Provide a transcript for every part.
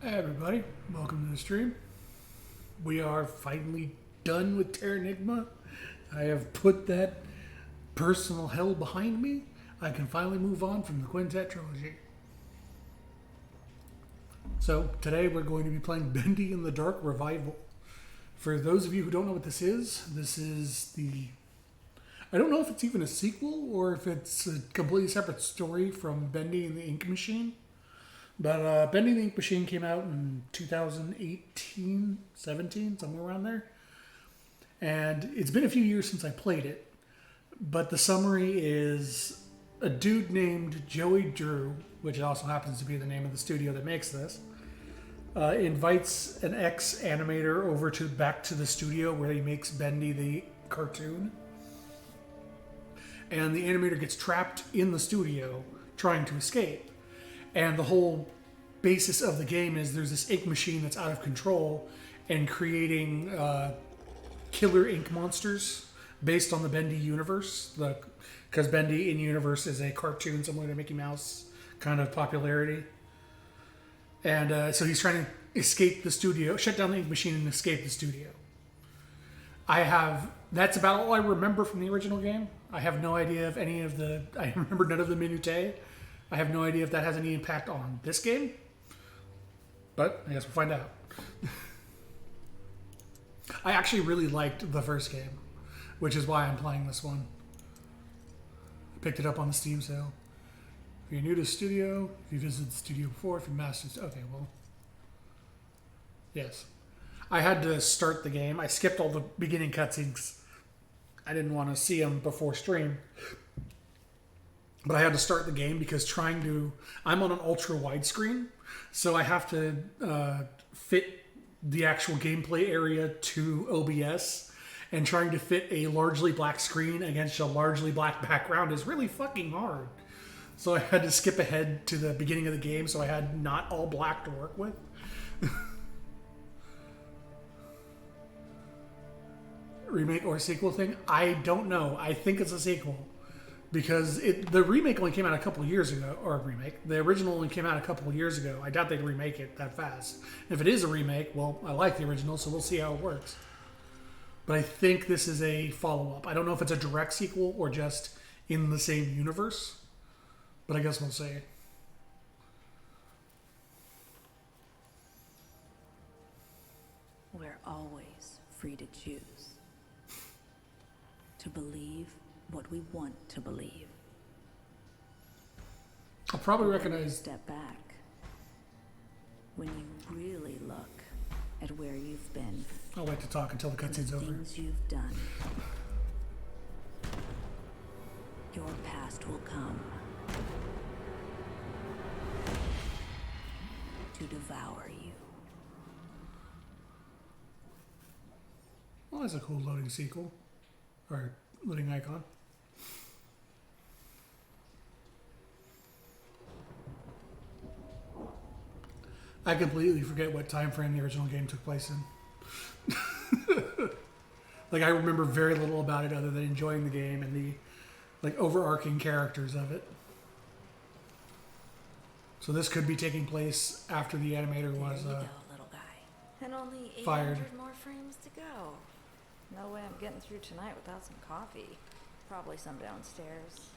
Hey everybody, welcome to the stream. We are finally done with Terranigma. I have put that personal hell behind me. I can finally move on from the Quintet trilogy. So today we're going to be playing Bendy in the Dark Revival. For those of you who don't know what this is the... I don't know if it's even a sequel or if it's a completely separate story from Bendy and the Ink Machine. But Bendy the Ink Machine came out in 2018, 17, somewhere around there. And it's been a few years since I played it. But the summary is a dude named Joey Drew, which also happens to be the name of the studio that makes this, invites an ex-animator over to back to the studio where he makes Bendy the cartoon. And the animator gets trapped in the studio trying to escape. And the whole basis of the game is there's this ink machine that's out of control and creating killer ink monsters based on the Bendy universe. Because Bendy in universe is a cartoon similar to Mickey Mouse kind of popularity. And so he's trying to escape the studio, shut down the ink machine and escape the studio. That's about all I remember from the original game. I have no idea if I remember none of the minutiae. I have no idea if that has any impact on this game, but I guess we'll find out. I actually really liked the first game, which is why I'm playing this one. I picked it up on the Steam sale. If you're new to the studio, if you visited the studio before, if you mastered... Okay, well... Yes. I had to start the game. I skipped all the beginning cutscenes. I didn't want to see them before stream. But I had to start the game because I'm on an ultra widescreen, so I have to fit the actual gameplay area to OBS, and trying to fit a largely black screen against a largely black background is really fucking hard. So I had to skip ahead to the beginning of the game, so I had not all black to work with. Remake or sequel thing? I don't know. I think it's a sequel. Because the remake only came out a couple of years ago, the original only came out a couple of years ago. I doubt they'd remake it that fast. If it is a remake, well, I like the original, so we'll see how it works. But I think this is a follow-up. I don't know if it's a direct sequel or just in the same universe, but I guess we'll see. We're always free to choose. To believe what we want to believe. I'll probably recognize... Step back. When you really look at where you've been. I'll wait to talk until the cutscene's over. Things you've done. Your past will come. To devour you. Well, that's a cool loading sequel. Or loading icon. I completely forget what time frame the original game took place in. Like, I remember very little about it other than enjoying the game and the overarching characters of it. So this could be taking place after the animator was There you go, little guy. And only 800 fired. more frames to go. No way I'm getting through tonight without some coffee. Probably some downstairs.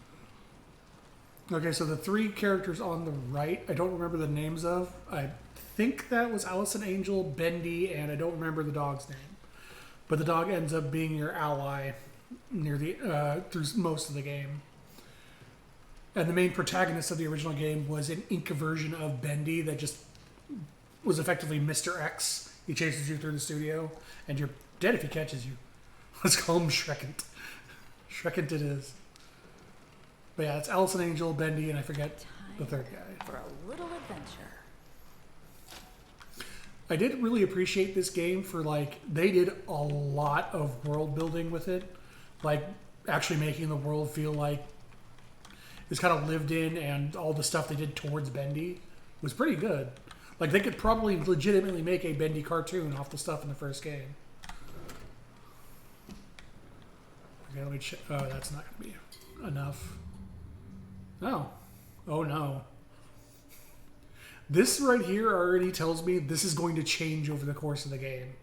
Okay, so the three characters on the right, I don't remember the names of. I think that was Allison Angel, Bendy, and I don't remember the dog's name. But the dog ends up being your ally near through most of the game. And the main protagonist of the original game was an ink version of Bendy that just was effectively Mr. X. He chases you through the studio, and you're dead if he catches you. Let's call him Shrekant. Shrekant it is. But yeah, it's Allison Angel, Bendy, and I forget the third guy. For a little adventure. I did really appreciate this game for, they did a lot of world building with it. Actually making the world feel like it's kind of lived in, and all the stuff they did towards Bendy was pretty good. They could probably legitimately make a Bendy cartoon off the stuff in the first game. Okay, let me check. Oh, that's not going to be enough. No. Oh, no. This right here already tells me this is going to change over the course of the game.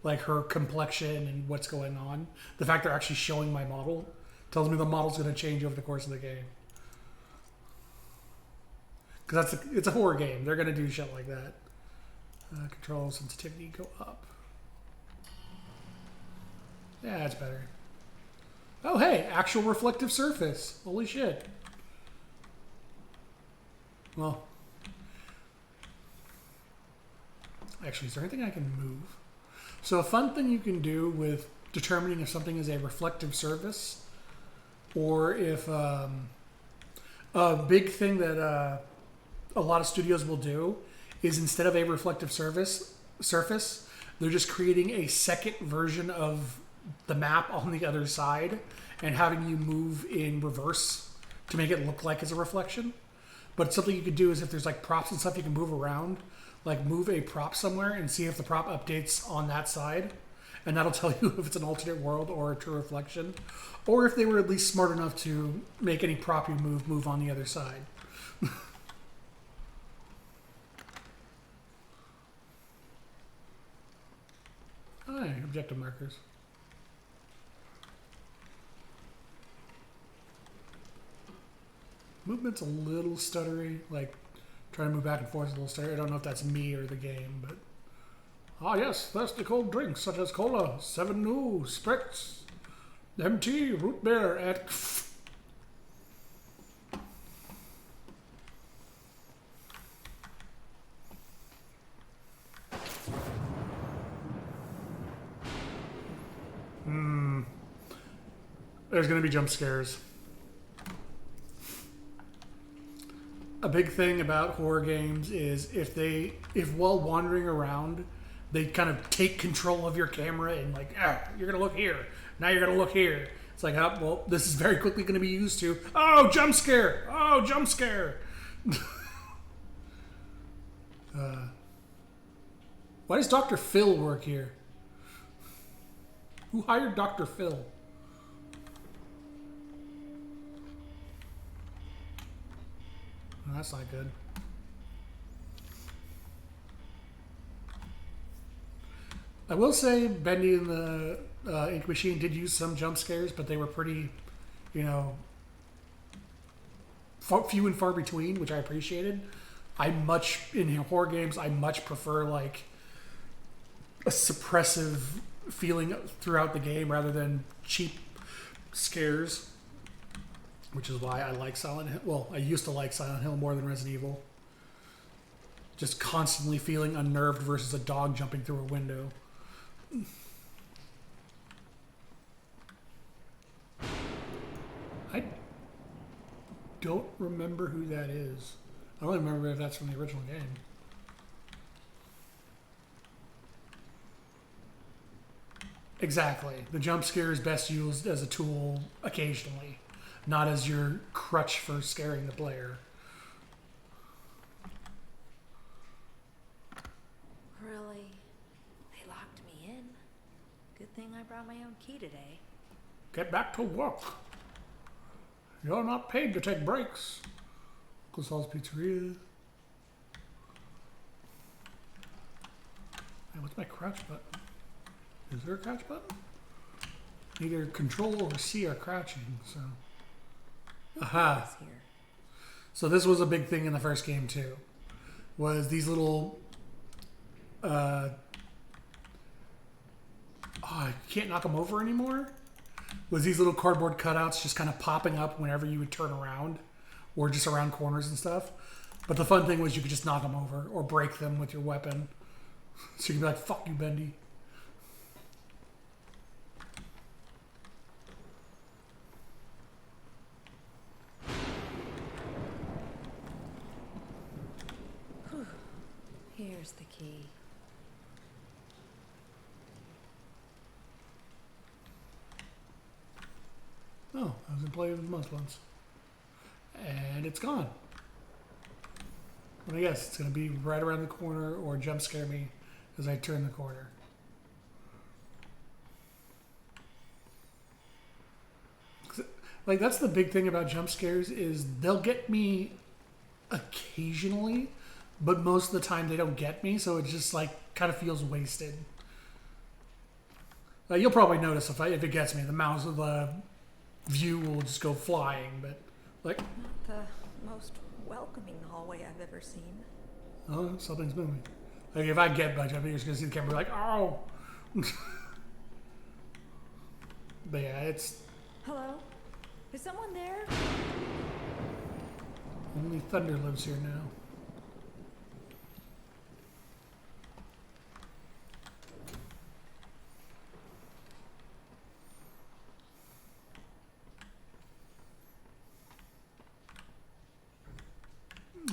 Like her complexion and what's going on. The fact they're actually showing my model tells me the model's going to change over the course of the game. Because it's a horror game. They're going to do shit like that. Control sensitivity go up. Yeah, that's better. Oh, hey, actual reflective surface. Holy shit. Well, actually, is there anything I can move? So a fun thing you can do with determining if something is a reflective surface, or if a big thing that a lot of studios will do is instead of a reflective surface, they're just creating a second version of the map on the other side and having you move in reverse to make it look like it's a reflection. But something you could do is if there's like props and stuff you can move around, like move a prop somewhere and see if the prop updates on that side. And that'll tell you if it's an alternate world or a true reflection. Or if they were at least smart enough to make any prop you move on the other side. Hi, objective markers. Movement's a little stuttery, like trying to move back and forth is a little stuttery. I don't know if that's me or the game, but... Ah yes, thirsty cold drinks such as cola, 7 New, Spritz, MT, root beer at... There's going to be jump scares. A big thing about horror games is if while wandering around, they kind of take control of your camera and like, you're going to look here. Now you're going to look here. It's like, oh, well, this is very quickly going to be used to, oh, jump scare. Oh, jump scare. Why does Dr. Phil work here? Who hired Dr. Phil? That's not good. I will say Bendy and the Ink Machine did use some jump scares, but they were pretty, few and far between, which I appreciated. In horror games, I much prefer like a suppressive feeling throughout the game rather than cheap scares. Which is why I like Silent Hill. Well, I used to like Silent Hill more than Resident Evil. Just constantly feeling unnerved versus a dog jumping through a window. I don't remember who that is. I don't remember if that's from the original game. Exactly. The jump scare is best used as a tool occasionally. Not as your crutch for scaring the player. Really? They locked me in? Good thing I brought my own key today. Get back to work. You're not paid to take breaks. Uncle Saul's Pizzeria. Hey, what's my crouch button? Is there a crouch button? Either control or C are crouching, so... Aha. Here. So this was a big thing in the first game too. Was these little I can't knock them over anymore. Was these little cardboard cutouts just kind of popping up whenever you would turn around or just around corners and stuff. But the fun thing was you could just knock them over or break them with your weapon. So you could be like, fuck you, Bendy. Here's the key. Oh, I was in play with the most ones. And it's gone. But I guess it's going to be right around the corner or jump scare me as I turn the corner. Like, that's the big thing about jump scares is they'll get me occasionally, but most of the time they don't get me, so it just like kind of feels wasted. You'll probably notice if it gets me, the mouse of the view will just go flying, but like... Not the most welcoming hallway I've ever seen. Oh, something's moving. Like if I get budge up, you're just gonna see the camera like, oh! But yeah, it's... Hello? Is someone there? Only Thunder lives here now.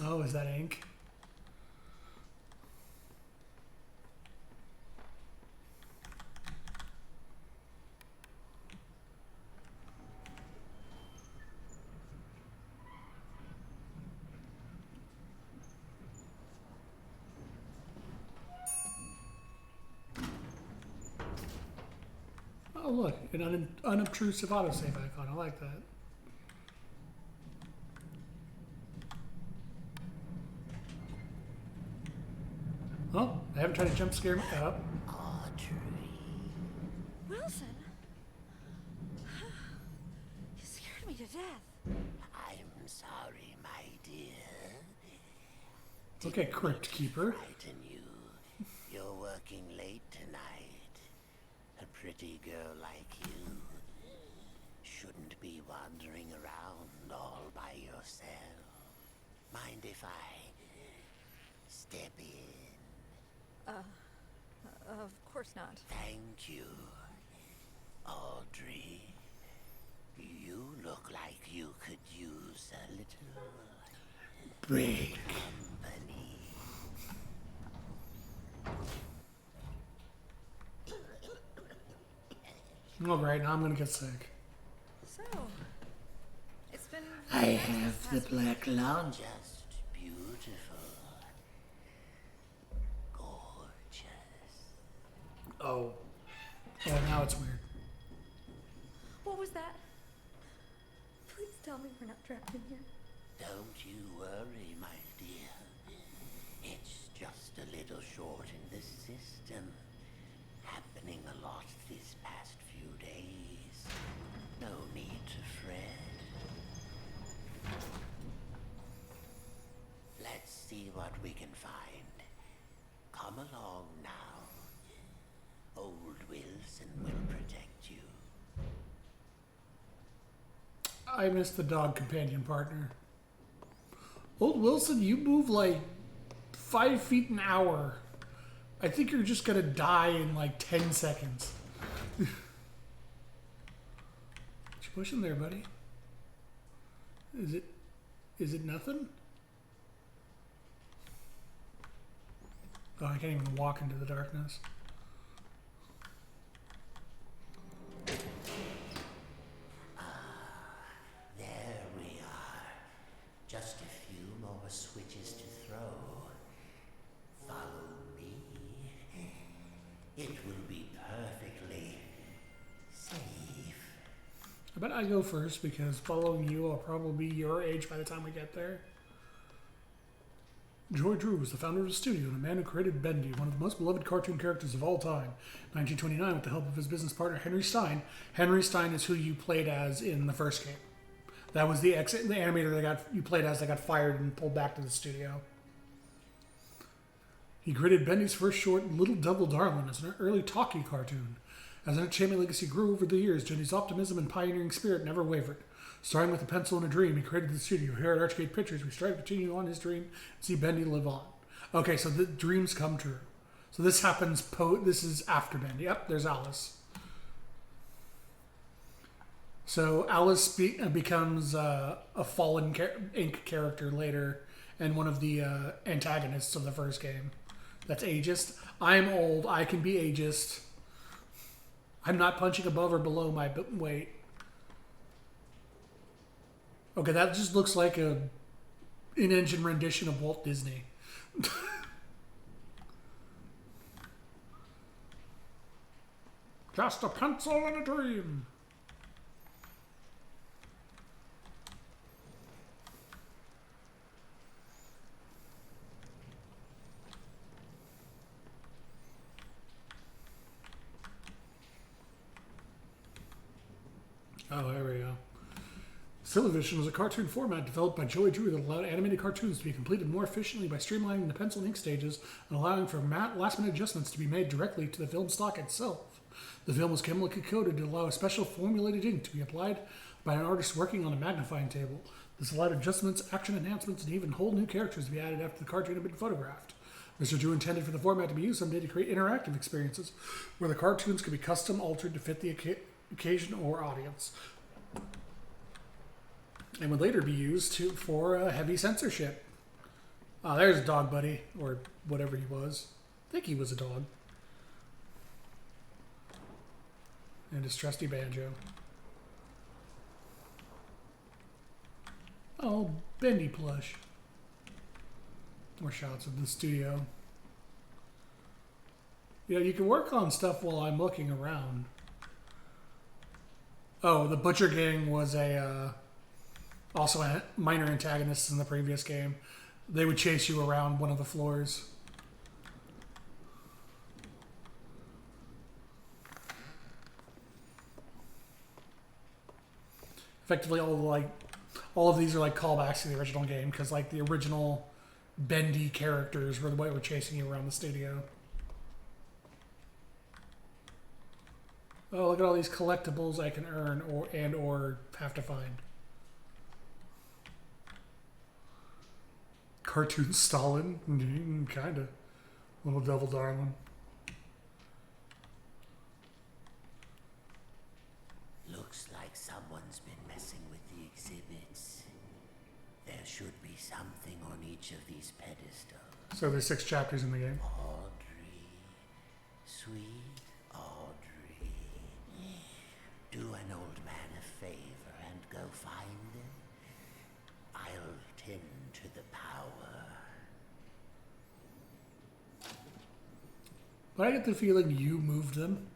Oh, is that ink? Oh, look, an unobtrusive autosave icon. I like that. Oh, I haven't tried to jump scare me up. Wilson? You scared me to death. I'm sorry, my dear. Okay, Crypt Keeper. Frighten you. You're working late tonight. A pretty girl like you shouldn't be wandering around all by yourself. Mind if I step in? Of course not. Thank you. Audrey, you look like you could use a little Break. company. Alright, now I'm gonna get sick. So, it's been... I have the black lung. Just beautiful. Gorgeous. Oh. Oh, now it's weird. What was that? Please tell me we're not trapped in here. Don't you worry, my dear. It's just a little short in the system. Happening a lot these past few days. No need to fret. Let's see what we can find. Come along now. Old Wilson will protect you. I miss the dog companion partner. Old Wilson, you move like 5 feet an hour. I think you're just gonna die in like 10 seconds. What you pushing there, buddy? Is it nothing? Oh, I can't even walk into the darkness. There we are. Just a few more switches to throw. Follow me. It will be perfectly safe. I bet I go first because following you, I'll probably be your age by the time we get there. Joy Drew was the founder of the studio and a man who created Bendy, one of the most beloved cartoon characters of all time. 1929, with the help of his business partner Henry Stein. Henry Stein is who you played as in the first game. That was the animator you played as that got fired and pulled back to the studio. He created Bendy's first short, Little Devil Darling, as an early talkie cartoon. As Entertainment Legacy grew over the years, Jenny's optimism and pioneering spirit never wavered. Starting with a pencil and a dream, he created the studio. Here at Archgate Pictures, we strive to continue on his dream and see Bendy live on. Okay, so the dreams come true. So this happens, this is after Bendy. Yep, there's Alice. So Alice becomes a fallen ink character later and one of the antagonists of the first game. That's ageist. I'm old. I can be ageist. I'm not punching above or below my weight. Okay, that just looks like an in-engine rendition of Walt Disney. Just a pencil and a dream. Oh, there we go. Silvervision was a cartoon format developed by Joey Drew that allowed animated cartoons to be completed more efficiently by streamlining the pencil and ink stages and allowing for last-minute adjustments to be made directly to the film stock itself. The film was chemically coated to allow a special formulated ink to be applied by an artist working on a magnifying table. This allowed adjustments, action enhancements, and even whole new characters to be added after the cartoon had been photographed. Mr. Drew intended for the format to be used someday to create interactive experiences where the cartoons could be custom altered to fit the occasion or audience, and would later be used for heavy censorship. Ah, there's Dog Buddy, or whatever he was. I think he was a dog. And his trusty banjo. Oh, Bendy plush. More shots of the studio. You know, you can work on stuff while I'm looking around. Oh, the Butcher Gang was also a minor antagonist in the previous game. They would chase you around one of the floors. Effectively, all of these are like callbacks to the original game because like the original Bendy characters were the way were chasing you around the studio. Oh, look at all these collectibles I can earn or have to find. Cartoon Stalin? Kinda. Little Devil Darling. Looks like someone's been messing with the exhibits. There should be something on each of these pedestals. So there's 6 chapters in the game. Audrey. Sweet Audrey. Do an old man a favor and go find them. I'll tend to the power. But I get the feeling you moved them.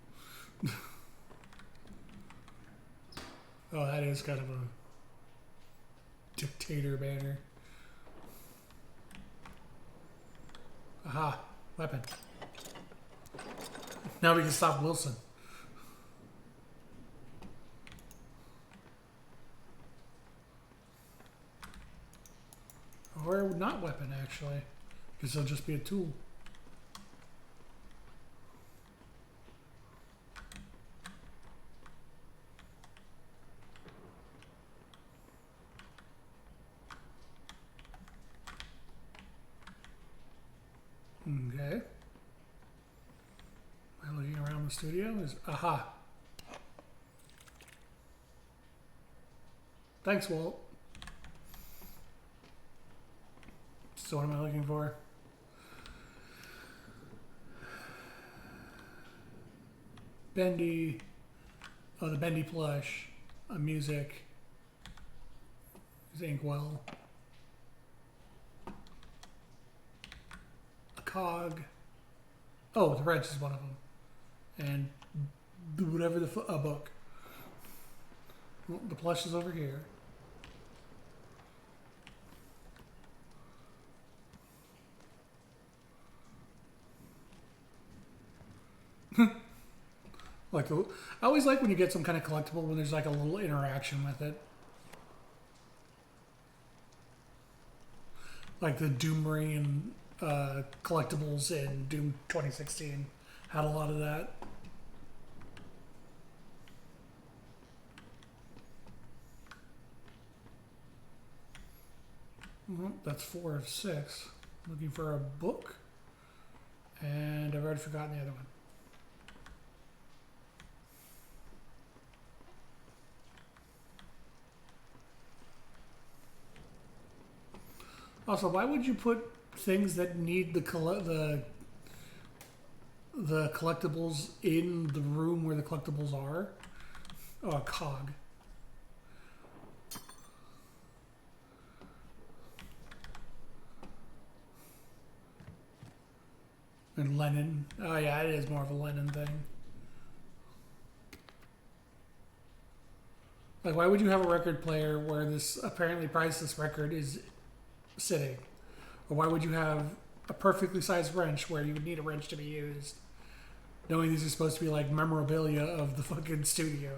Oh, that is kind of a dictator banner. Aha, weapon. Now we can stop Wilson. Or not weapon, actually. Because it'll just be a tool. Okay. Am I looking around the studio? Aha. Thanks, Walt. So what am I looking for? Bendy. Oh, the Bendy plush. Music. There's Inkwell. A cog. Oh, the wrench is one of them. And whatever a book. Well, the plush is over here. I always like when you get some kind of collectible when there's like a little interaction with it. Like the Doom Ring collectibles in Doom 2016 had a lot of that. Well, that's 4 of 6. Looking for a book. And I've already forgotten the other one. Also, why would you put things that need the collectibles in the room where the collectibles are? Oh, a cog. And Lennon. Oh yeah, it is more of a Lennon thing. Like, why would you have a record player where this apparently priceless record is sitting? Or why would you have a perfectly sized wrench where you would need a wrench to be used? Knowing these are supposed to be like memorabilia of the fucking studio.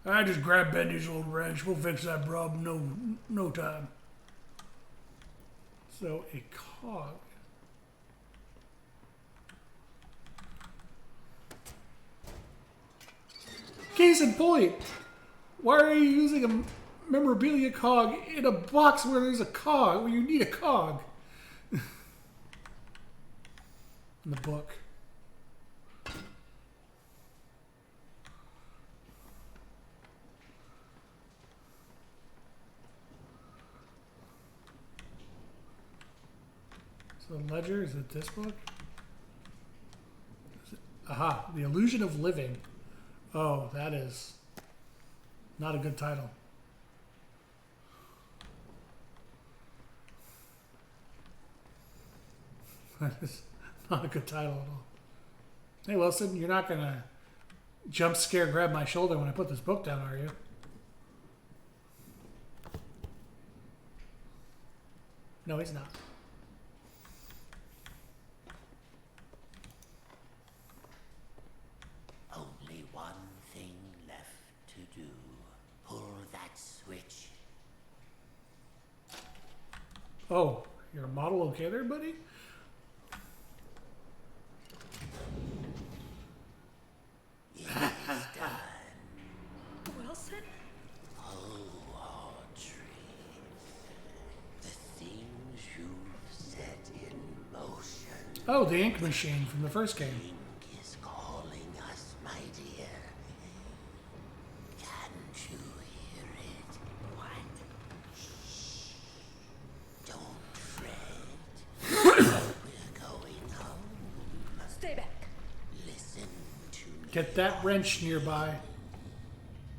I just grabbed Bendy's old wrench. We'll fix that problem. No time. So a cog. Case in point. Why are you using a memorabilia cog in a box where there's a cog? Where you need a cog? In the book. So the ledger, is it this book? Is it? Aha, The Illusion of Living. Oh, that is not a good title. That is not a good title at all. Hey, Wilson, you're not going to jump scare grab my shoulder when I put this book down, are you? No, he's not. Only one thing left to do. Pull that switch. Oh, you're a model okay there, buddy? Wilson? Oh, Audrey. The things you've set in motion. Oh, the ink machine from the first game. Ink is calling us, my dear. Can't you hear it? What? Shh. Don't fret. We're going home. Stay back. Listen to me. Get that wrench nearby.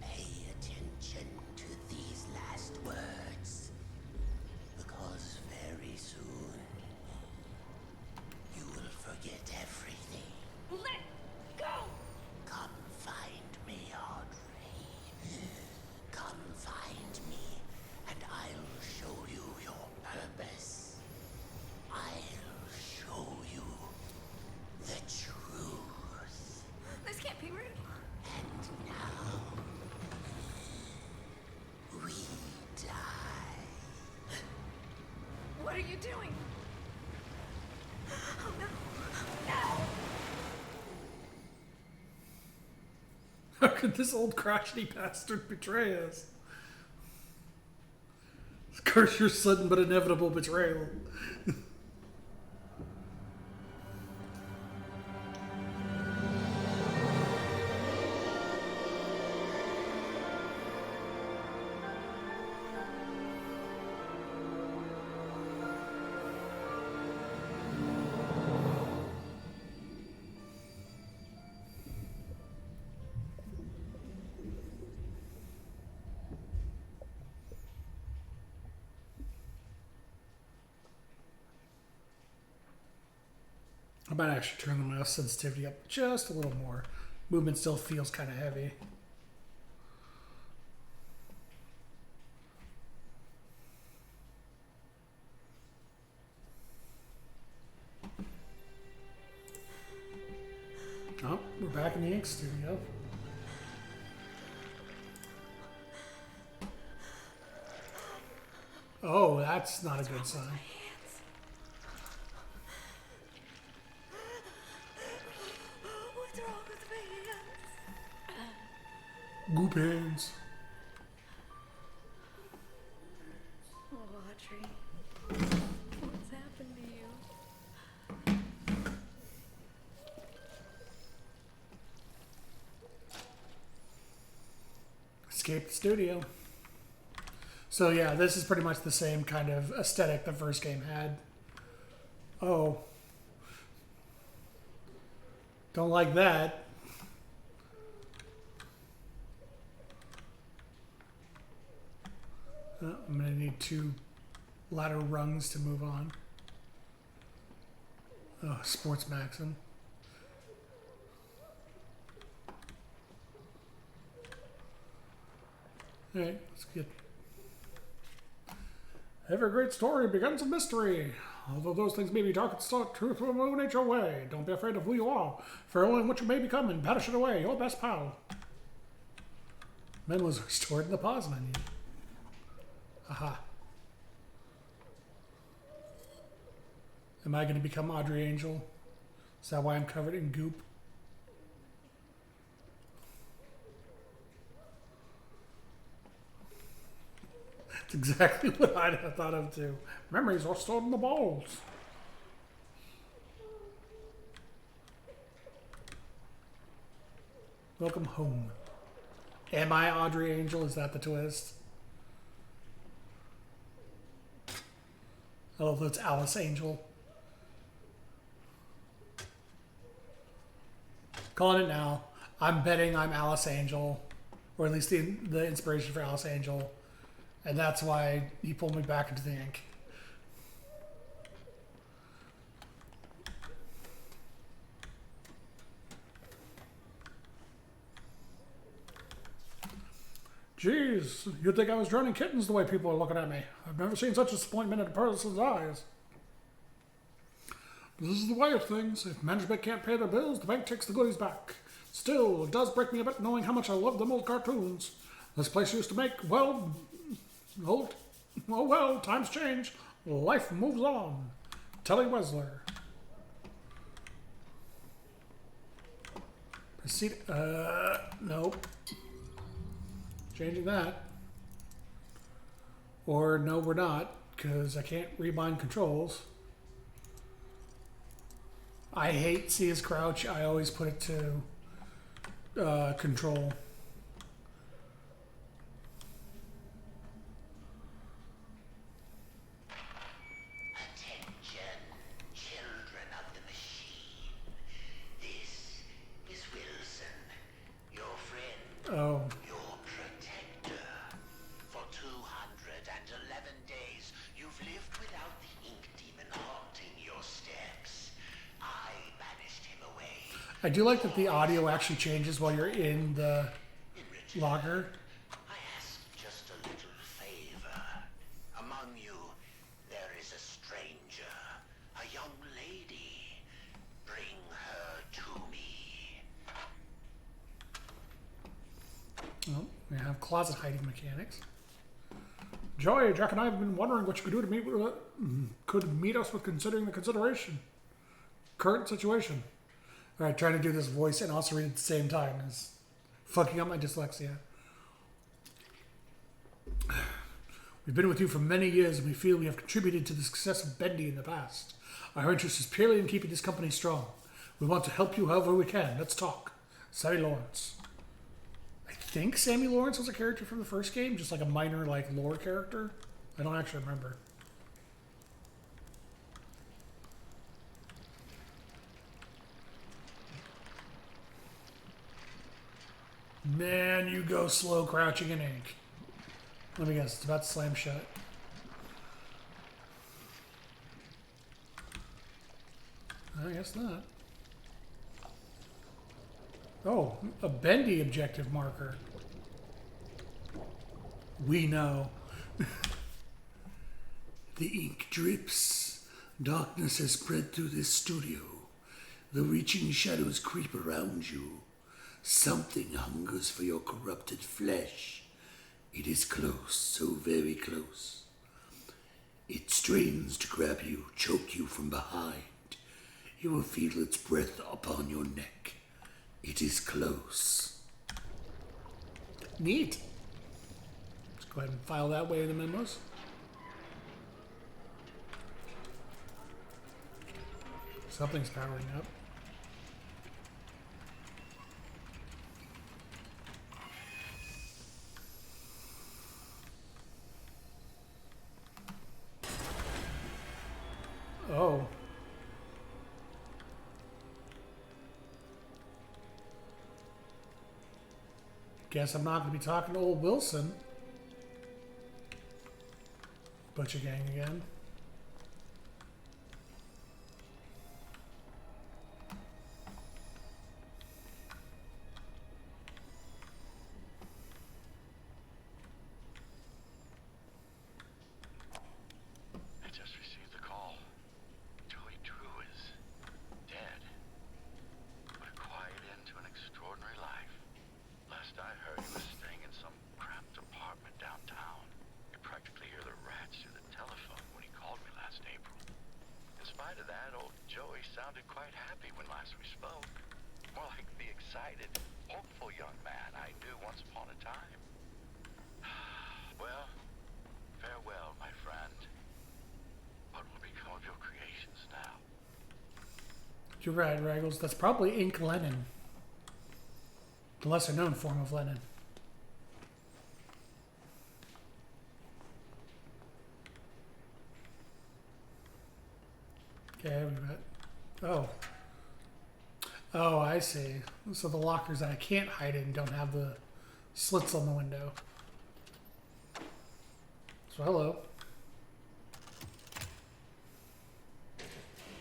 Pay attention to these last words. Because very soon, you will forget everything. Let go! Come find me, Audrey. Come find me, and I'll show you your purpose. I'll show you the truth. This can't be real. And now, we die. What are you doing? Oh no! No! How could this old crotchety bastard betray us? Curse your sudden but inevitable betrayal. I might actually turn the mouse sensitivity up just a little more. Movement still feels kind of heavy. Oh, we're back in the ink studio. Oh, that's not a good sign. What's wrong with my hands? Goop hands. Oh, Audrey. What's happened to you? Escape the studio. So yeah, this is pretty much the same kind of aesthetic the first game had. Oh. Don't like that. I'm going to need 2 ladder rungs to move on. Oh, sports maxim. Alright, let's get... Every great story begins with mystery. Although those things may be dark, it's still truth will illuminate your way. Don't be afraid of who you are, for only what you may become and banish it away, your best pal. Memos are stored in the pause menu. Aha. Am I going to become Audrey Angel? Is that why I'm covered in goop? That's exactly what I'd have thought of too. Memories are stored in the balls. Welcome home. Am I Audrey Angel? Is that the twist? Oh, that's Alice Angel. Calling it now. I'm betting I'm Alice Angel, or at least the inspiration for Alice Angel, and that's why he pulled me back into the ink. Jeez, you'd think I was drowning kittens the way people are looking at me. I've never seen such disappointment in a person's eyes. But this is the way of things. If management can't pay their bills, the bank takes the goodies back. Still, it does break me a bit knowing how much I love them old cartoons. This place used to make, well, times change. Life moves on. Telly Wessler. Proceed. Nope. Changing that. Or no, we're not, because I can't rebind controls. I hate C as crouch. I always put it to control. Attention, children of the machine. This is Wilson, your friend, Oh. your protector. For 211 days, you've lived without the ink demon haunting your steps. I banished him away. I do like that the audio actually changes while you're in the logger. I ask just a little favor. Among you, there is a stranger, a young lady. Bring her to me. Oh, we have closet hiding mechanics. Joey, Jack and I have been wondering what you could do to could meet us with considering the consideration. Current situation. Alright, trying to do this voice and also read at the same time is fucking up my dyslexia. We've been with you for many years and we feel we have contributed to the success of Bendy in the past. Our interest is purely in keeping this company strong. We want to help you however we can. Let's talk. Sammy Lawrence. I think Sammy Lawrence was a character from the first game, just like a minor lore character. I don't actually remember. Man, you go slow crouching in ink. Let me guess, it's about to slam shut. I guess not. Oh, a Bendy objective marker. We know. The ink drips. Darkness has spread through this studio. The reaching shadows creep around you. Something hungers for your corrupted flesh. It is close, so very close. It strains to grab you, choke you from behind. You will feel its breath upon your neck. It is close. Neat. Let's go ahead and file that way in the memos. Something's powering up. Oh. Guess I'm not going to be talking to old Wilson. Butcher gang again. I just received a call. Joey Drew is dead. What a quiet end to an extraordinary life. Last I heard, he was staying in some spite of that, old Joey sounded quite happy when last we spoke. More like the excited, hopeful young man I knew once upon a time. Well, farewell, my friend. What will become of your creations now? You're right, Raggles. That's probably ink Lenin. The lesser known form of Lenin. Okay, we got. Oh. Oh, I see. So the lockers that I can't hide in don't have the slits on the window. So hello.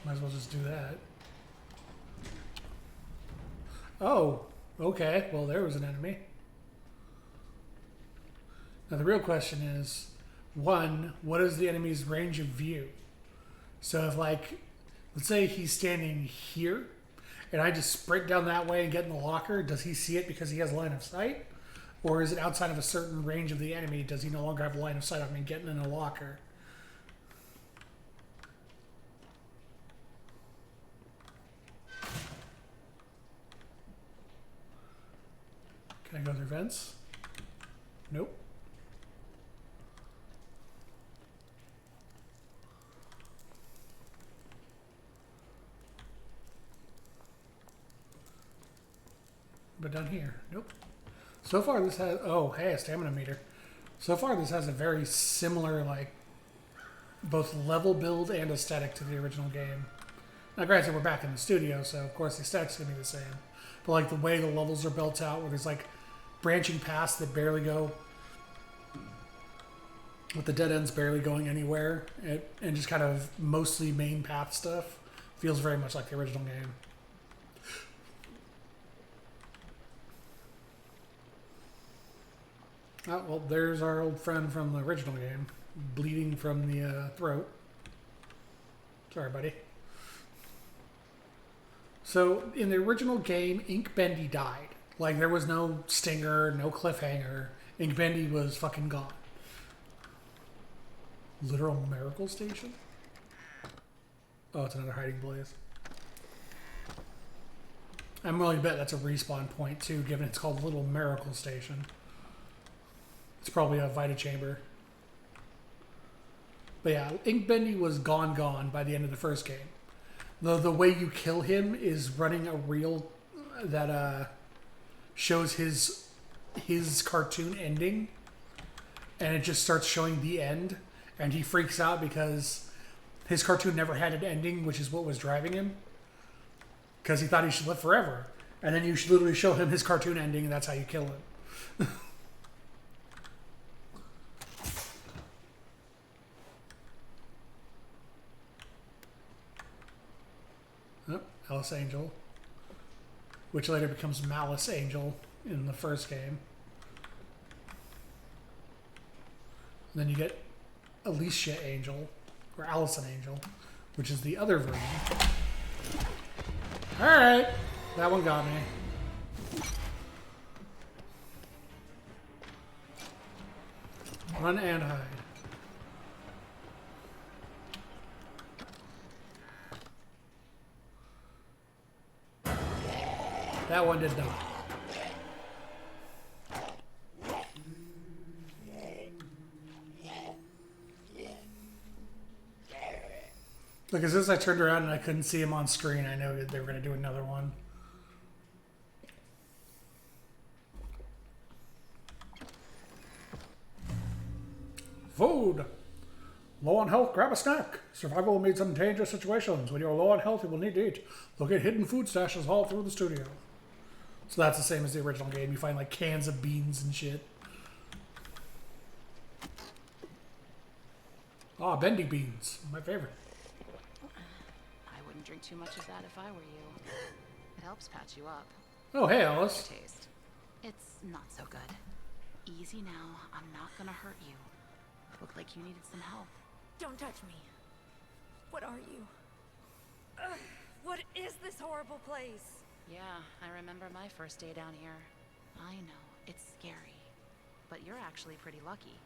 Might as well just do that. Oh, okay. Well, there was an enemy. Now the real question is, one, what is the enemy's range of view? So if, like, let's say he's standing here, and I just sprint down that way and get in the locker, does he see it because he has line of sight? Or is it outside of a certain range of the enemy? Does he no longer have line of sight on me getting in a locker? Can I go through vents? Nope. But down here, nope. So far this has, oh, hey, a stamina meter. So far this has a very similar, like, both level build and aesthetic to the original game. Now granted, we're back in the studio, so of course the aesthetic's gonna be the same. But like the way the levels are built out, where there's like branching paths that barely go, with the dead ends barely going anywhere, and just kind of mostly main path stuff, feels very much like the original game. Oh, well, there's our old friend from the original game, bleeding from the throat. Sorry, buddy. So, in the original game, Ink Bendy died. Like, there was no stinger, no cliffhanger. Ink Bendy was fucking gone. Literal miracle station? Oh, it's another hiding place. I'm willing to bet that's a respawn point, too, given it's called Little Miracle Station. It's probably a Vita chamber. But yeah, Ink Bendy was gone by the end of the first game. The way you kill him is running a reel that shows his cartoon ending, and it just starts showing the end, and he freaks out because his cartoon never had an ending, which is what was driving him, because he thought he should live forever. And then you should literally show him his cartoon ending, and that's how you kill him. Oh, Alice Angel, which later becomes Malice Angel in the first game. And then you get Alicia Angel, or Allison Angel, which is the other version. Alright, that one got me. Run and hide. That one did not. Look, as soon as I turned around and I couldn't see him on screen, I know that they were going to do another one. Food! Low on health, grab a snack. Survival will meet some dangerous situations. When you're low on health, you will need to eat. Locate hidden food stashes all through the studio. So that's the same as the original game. You find like cans of beans and shit. Ah, bendy beans. My favorite. I wouldn't drink too much of that if I were you. It helps patch you up. Oh, hey, Alice. Taste. It's not so good. Easy now. I'm not gonna hurt you. Looked like you needed some help. Don't touch me. What are you? What is this horrible place? Yeah, I remember my first day down here. I know, it's scary. But you're actually pretty lucky.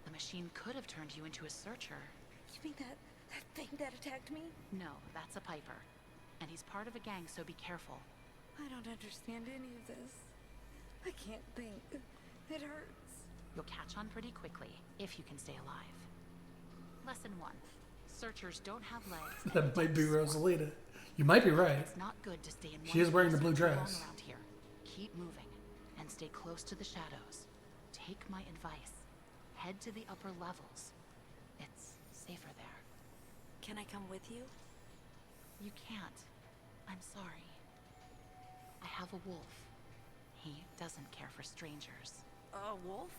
The machine could have turned you into a searcher. You mean that That thing that attacked me? No, that's a Piper. And he's part of a gang, so be careful. I don't understand any of this. I can't think. It hurts. You'll catch on pretty quickly, if you can stay alive. Lesson 1. Searchers don't have legs. and That might be don't swarm. Rosalita. You might be right. It's not good to stay in one She is wearing the place blue for too long dress. around here. Keep moving and stay close to the shadows. Take my advice. Head to the upper levels. It's safer there. Can I come with you? You can't. I'm sorry. I have a wolf. He doesn't care for strangers. A wolf?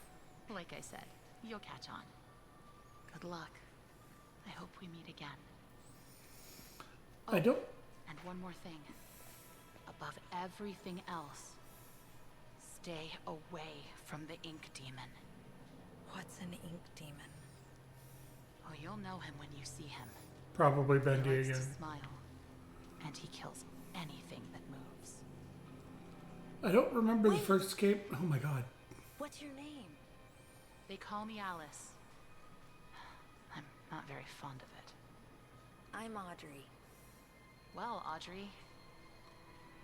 Like I said, you'll catch on. Good luck. I hope we meet again. I don't. And one more thing. Above everything else, stay away from the ink demon. What's an ink demon? Oh, you'll know him when you see him. Probably He Bendy likes again. to smile, and he kills anything that moves. I don't remember the Wait. first escape. Oh my god. What's your name? They call me Alice. I'm not very fond of it. I'm Audrey. Well, Audrey,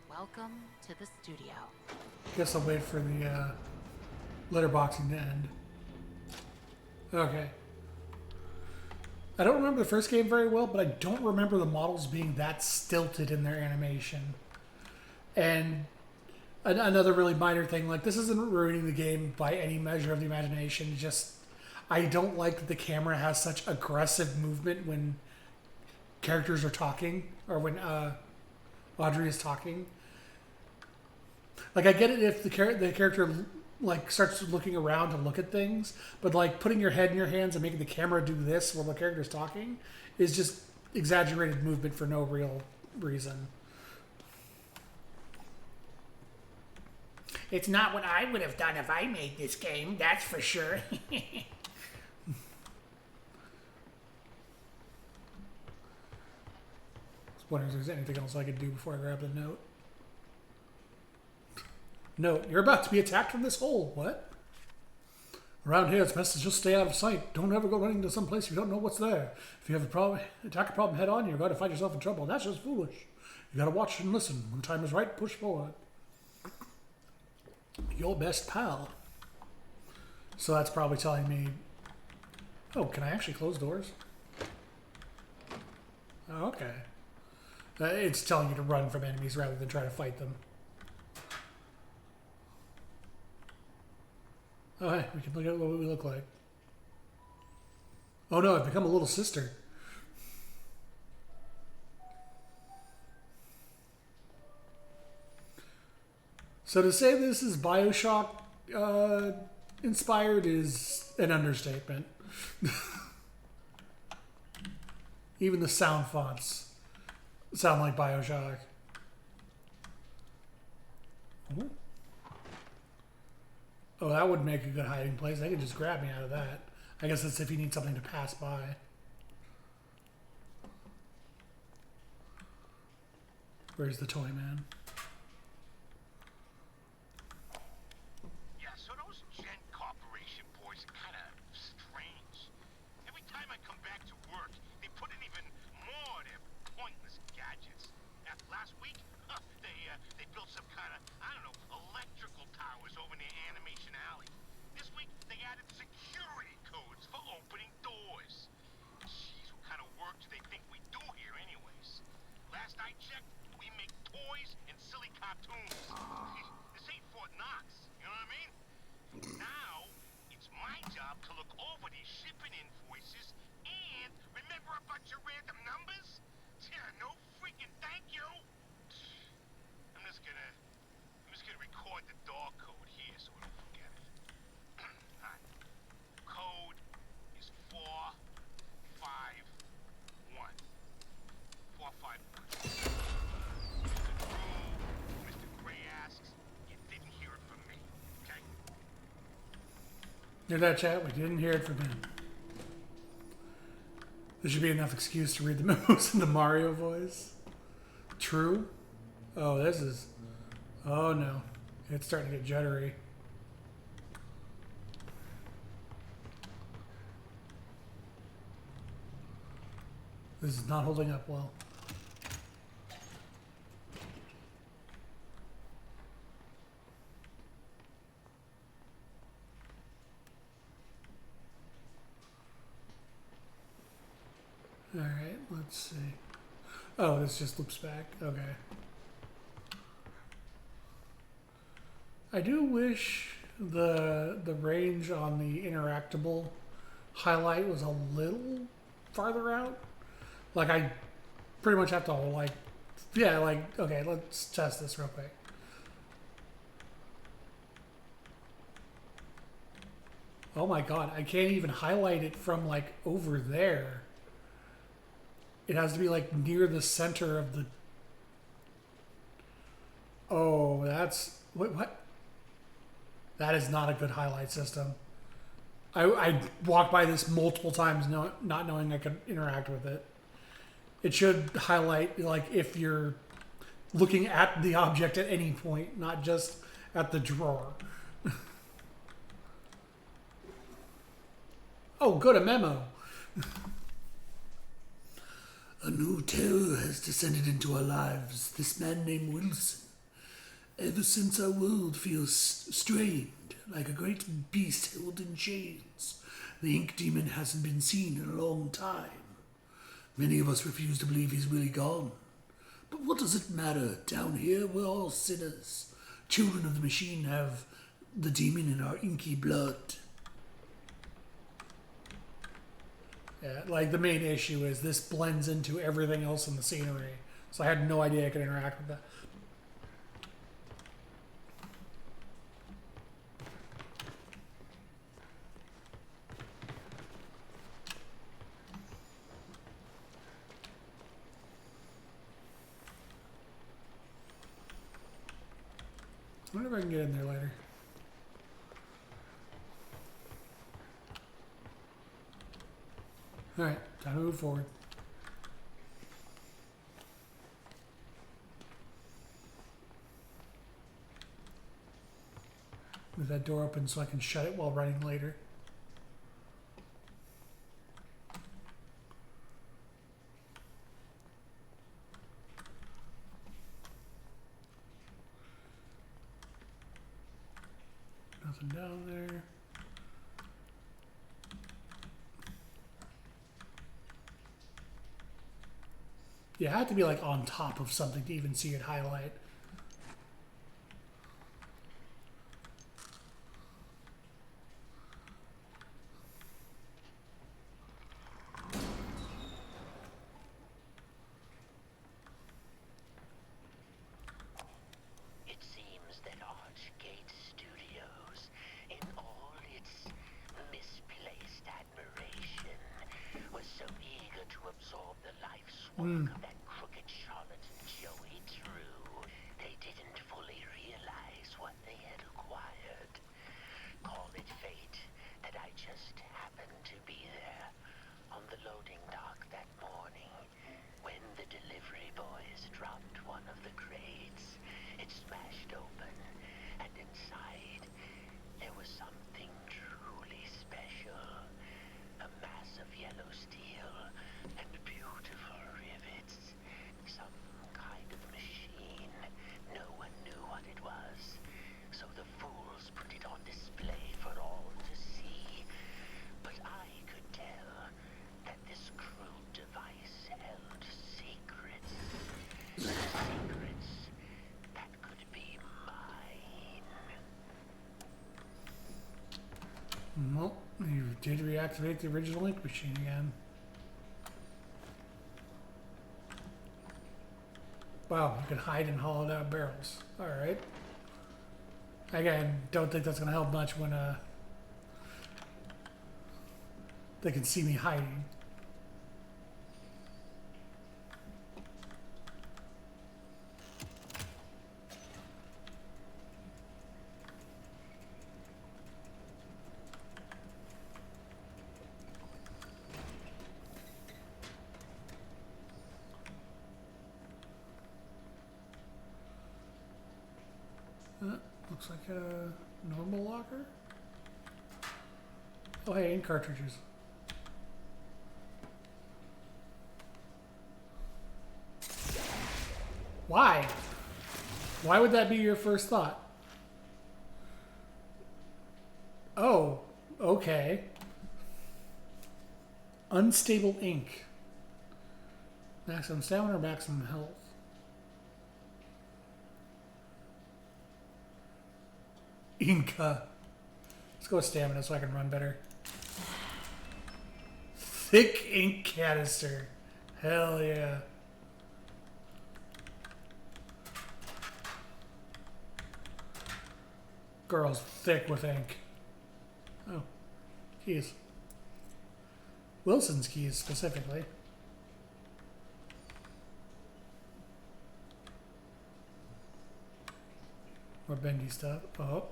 welcome to the studio. Guess I'll wait for the letterboxing to end. Okay. I don't remember the first game very well, but I don't remember the models being that stilted in their animation. And another really minor thing, like, this isn't ruining the game by any measure of the imagination. Just, I don't like that the camera has such aggressive movement when characters are talking, or when Audrey is talking. Like, I get it if the character like starts looking around to look at things, but like putting your head in your hands and making the camera do this while the character's talking is just exaggerated movement for no real reason. It's not what I would have done if I made this game, that's for sure. I was wondering if there's anything else I could do before I grab the note. Note, you're about to be attacked from this hole. What? Around here, it's best to just stay out of sight. Don't ever go running to some place you don't know what's there. If you have a problem, attack a problem head on, you're going to find yourself in trouble. That's just foolish. You gotta watch and listen. When the time is right, push forward. Your best pal. So that's probably telling me... Oh, can I actually close doors? Oh, okay. It's telling you to run from enemies rather than try to fight them. Oh, hey, we can look at what we look like. Oh no, I've become a little sister. So to say this is Bioshock inspired is an understatement. Even the sound fonts sound like Bioshock. Ooh. Oh, that would make a good hiding place. They could just grab me out of that. I guess that's if you need something to pass by. Where's the toy man? Yeah, so those Gent Corporation boys are kind of strange. Every time I come back to work, they put in even more of their pointless gadgets. Last week, they built some kind of, I don't know, electrical towers over near Animation Alley. This week, they added security codes for opening doors. Jeez, what kind of work do they think we do here anyways? Last I checked, we make toys and silly cartoons. This ain't Fort Knox, you know what I mean? Now, it's my job to look over these shipping invoices and remember a bunch of random numbers? Yeah, no freaking thank you. I'm just gonna record the door code here so I don't forget it. Alright. Code is 451. 451. Mr. Drew, Mr. Gray asks, you didn't hear it from me, okay? Hear that, chat? We didn't hear it from him. There should be enough excuse to read the memos in the Mario voice. True? Oh, this is... Oh, no. It's starting to get jittery. This is not holding up well. Alright, let's see. Oh, this just loops back. Okay. I do wish the range on the interactable highlight was a little farther out. Like, I pretty much have to, like, yeah, like, okay, let's test this real quick. Oh my god, I can't even highlight it from, like, over there. It has to be, like, near the center of the... Oh, that's... What? That is not a good highlight system. I walked by this multiple times not knowing I could interact with it. It should highlight, like, if you're looking at the object at any point, not just at the drawer. Oh, good, a memo. A new terror has descended into our lives. This man named Wilson. Ever since our world feels strained, like a great beast held in chains, the ink demon hasn't been seen in a long time. Many of us refuse to believe he's really gone. But what does it matter? Down here, we're all sinners. Children of the machine have the demon in our inky blood. Yeah, like the main issue is this blends into everything else in the scenery. So I had no idea I could interact with that. I wonder if I can get in there later. Alright, time to move forward. Move that door open so I can shut it while running later. Nothing down there. You have to be like on top of something to even see it highlight. It seems that Archgate Studios, in all its misplaced admiration, was so eager to absorb the life's work of that crooked charlatan Joey Drew, they didn't fully realize what they had acquired. Call it fate that I just happened to be there on the loading dock that morning when the delivery boys dropped one of the crates. It smashed open, and inside there was something truly special. A mass of yellow steel and beautiful rivets. Some kind of machine. No one knew what it was, so the fools put it on display for all to see. But I could tell that this crude device held secrets. Secrets that could be mine. Well, you did reactivate the original ink machine again. Wow, you can hide in hollowed out barrels. Alright. Again, don't think that's going to help much when they can see me hiding. Looks like a normal locker. Oh, hey, ink cartridges. Why? Why would that be your first thought? Oh, okay. Unstable ink. Maximum stamina or maximum health? Inca. Let's go with stamina so I can run better. Thick ink canister. Hell yeah. Girl's thick with ink. Oh, keys. Wilson's keys specifically. More bendy stuff. Oh.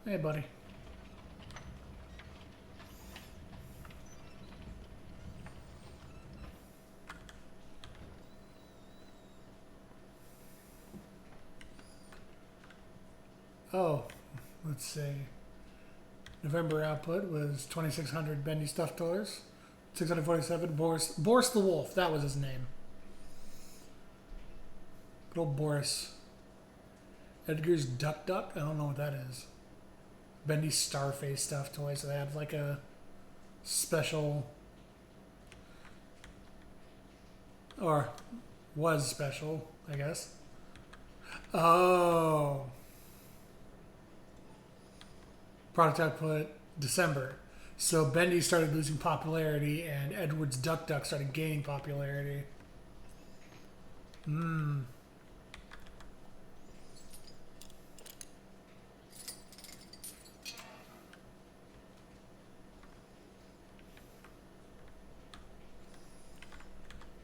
Hey, buddy. Oh, let's see. November output was 2,600 Bendy stuffed toys. 647 Boris the Wolf. That was his name. Good old Boris. Edgar's Duck Duck. I don't know what that is. Bendy Starface stuffed toy. So they had like a special, or was special, I guess. Oh. Product output December. So Bendy started losing popularity and Edward's Duck Duck started gaining popularity.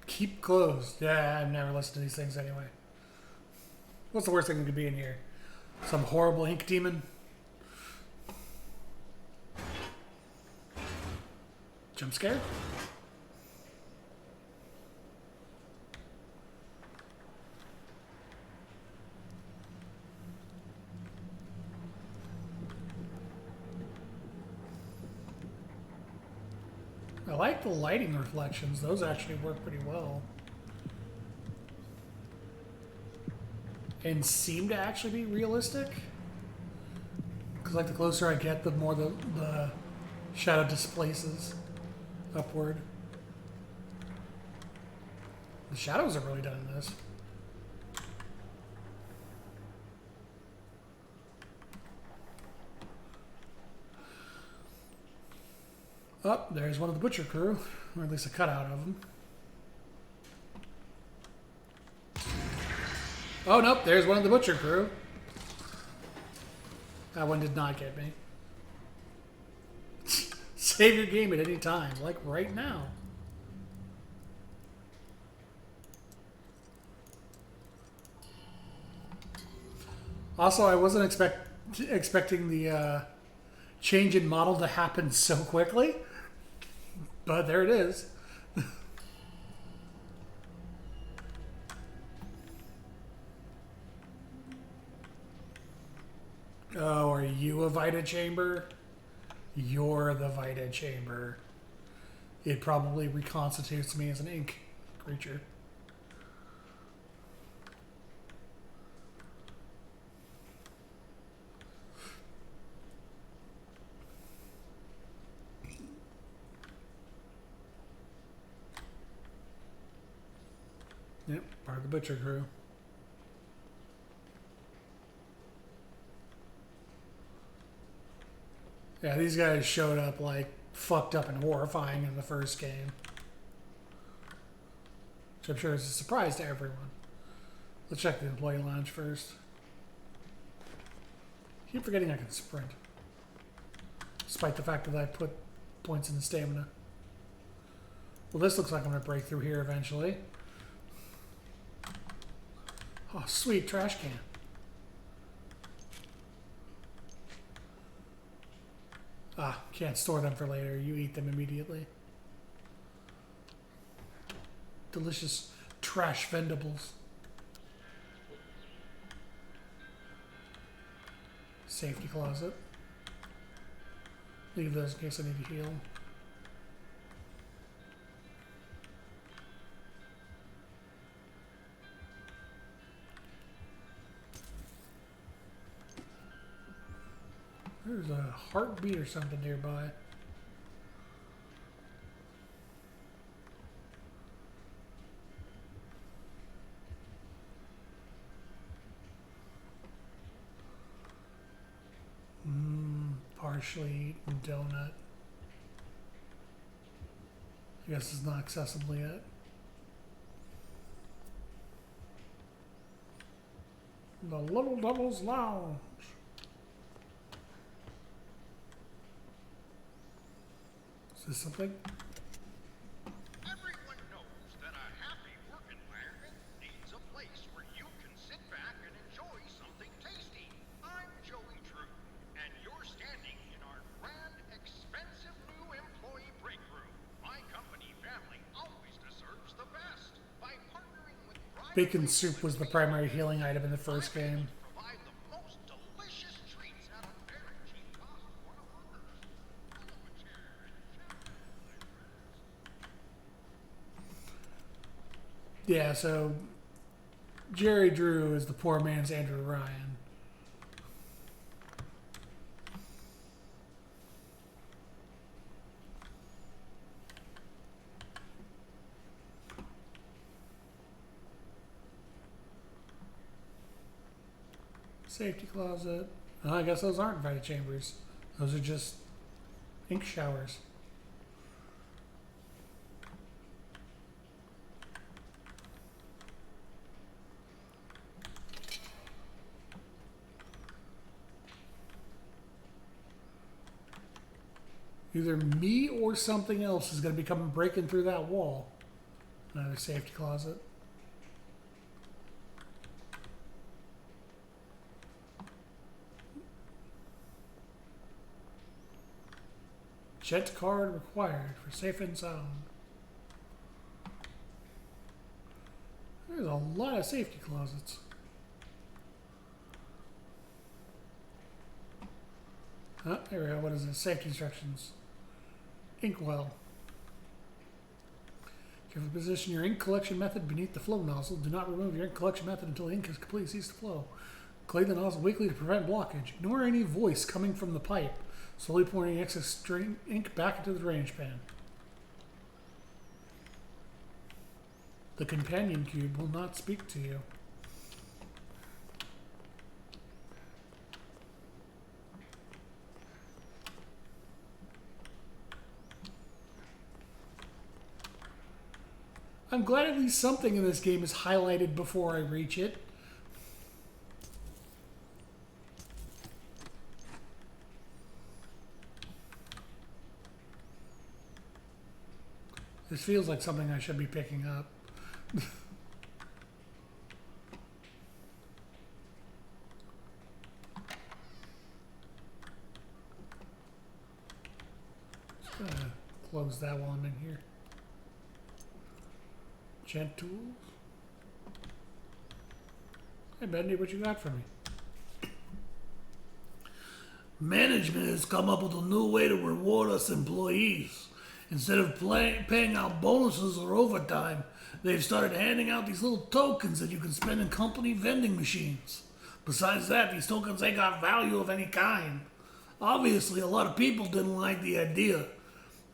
Keep closed. Yeah, I've never listened to these things anyway. What's the worst thing that could be in here? Some horrible ink demon? Jump scare? I like the lighting reflections. Those actually work pretty well. And seem to actually be realistic. Because like the closer I get, the more the shadow displaces upward. The shadows are really done in this. Oh, there's one of the Butcher crew, or at least a cutout of them. Oh, nope, there's one of the Butcher crew. That one did not get me. Save your game at any time, like right now. Also, I wasn't expecting the change in model to happen so quickly, but there it is. Oh, are you a Vita Chamber? You're the Vita Chamber. It probably reconstitutes me as an ink creature. Yep, part of the Butcher crew. Yeah, these guys showed up like fucked up and horrifying in the first game. Which I'm sure is a surprise to everyone. Let's check the employee lounge first. Keep forgetting I can sprint. Despite the fact that I put points in the stamina. Well, this looks like I'm going to break through here eventually. Oh, sweet trash can. Ah, can't store them for later. You eat them immediately. Delicious trash vendables. Safety closet. Leave those in case I need to heal. There's a heartbeat or something nearby. Partially eaten donut. I guess it's not accessible yet. The Little Devil's Lounge. Is this something? Everyone knows that a happy work environment needs a place where you can sit back and enjoy something tasty. I'm Joey Drew, and you're standing in our grand, expensive new employee break room. My company family always deserves the best. By partnering with Bacon soup was the primary healing item in the first game. provide the most delicious treats at a very cheap cost for the workers. Pull up a chair and chat with my friends. Yeah, so Jerry Drew is the poor man's Andrew Ryan. Safety closet. Oh, I guess those aren't invited chambers. Those are just ink showers. Either me or something else is going to be coming breaking through that wall. Another safety closet. Jet card required for safe and sound. There's a lot of safety closets. There we go. What is it? Safety instructions. Inkwell. Carefully position your ink collection method beneath the flow nozzle. Do not remove your ink collection method until ink has completely ceased to flow. Clean the nozzle weekly to prevent blockage. Ignore any voice coming from the pipe. Slowly pouring excess ink back into the drainage pan. The companion cube will not speak to you. I'm glad at least something in this game is highlighted before I reach it. This feels like something I should be picking up. Just gonna close that while I'm in here. Gent tools. Hey Bendy, what you got for me? Management has come up with a new way to reward us employees. Instead of paying out bonuses or overtime, they've started handing out these little tokens that you can spend in company vending machines. Besides that, these tokens ain't got value of any kind. Obviously, a lot of people didn't like the idea.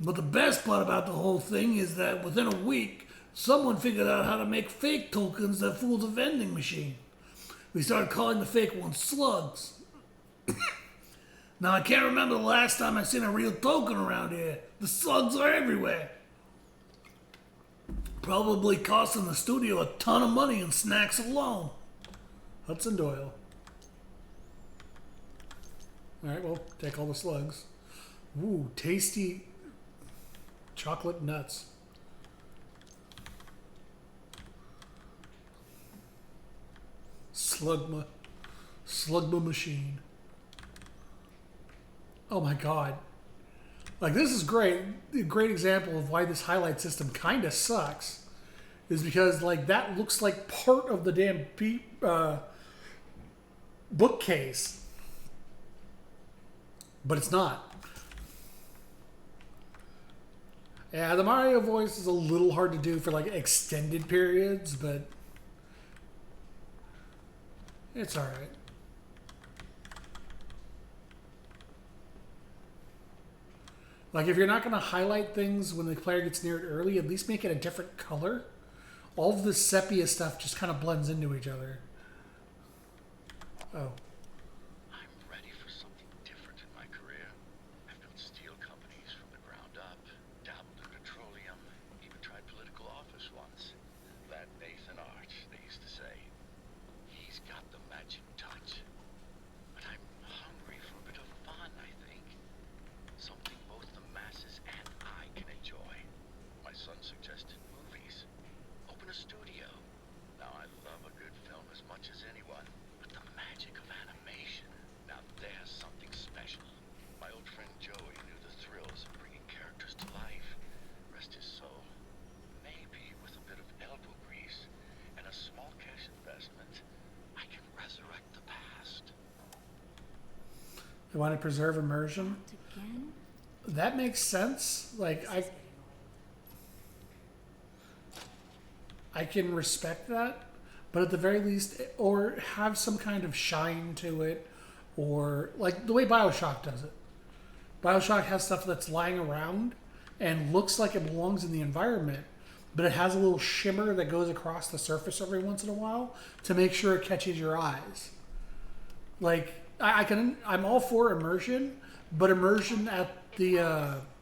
But the best part about the whole thing is that within a week, someone figured out how to make fake tokens that fool the vending machine. We started calling the fake ones slugs. Now, I can't remember the last time I seen a real token around here. The slugs are everywhere. Probably costing the studio a ton of money in snacks alone. Hudson Doyle. Alright, well, take all the slugs. Ooh, tasty chocolate nuts. Slugma machine. Oh my god. Like, this is great. A great example of why this highlight system kind of sucks. Is because, like, that looks like part of the damn bookcase. but it's not. Yeah, the Mario voice is a little hard to do for like extended periods, but it's alright. Like if you're not going to highlight things when the player gets near it early, at least make it a different color. All of this sepia stuff just kind of blends into each other. Oh. I'm ready for something different in my career. I've built steel companies from the ground up, dabbled in petroleum, even tried political office once. That Nathan Arch, they used to say. He's got the magic touch. But I'm hungry for a bit of fun, I think. Something both the masses and I can enjoy. My son suggested movies. Open a studio. Now, I love a good film as much as anyone, but the magic of animation, now there's something special. My old friend Joey knew the thrills of bringing characters to life. Rest his soul. Maybe with a bit of elbow grease and a small cash investment, I can resurrect the past. They want to preserve immersion. Again? That makes sense. Like I can respect that, but at the very least, or have some kind of shine to it, or like the way BioShock does it. BioShock has stuff that's lying around and looks like it belongs in the environment, but it has a little shimmer that goes across the surface every once in a while to make sure it catches your eyes. Like I'm all for immersion, but immersion at the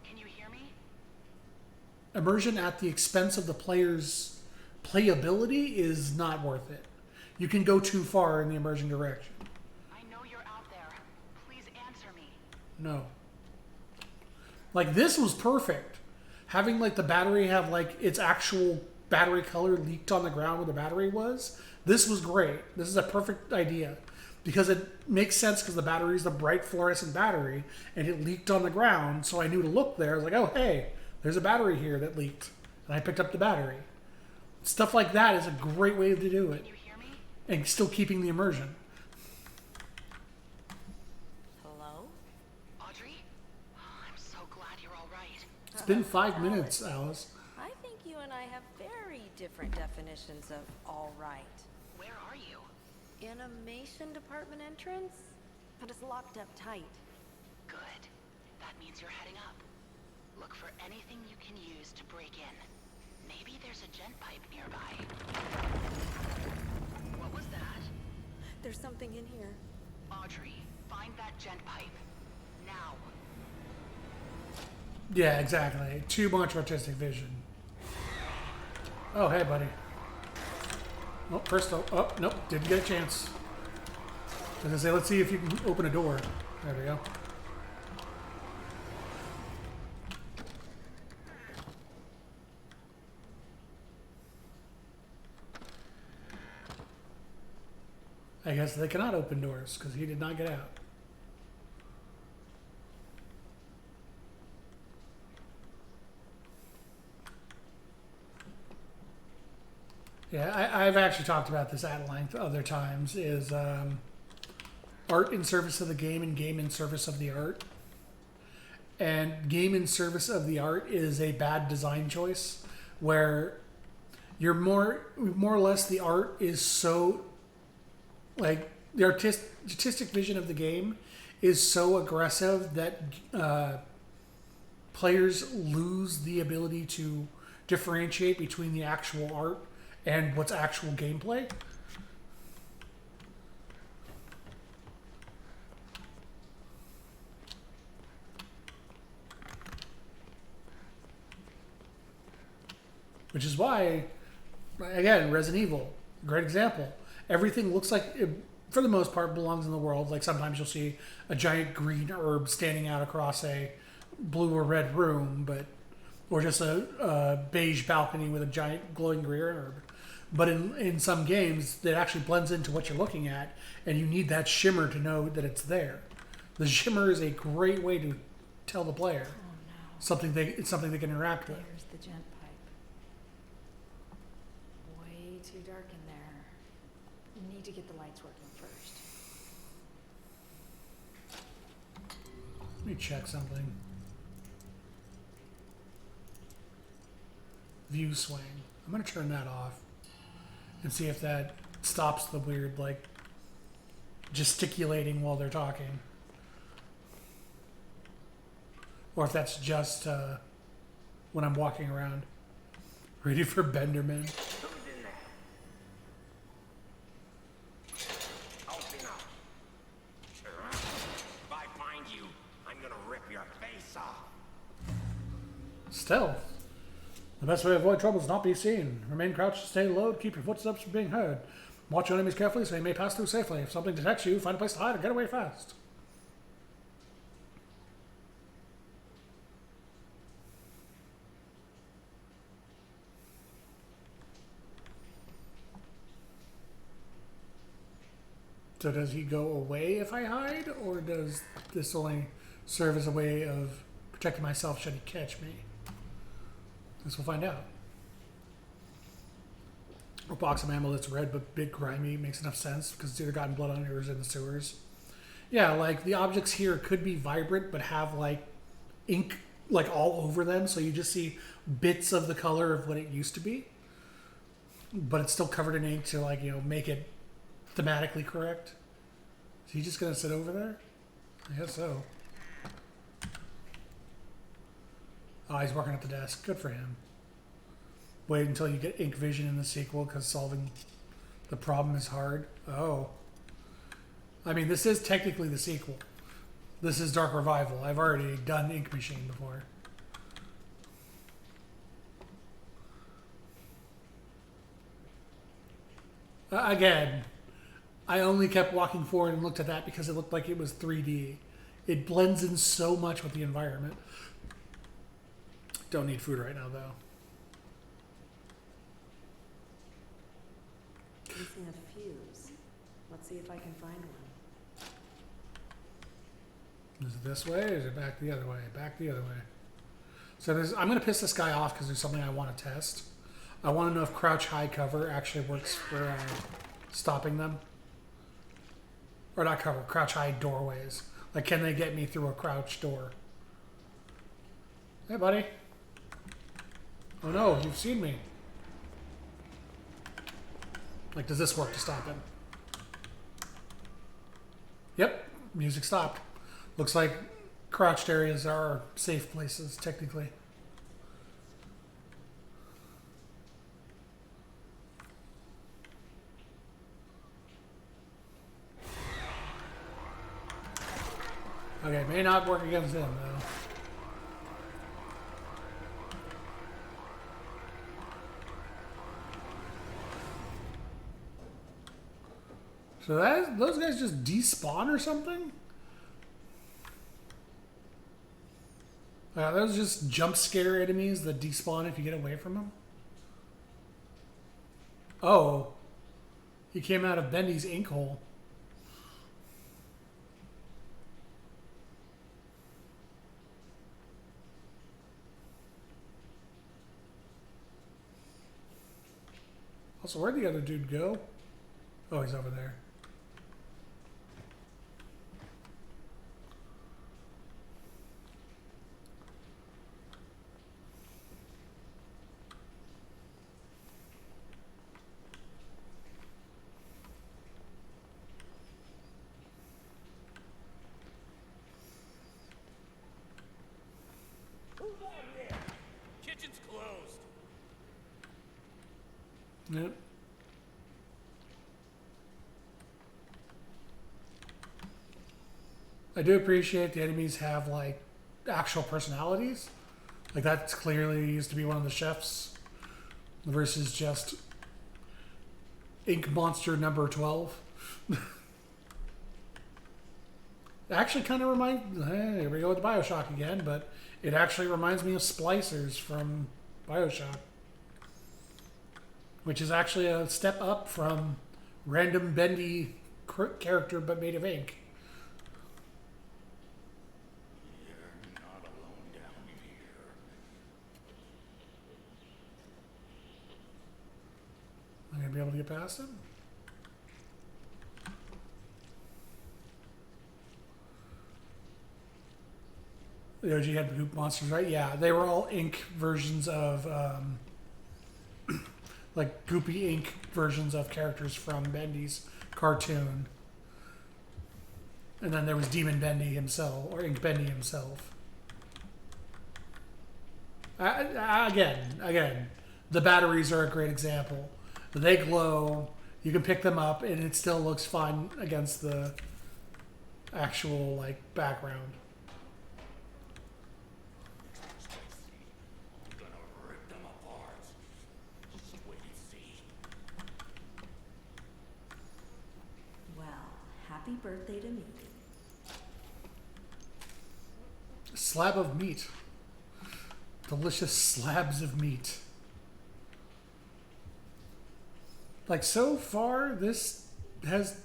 Can you hear me? immersion at the expense of the player's playability is not worth it. You can go too far in the immersion direction. I know you're out there. Please answer me. No. Like this was perfect. Having like the battery have like its actual battery color leaked on the ground where the battery was. This was great. This is a perfect idea. Because it makes sense because the battery is the bright fluorescent battery and it leaked on the ground, so I knew to look there. I was like, oh hey, there's a battery here that leaked. And I picked up the battery. Stuff like that is a great way to do it. Can you hear me? And still keeping the immersion. Hello? Audrey? I'm so glad you're all right. It's been 5 minutes, Alice. I think you and I have very different definitions of all right. Where are you? Animation department entrance? But it's locked up tight. Good. That means you're heading up. Look for anything you can use to break in. Maybe there's a gent pipe nearby. What was that? There's something in here. Audrey, find that gent pipe. Now. Yeah, exactly. Too much artistic vision. Oh, hey, buddy. Oh, first, oh, nope, didn't get a chance. I was gonna say, let's see if you can open a door. There we go. I guess they cannot open doors because he did not get out. Yeah, I've actually talked about this at length other times, is art in service of the game and game in service of the art. And game in service of the art is a bad design choice where you're more or less the art is so, like, the artistic vision of the game is so aggressive that players lose the ability to differentiate between the actual art and what's actual gameplay. Which is why, again, Resident Evil, great example. Everything looks like, it, for the most part, belongs in the world. Like sometimes you'll see a giant green herb standing out across a blue or red room, but or just a beige balcony with a giant glowing green herb. But in some games, it actually blends into what you're looking at, and you need that shimmer to know that it's there. The shimmer is a great way to tell the player it's something they can interact with. There's the gent pipe. Way too dark in there. You need to get the lights working first. Let me check something. View swing. I'm gonna turn that off and see if that stops the weird, like, gesticulating while they're talking. Or if that's just when I'm walking around. Ready for Benderman. Who's in there? Open up. If I find you, I'm gonna rip your face off. Stealth. The best way to avoid trouble is not be seen. Remain crouched, stay low, keep your footsteps from being heard. Watch your enemies carefully so you may pass through safely. If something detects you, find a place to hide and get away fast. So does he go away if I hide, or does this only serve as a way of protecting myself should he catch me? Guess we'll find out. A box of ammo that's red but big grimy makes enough sense because it's either gotten blood on it or is in the sewers. Yeah, like the objects here could be vibrant but have like ink like all over them, so you just see bits of the color of what it used to be. But it's still covered in ink to, like, you know, make it thematically correct. Is he just gonna sit over there? I guess so. Oh, he's working at the desk. Good for him. Wait until you get ink vision in the sequel because solving the problem is hard. Oh. I mean, this is technically the sequel. This is Dark Revival. I've already done Ink Machine before. Again, I only kept walking forward and looked at that because it looked like it was 3D. It blends in so much with the environment. Don't need food right now, though. Missing a fuse. Let's see if I can find one. Is it this way or is it back the other way? Back the other way. So I'm going to piss this guy off because there's something I want to test. I want to know if crouch high cover actually works for stopping them. Or not cover, crouch high doorways. Like, can they get me through a crouch door? Hey, buddy. Oh no, you've seen me. Like, does this work to stop him? Yep, music stopped. Looks like crouched areas are safe places, technically. Okay, may not work against him, though. So those guys just despawn or something? Those just jump scare enemies that despawn if you get away from them? Oh. He came out of Bendy's ink hole. Also, where'd the other dude go? Oh, he's over there. Kitchen's closed. Yep. I do appreciate the enemies have, like, actual personalities. Like, that's clearly used to be one of the chefs versus just Ink Monster number 12. It actually kind of reminds... Hey, here we go with Bioshock again, but it actually reminds me of Splicers from Bioshock. Which is actually a step up from random Bendy character but made of ink. You're not alone down here. Am I going to be able to get past him? The OG had goop monsters, right? Yeah, they were all ink versions of, like goopy ink versions of characters from Bendy's cartoon. And then there was Demon Bendy himself, or Ink Bendy himself. Again, the batteries are a great example. They glow. You can pick them up, and it still looks fine against the actual like background. I'm gonna rip them apart. Just wait and see. Well, happy birthday to me. Slab of meat. Delicious slabs of meat. Like, so far, this has...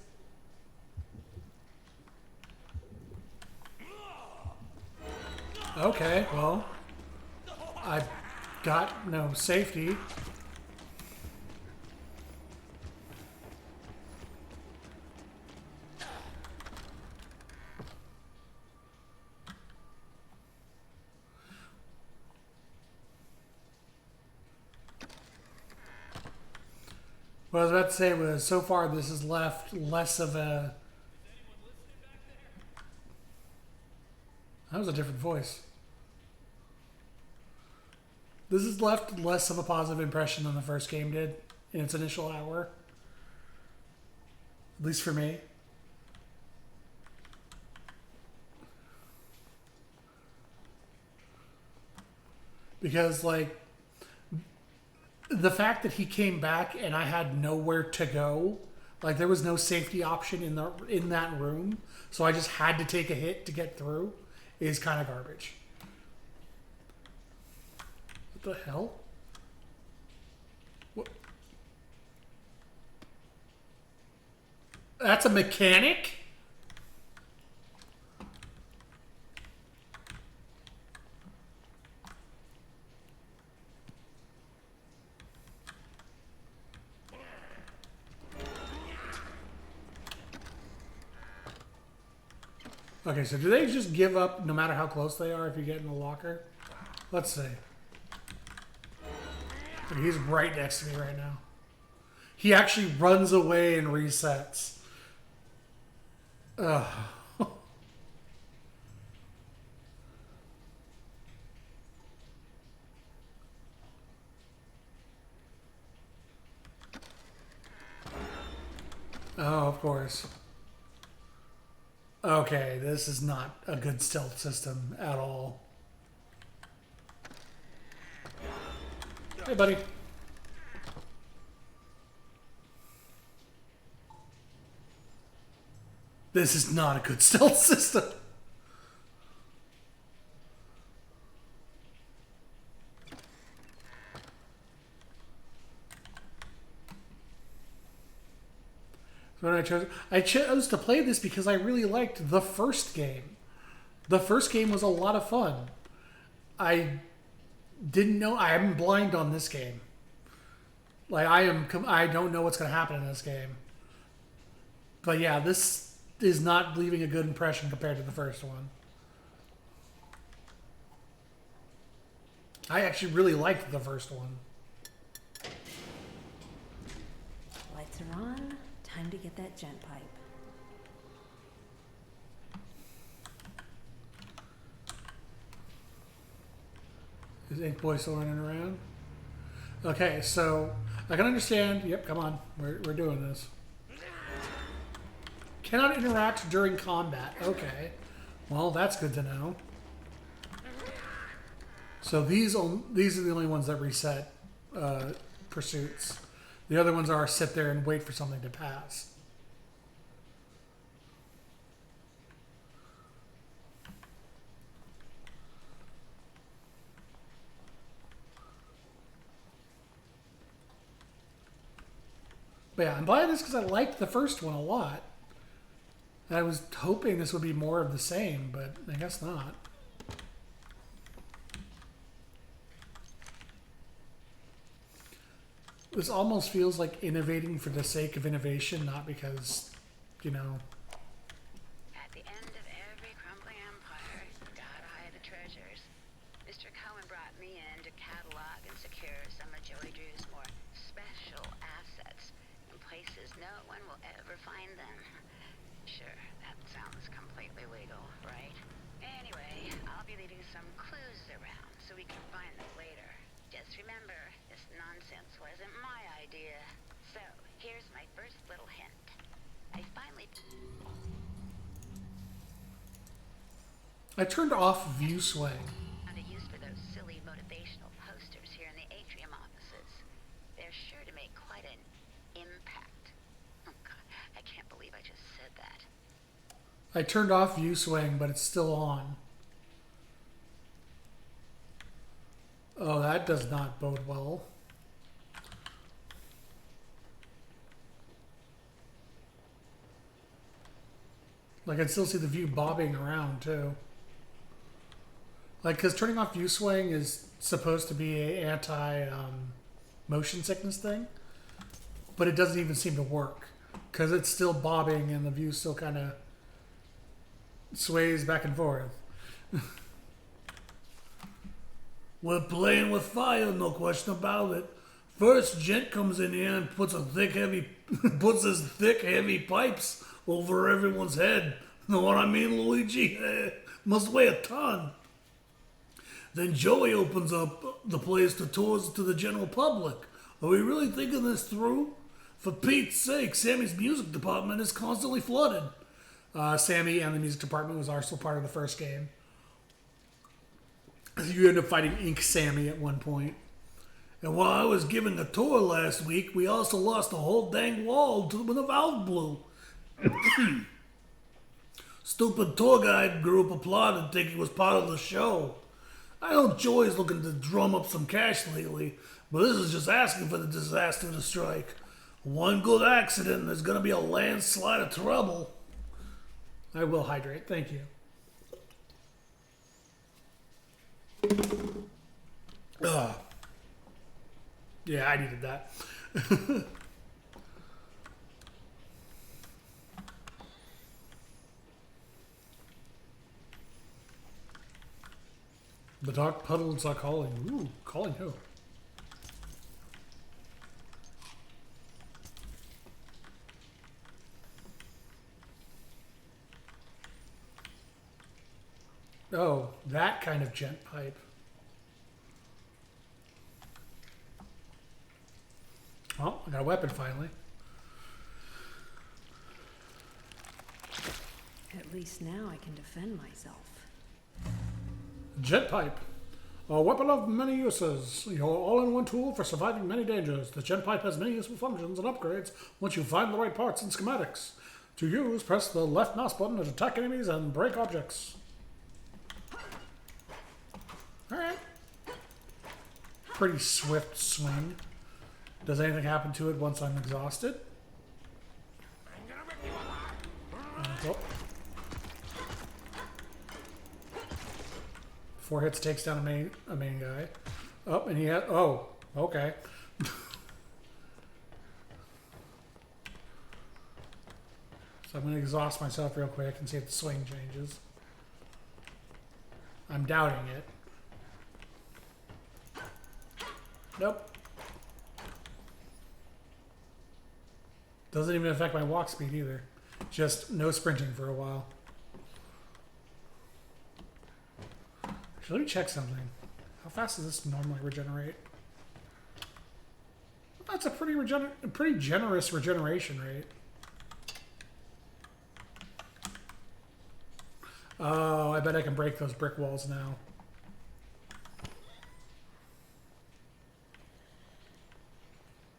Okay, well, I've got no safety. What I was about to say was, so far this has left less of a... That was a different voice. This has left less of a positive impression than the first game did in its initial hour. At least for me. Because, like, the fact that he came back and I had nowhere to go, like there was no safety option in that room, so I just had to take a hit to get through, is kind of garbage. What the hell? What? That's a mechanic? Okay, so do they just give up no matter how close they are if you get in the locker? Let's see. He's right next to me right now. He actually runs away and resets. Ugh. Oh, of course. Okay, this is not a good stealth system at all. Hey, buddy. This is not a good stealth system. So I chose to play this because I really liked the first game. The first game was a lot of fun. I didn't know. I am blind on this game. Like I don't know what's going to happen in this game. But yeah, this is not leaving a good impression compared to the first one. I actually really liked the first one. Lights are on. Time to get that gent pipe. Is Ink Boy still running around? Okay, so I can understand. Yep, come on. We're doing this. Cannot interact during combat. Okay. Well, that's good to know. So these are the only ones that reset pursuits. The other ones are sit there and wait for something to pass. But yeah, I'm buying this because I liked the first one a lot. And I was hoping this would be more of the same, but I guess not. This almost feels like innovating for the sake of innovation, not because, you know... At the end of every crumbling empire, gotta hide the treasure. find them. Sure, that sounds completely legal, right? Anyway, I'll be leaving some clues around so we can find them later. Just remember, this nonsense wasn't my idea. So, here's my first little hint. I finally... I turned off view swing. found a use for those silly motivational posters here in the atrium offices. They're sure to make quite an impact. Oh God, I can't believe I just said that. I turned off view swing, but it's still on. Oh, that does not bode well. Like, I can still see the view bobbing around, too. Like, because turning off view swing is supposed to be a anti-motion sickness thing. But it doesn't even seem to work. Because it's still bobbing and the view still kind of sways back and forth. We're playing with fire, no question about it. First, Gent comes in here and puts his thick, heavy pipes over everyone's head. Know what I mean, Luigi? Must weigh a ton. Then Joey opens up the place to tours to the general public. Are we really thinking this through? For Pete's sake, Sammy's music department is constantly flooded. Sammy and the music department was also part of the first game. You end up fighting Ink Sammy at one point. And while I was giving a tour last week, we also lost the whole dang wall when the valve blew. Stupid tour guide group applauded thinking he was part of the show. I know Joey's looking to drum up some cash lately, but this is just asking for the disaster to strike. One good accident and there's going to be a landslide of trouble. I will hydrate, thank you. Yeah, I needed that. The dark puddles are calling. Ooh, calling who? Oh, that kind of gent pipe. Oh, I got a weapon finally. At least now I can defend myself. Jet pipe. A weapon of many uses. Your all-in-one tool for surviving many dangers. The jet pipe has many useful functions and upgrades once you find the right parts and schematics. To use, press the left mouse button to attack enemies and break objects. Alright. Pretty swift swing. Does anything happen to it once I'm exhausted? Oh. 4 hits takes down a main guy. Oh, and he had... Oh, okay. So I'm going to exhaust myself real quick and see if the swing changes. I'm doubting it. Nope. Doesn't even affect my walk speed either. Just no sprinting for a while. Actually, let me check something. How fast does this normally regenerate? That's a pretty generous regeneration rate. Oh, I bet I can break those brick walls now.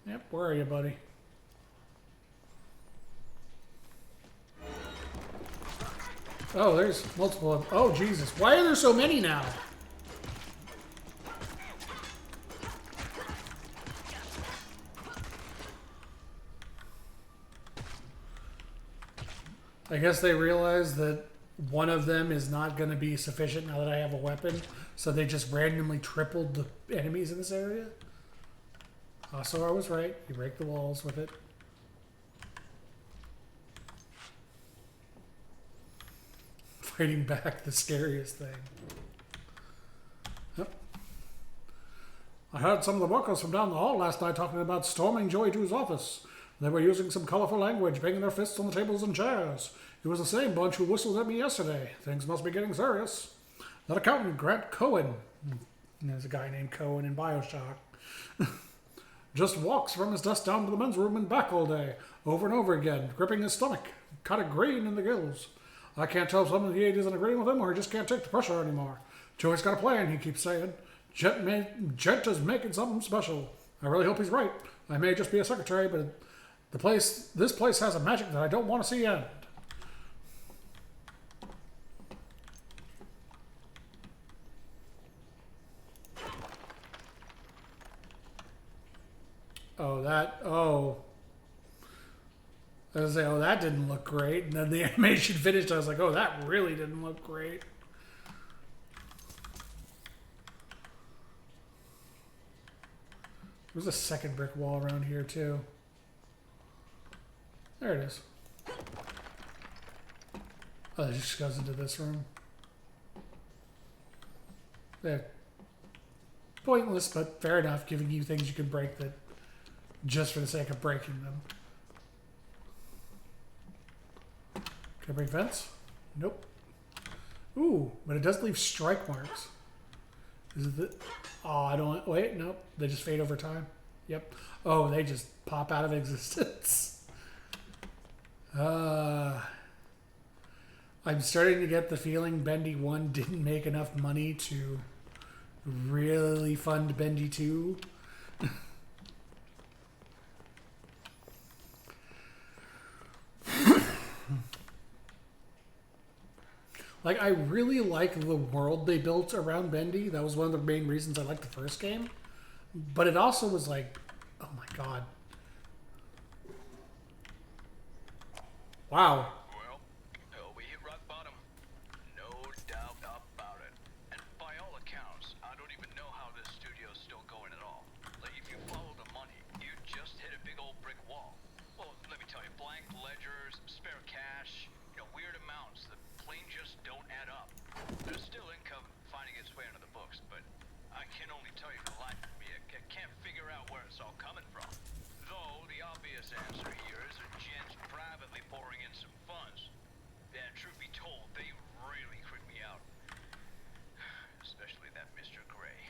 Yep, where are you, buddy? Oh, there's multiple of... Oh, Jesus. Why are there so many now? I guess they realize that one of them is not going to be sufficient now that I have a weapon, so they just randomly tripled the enemies in this area. Also, I was right. You break the walls with it. Fighting back, the scariest thing. Yep. I heard some of the workers from down the hall last night talking about storming Joey Drew's office. They were using some colorful language, banging their fists on the tables and chairs. It was the same bunch who whistled at me yesterday. Things must be getting serious. That accountant, Grant Cohen, there's a guy named Cohen in Bioshock, just walks from his desk down to the men's room and back all day, over and over again, gripping his stomach, kind of green in the gills. I can't tell if some of the 80s isn't agreeing with him or he just can't take the pressure anymore. Joey's got a plan, he keeps saying. Jet is making something special. I really hope he's right. I may just be a secretary, but this place has a magic that I don't want to see end. I was like, oh, that didn't look great. And then the animation finished. I was like, oh, that really didn't look great. There's a second brick wall around here, too. There it is. Oh, it just goes into this room. They're pointless, but fair enough, giving you things you can break that just for the sake of breaking them. Can I break vents? Nope. Ooh, but it does leave strike marks. Is it the... Oh, I don't... Wait, nope. They just fade over time. Yep. Oh, they just pop out of existence. I'm starting to get the feeling Bendy 1 didn't make enough money to really fund Bendy 2. Like, I really like the world they built around Bendy. That was one of the main reasons I liked the first game. But it also was like, oh my god. Wow. Well, we hit rock bottom. No doubt about it. And by all accounts, I don't even know how this studio's still going at all. Like, if you follow the money, you just hit a big old brick wall. Well, let me tell you, blank ledgers, spare cash, weird amounts that plain just don't add up. There's still income finding its way into the books, but I can only tell you for the life of me, I can't figure out where it's all coming from. Though the obvious answer here is that Jen's privately pouring in some funds. And truth be told, they really creep me out. Especially that Mr. Gray.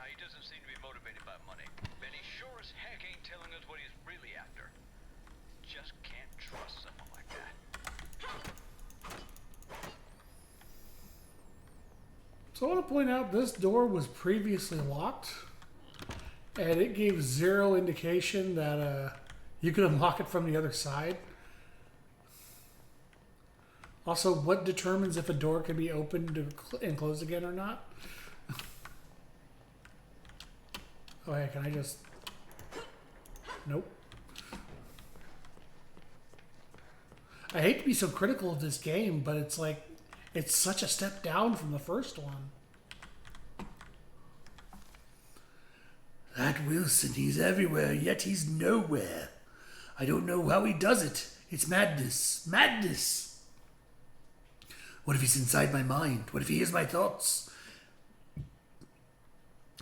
He doesn't seem to be motivated by money, and he sure as heck ain't telling us what he's really after. Just can't trust someone like that. So I want to point out this door was previously locked, and it gave zero indication that you could unlock it from the other side. Also, what determines if a door can be opened and closed again or not? Oh, hey, can I just... Nope. I hate to be so critical of this game, but it's like, it's such a step down from the first one. That Wilson, he's everywhere, yet he's nowhere. I don't know how he does it. It's madness. Madness! What if he's inside my mind? What if he hears my thoughts?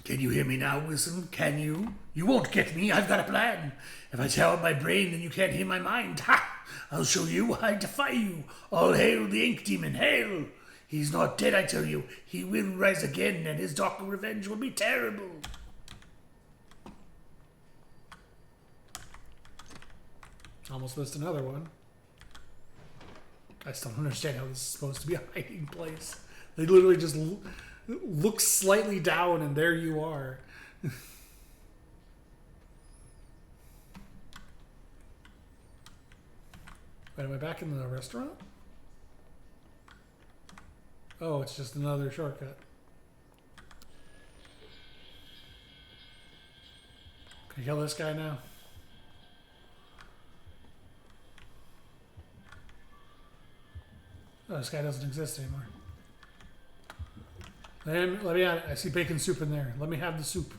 Can you hear me now, Wilson? Can you? You won't get me. I've got a plan. If I tear out my brain, then you can't hear my mind. Ha! I'll show you. I defy you. All hail the ink demon. Hail! He's not dead, I tell you. He will rise again, and his dark revenge will be terrible. Almost missed another one. I still don't understand how this is supposed to be a hiding place. They literally just look slightly down, and there you are. Wait, am I back in the restaurant? Oh, it's just another shortcut. Can I kill this guy now? Oh, this guy doesn't exist anymore. Let me have it. I see bacon soup in there. Let me have the soup.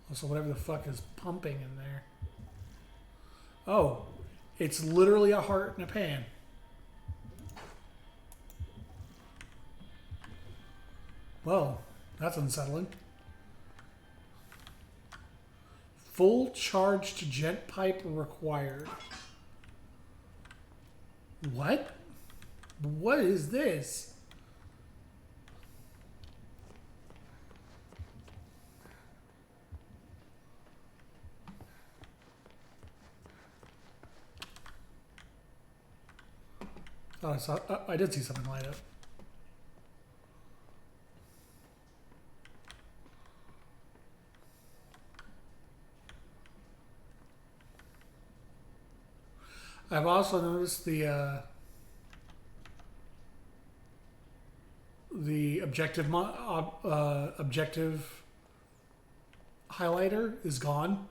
Also, whatever the fuck is pumping in there. Oh, it's literally a heart in a pan. Well, that's unsettling. Full charged gent pipe required. What? What is this? Oh, I did see something light up. I've also noticed the objective highlighter is gone,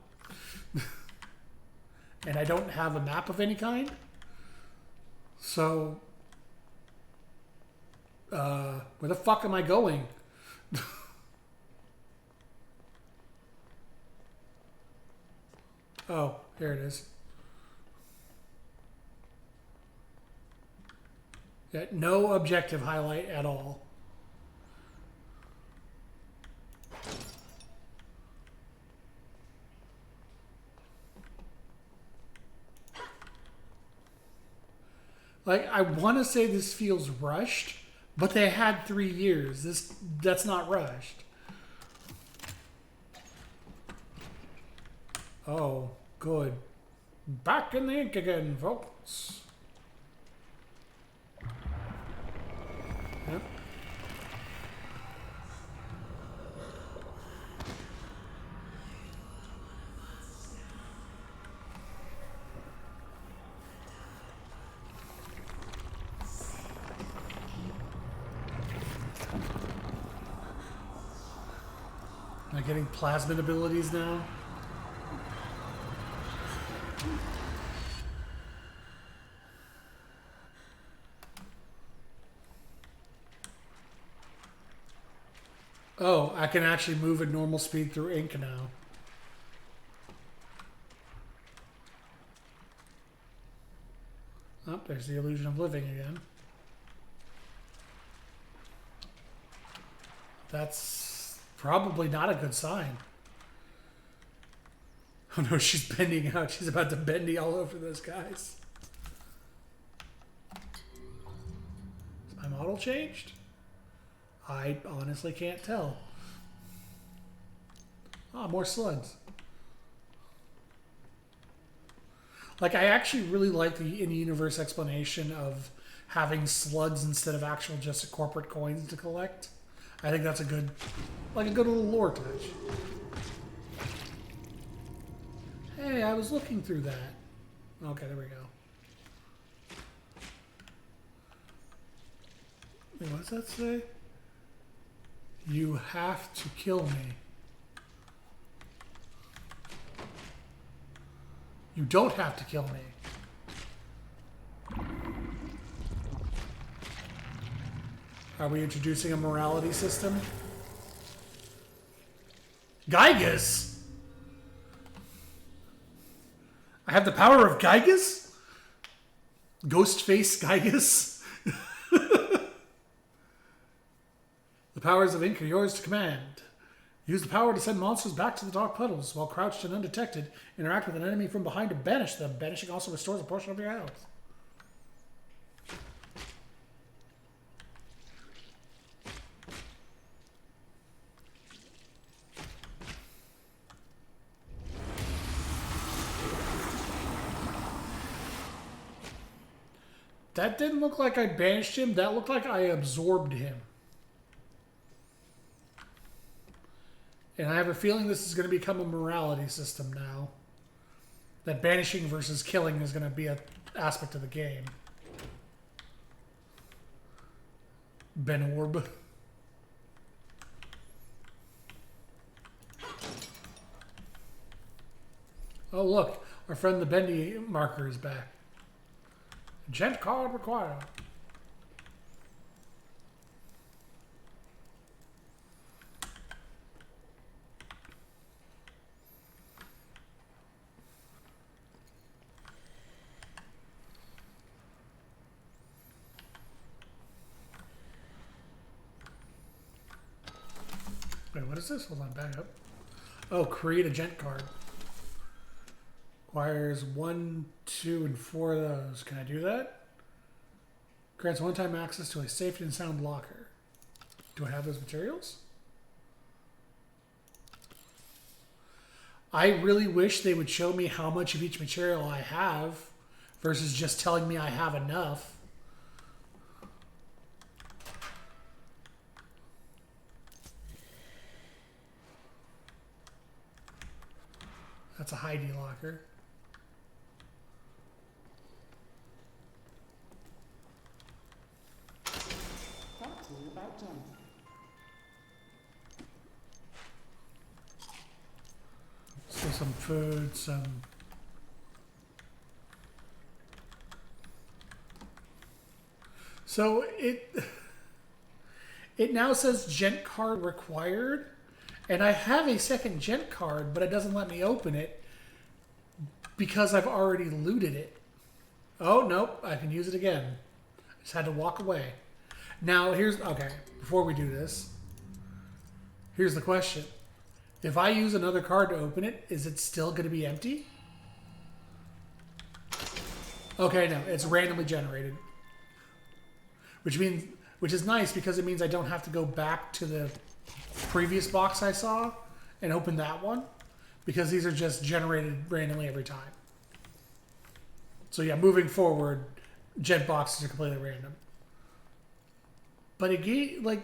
and I don't have a map of any kind. So, where the fuck am I going? Oh, here it is. Yeah, no objective highlight at all. Like, I want to say this feels rushed, but they had 3 years. That's not rushed. Oh, good. Back in the ink again, folks. Yep. Am I getting plasmid abilities now? Oh, I can actually move at normal speed through ink now. Oh, there's the illusion of living again. That's probably not a good sign. Oh no, she's bending out. She's about to bendy all over those guys. Is my model changed? I honestly can't tell. Ah, more slugs. Like, I actually really like the in-universe explanation of having slugs instead of actual just corporate coins to collect. I think that's a good little lore touch. Hey, I was looking through that. Okay, there we go. Wait, what does that say? You have to kill me. You don't have to kill me. Are we introducing a morality system? Gygus! I have the power of Gygus? Ghostface Gygus? The powers of ink are yours to command. Use the power to send monsters back to the dark puddles while crouched and undetected. Interact with an enemy from behind to banish them. Banishing also restores a portion of your health. That didn't look like I banished him. That looked like I absorbed him. And I have a feeling this is going to become a morality system now. That banishing versus killing is going to be an aspect of the game. Ben Orb. Oh look, our friend the Bendy marker is back. Gent card required. Wait, what is this? Hold on, back up. Oh, create a gent card. Requires 1, 2, and 4 of those. Can I do that? Grants one-time access to a safe and sound locker. Do I have those materials? I really wish they would show me how much of each material I have versus just telling me I have enough. That's a Heidi locker. Talk to me about Jen. So some food, some... So it now says gent card required, and I have a second gent card, but it doesn't let me open it because I've already looted it. Oh, nope, I can use it again. I just had to walk away. Now, okay, before we do this, here's the question. If I use another card to open it, is it still going to be empty? Okay, no, it's randomly generated. Which is nice because it means I don't have to go back to the previous box I saw and open that one, because these are just generated randomly every time. So yeah, moving forward, gent boxes are completely random. But it gave, like,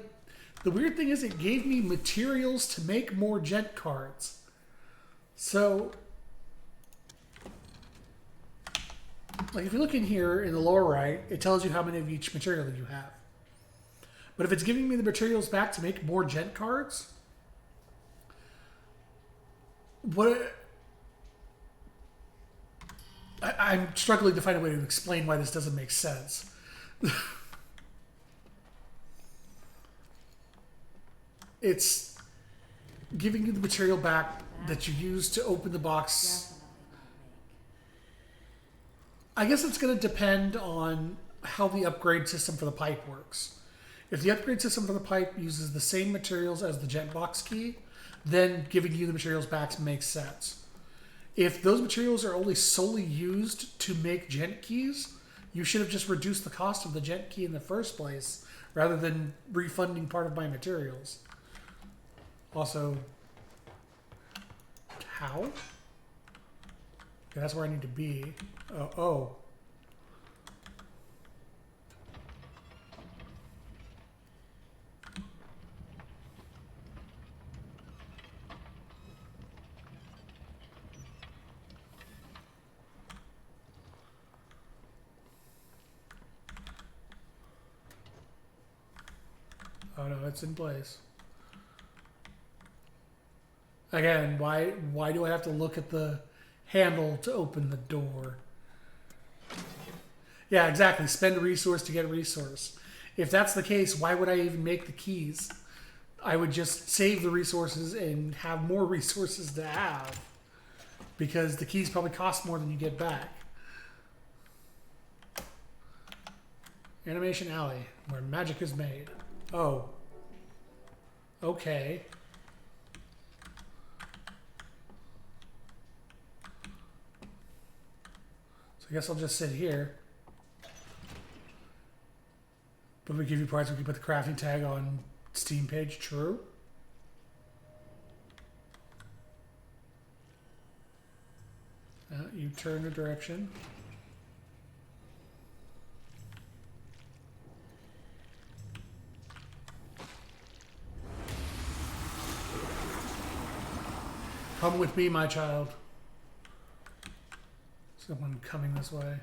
the weird thing is it gave me materials to make more gent cards. So, like, if you look in here in the lower right, it tells you how many of each material that you have. But if it's giving me the materials back to make more gent cards, I'm struggling to find a way to explain why this doesn't make sense. It's giving you the material back that you use to open the box. I guess it's going to depend on how the upgrade system for the pipe works. If the upgrade system for the pipe uses the same materials as the gent box key, then giving you the materials back makes sense. If those materials are only solely used to make gent keys, you should have just reduced the cost of the gent key in the first place rather than refunding part of my materials. Also, how? Okay, that's where I need to be. Oh. Oh no, it's in place. Again, why do I have to look at the handle to open the door? Yeah, exactly. Spend a resource to get a resource. If that's the case, why would I even make the keys? I would just save the resources and have more resources to have, because the keys probably cost more than you get back. Animation Alley, where magic is made. Oh. Okay. So I guess I'll just sit here. But we give you parts, we can put the crafting tag on Steam page. True. You turn the direction. Come with me, my child. Someone coming this way.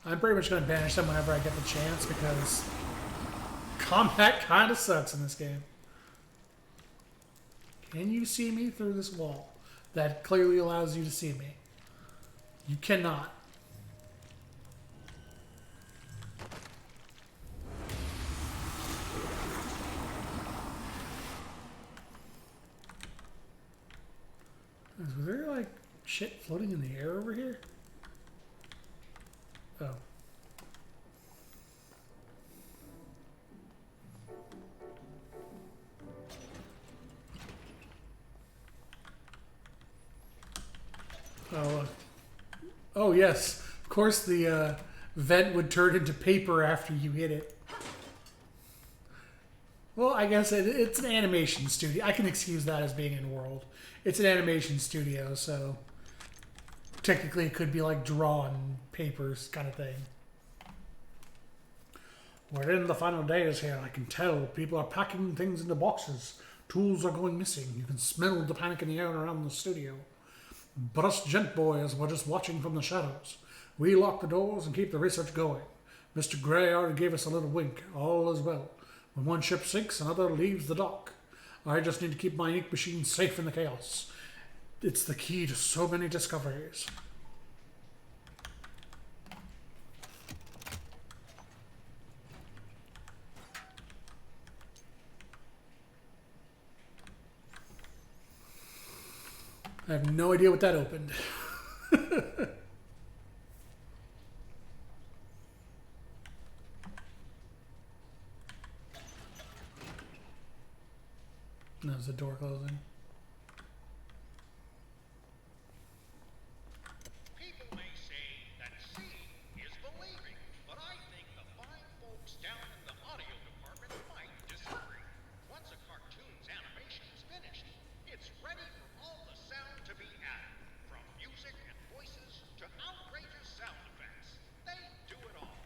I'm pretty much going to banish them whenever I get the chance, because combat kind of sucks in this game. Can you see me through this wall? That clearly allows you to see me. You cannot. Was there like shit floating in the air over here? Oh. Oh, yes. Of course, the vent would turn into paper after you hit it. Well, I guess it's an animation studio. I can excuse that as being in World. It's an animation studio, so technically it could be like drawn papers kind of thing. We're in the final days here. I can tell people are packing things into boxes. Tools are going missing. You can smell the panic in the air around the studio. But us gent boys were just watching from the shadows. We lock the doors and keep the research going. Mr. Gray already gave us a little wink. All is well. When one ship sinks, another leaves the dock. I just need to keep my ink machine safe in the chaos. It's the key to so many discoveries. I have no idea what that opened. There's the door closing. People may say that seeing is believing, but I think the fine folks down in the audio department might disagree. Once a cartoon's animation is finished, it's ready for all the sound to be added, from music and voices to outrageous sound effects. They do it all.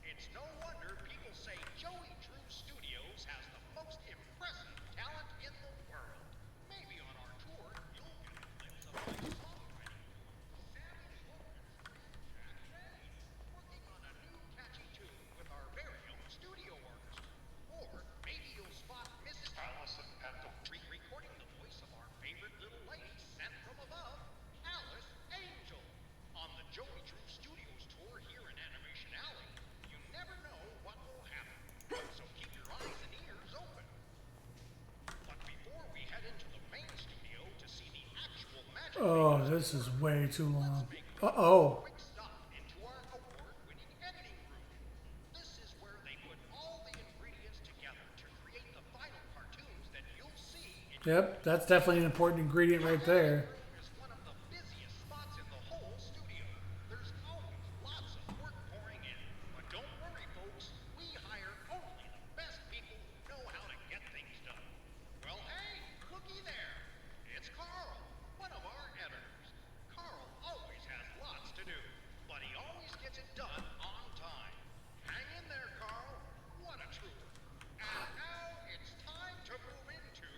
It's no wonder people say Joey Drew Studios has the most impressive talent in the world. Maybe on our tour, you'll get a glimpse of my songwriting. Sammy working on a new catchy tune with our very own studio orchestra. Or maybe you'll spot Mrs. Allison at the recording the voice of our favorite little lady sent from above, Alice Angel. On the Joey Drew Studios tour here in Animation Alley, you never know what will happen. So keep your eyes and ears open. But before we head into the main studio to see the actual magic, Oh, this is way too long. Uh-oh. quick stop into our award-winning editing room. This is where they put all the ingredients together to create the final cartoons that you'll see in Yep, that's definitely an important ingredient right there. is one of the busiest spots in the whole studio. There's always lots of work pouring in. But don't worry, folks. We hire only the best people who know how to get things done. Well, hey, looky there. It's Carl, one of our editors. Carl always has lots to do, but he always gets it done on time. Hang in there, Carl. What a trooper. And now it's time to move into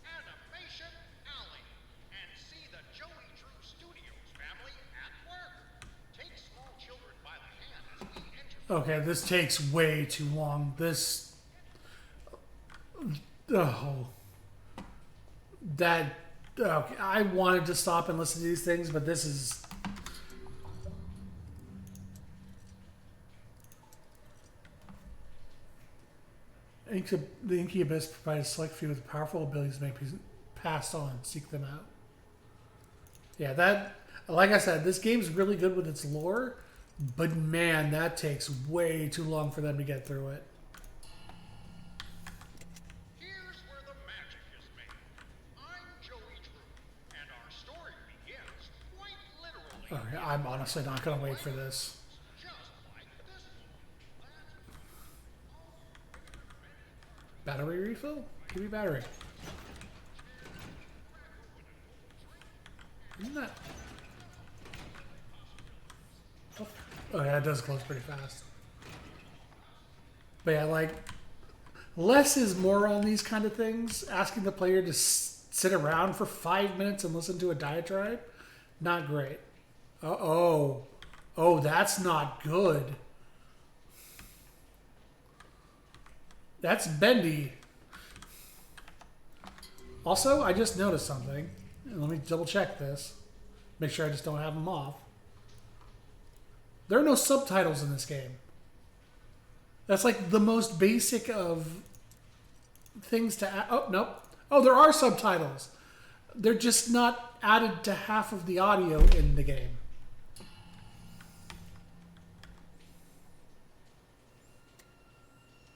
Animation Alley and see the Joey Drew Studios family at work. Take small children by the hand as we enter. Okay, this takes way too long. This... Oh. That... Okay, I wanted to stop and listen to these things, but this is... The Inky Abyss provides a select few with powerful abilities to make be passed on. Seek them out. Yeah, that... Like I said, this game's really good with its lore, but man, that takes way too long for them to get through it. Here's where the magic is made. I'm Joey Drew, and our story begins quite literally Okay, I'm honestly not going to wait for this. just like this one. Battery refill? Give me battery. Isn't that... Oh yeah, it does close pretty fast. But yeah, like, less is more on these kind of things. Asking the player to sit around for 5 minutes and listen to a diatribe, not great. Uh-oh. Oh, that's not good. That's Bendy. Also, I just noticed something. Let me double check this. Make sure I just don't have them off. There are no subtitles in this game. That's like the most basic of things to add. Oh, nope. Oh, there are subtitles. They're just not added to half of the audio in the game.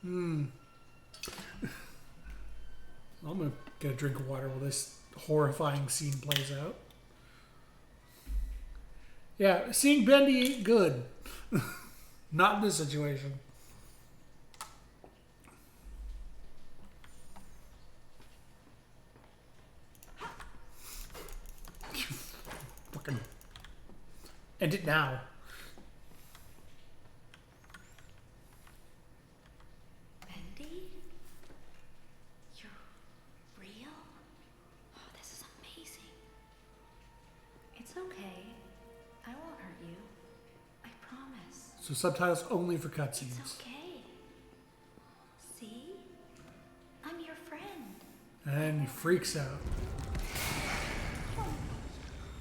I'm gonna get a drink of water while this horrifying scene plays out. Yeah, seeing Bendy ain't good. Not in this situation. Fucking end it now. Bendy? You're real? Oh, this is amazing. It's okay. I won't hurt you. I promise. So subtitles only for cutscenes. It's okay. See? I'm your friend. And he freaks out.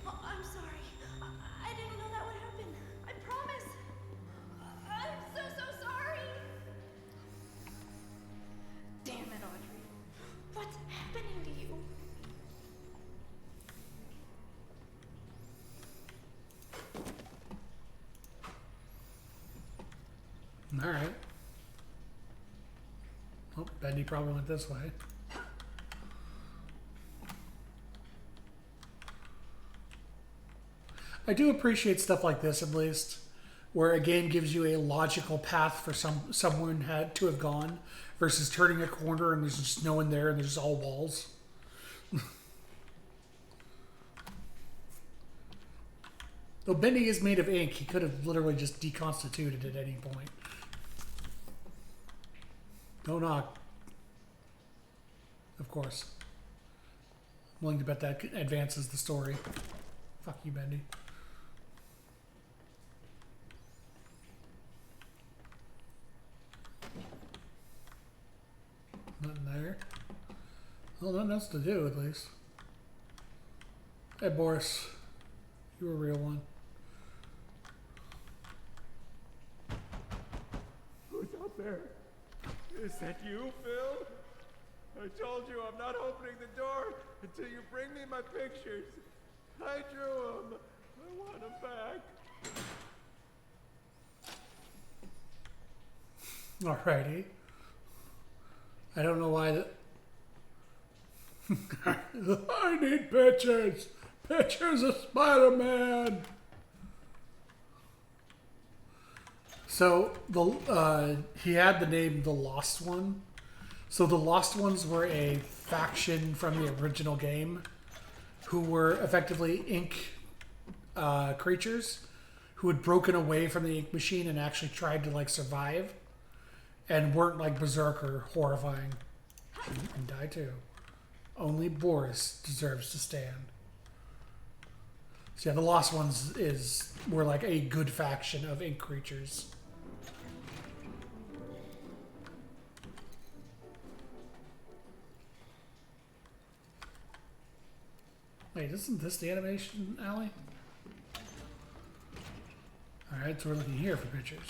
Oh, I'm sorry. I didn't know that would happen. I promise. I'm so sorry. Damn it, Audrey. What's happening to you? Alright. Well, Bendy probably went this way. I do appreciate stuff like this, at least, where a game gives you a logical path for someone had to have gone, versus turning a corner and there's just no one there and there's all walls. Though Bendy is made of ink, he could have literally just deconstituted at any point. Don't knock. Of course. I'm willing to bet that advances the story. Fuck you, Bendy. Nothing there. Well, nothing else to do, at least. Hey, Boris. You're a real one. Who's out there? Is that you, Phil? I told you I'm not opening the door until you bring me my pictures. I drew them. I want them back. Alrighty. I don't know why that. I need pictures! Pictures of Spider-Man! So, he had the name The Lost One. So the Lost Ones were a faction from the original game who were effectively ink creatures who had broken away from the ink machine and actually tried to like survive and weren't like berserker horrifying and die too. Only Boris deserves to stand. So yeah, the Lost Ones were like a good faction of ink creatures. Wait, isn't this the animation alley? Alright, so we're looking here for pictures.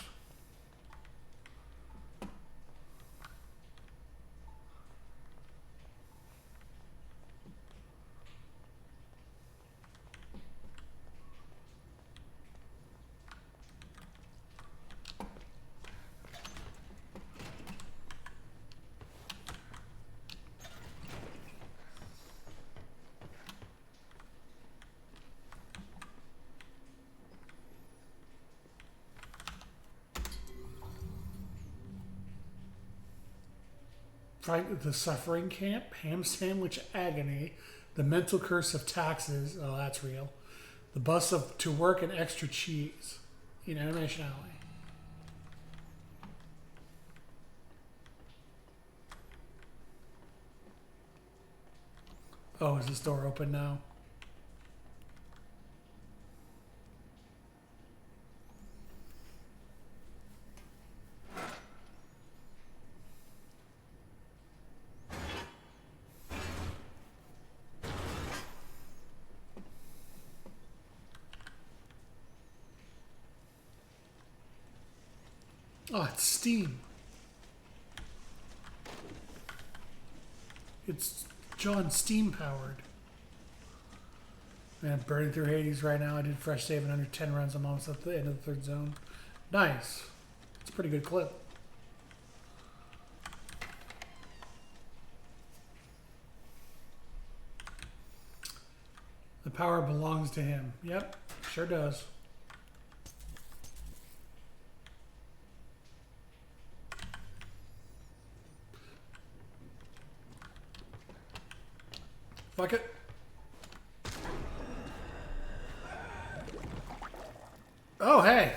The Suffering Camp, Ham Sandwich Agony, The Mental Curse of Taxes, oh that's real, The Bus to Work and Extra Cheese, in Animation Alley. Oh, is this door open now? Oh, it's Steam. It's John Steam powered. Man, burning through Hades right now. I did fresh save in under 10 runs. I'm almost at the end of the third zone. Nice. It's a pretty good clip. The power belongs to him. Yep, sure does. Fuck it. Oh, hey.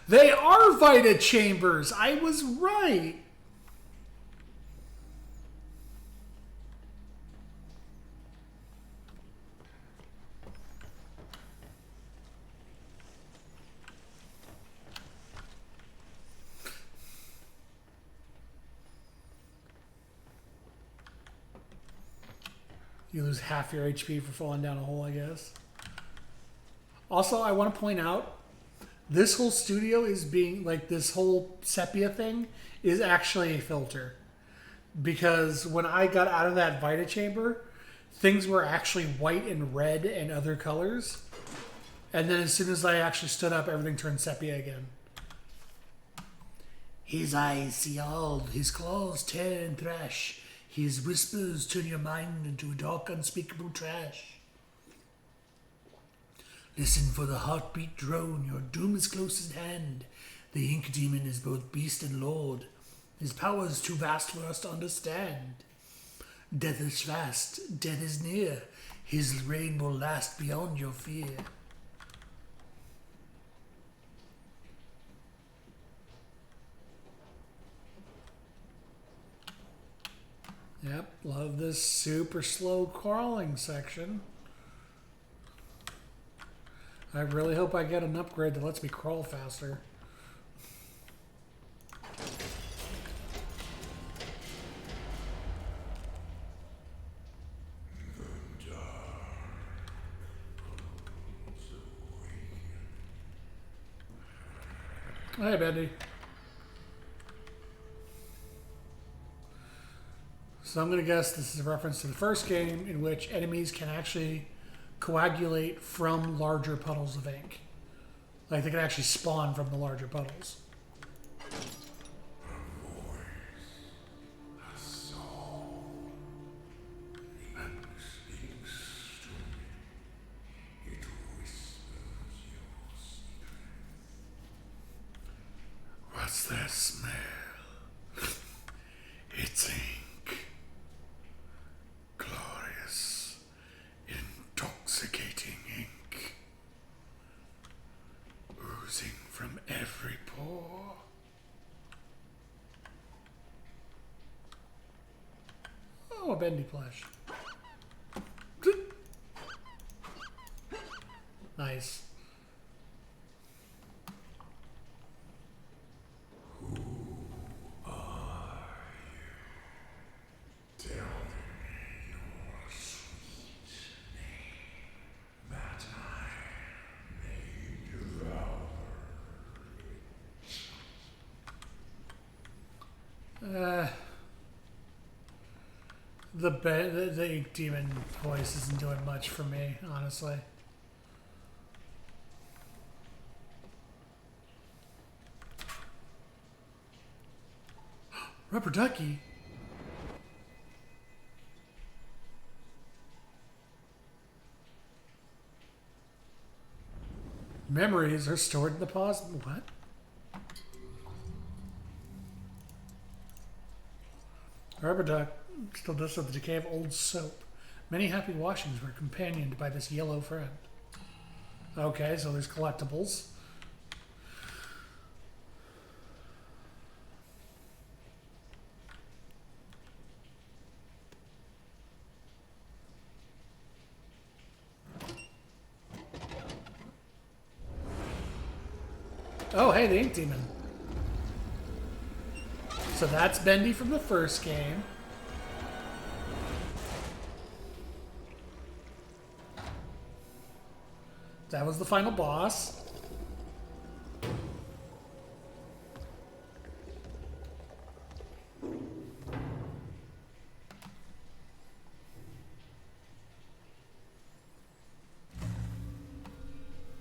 They are Vita chambers. I was right. You lose half your HP for falling down a hole, I guess. Also, I want to point out, this whole studio is being, like, this whole sepia thing is actually a filter. Because when I got out of that Vita chamber, things were actually white and red and other colors. And then as soon as I actually stood up, everything turned sepia again. His eyes see all, his claws tear and thrash. His whispers turn your mind into a dark, unspeakable trash. Listen for the heartbeat drone, your doom is close at hand. The ink demon is both beast and lord. His power is too vast for us to understand. Death is fast, death is near. His reign will last beyond your fear. Yep, love this super slow crawling section. I really hope I get an upgrade that lets me crawl faster. Hey, Bendy. So I'm going to guess this is a reference to the first game in which enemies can actually coagulate from larger puddles of ink. Like they can actually spawn from the larger puddles. What's that smell? It's ink. Glorious, intoxicating ink. Oozing from every pore. Oh, a Bendy plush. Nice. The ink demon voice isn't doing much for me, honestly. Rubber ducky. Memories are stored in the pause. What? Rubber duck still does with the decay of old soap. Many happy washings were companioned by this yellow friend. Okay, so there's collectibles. Oh, hey, the ink demon. So that's Bendy from the first game. That was the final boss.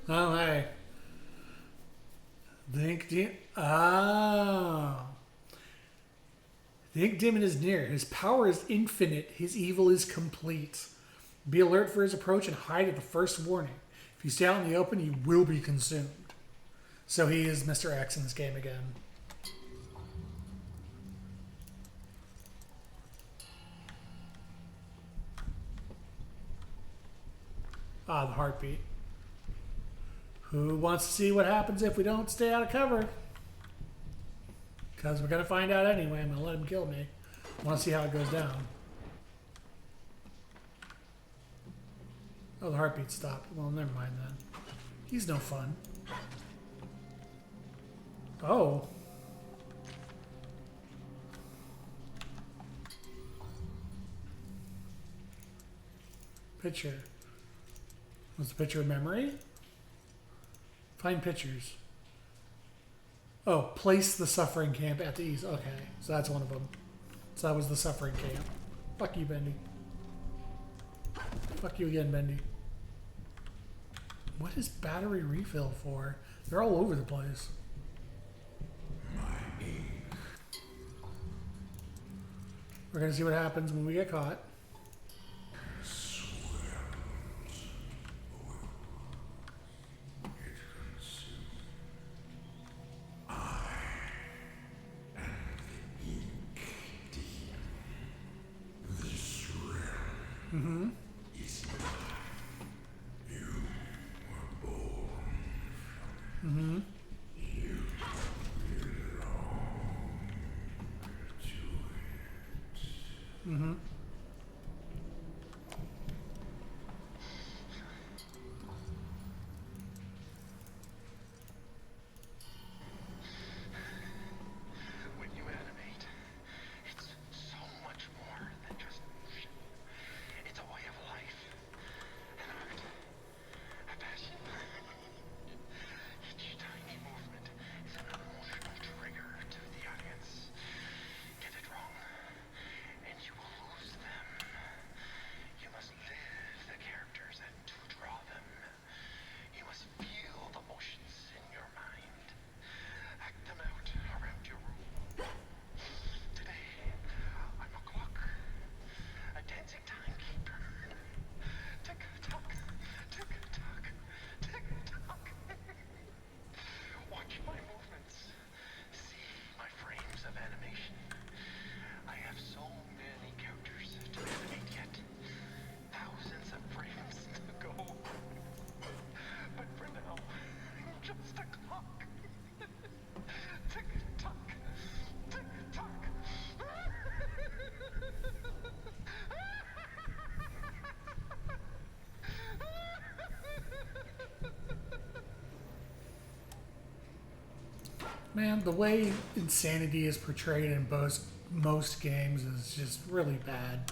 Oh, hey. The ink demon. Oh. The ink demon is near. His power is infinite. His evil is complete. Be alert for his approach and hide at the first warning. If you stay out in the open, you will be consumed. So he is Mr. X in this game again. Ah, the heartbeat. Who wants to see what happens if we don't stay out of cover? Because we're going to find out anyway. I'm going to let him kill me. I want to see how it goes down. Oh, the heartbeat stopped. Well, never mind then. He's no fun. Oh. Picture. Was the picture a memory? Find pictures. Oh, place the suffering camp at the east. Okay, so that's one of them. So that was the suffering camp. Fuck you, Bendy. Fuck you again, Bendy. What is battery refill for? They're all over the place. We're gonna see what happens when we get caught. Mm-hmm. Mm-hmm. Mm-hmm. When you animate, it's so much more than just motion. It's a way of life, an art, a passion. Each tiny movement is an emotional trigger to the audience. Get it wrong, and you will lose them. You must live the characters and to draw them. You must feel the motions in your mind. Act them out around your room. Today, I'm a clock, a dancing timekeeper. Tick tock, tick tock, tick tock. Watch my movements. See my frames of animation. I have so many characters to animate yet. Thousands of frames to go. But for now, I'm just a clock. Tick tock, tick tock. Man, the way insanity is portrayed in most games is just really bad.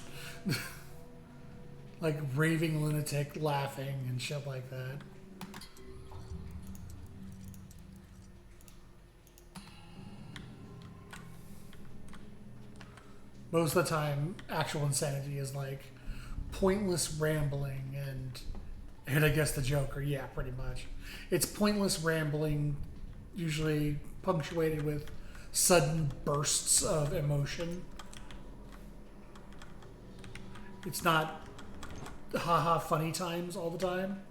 Like raving lunatic laughing and shit like that. Most of the time, actual insanity is like pointless rambling and I guess the Joker, yeah, pretty much. It's pointless rambling, usually punctuated with sudden bursts of emotion. It's not haha funny times all the time.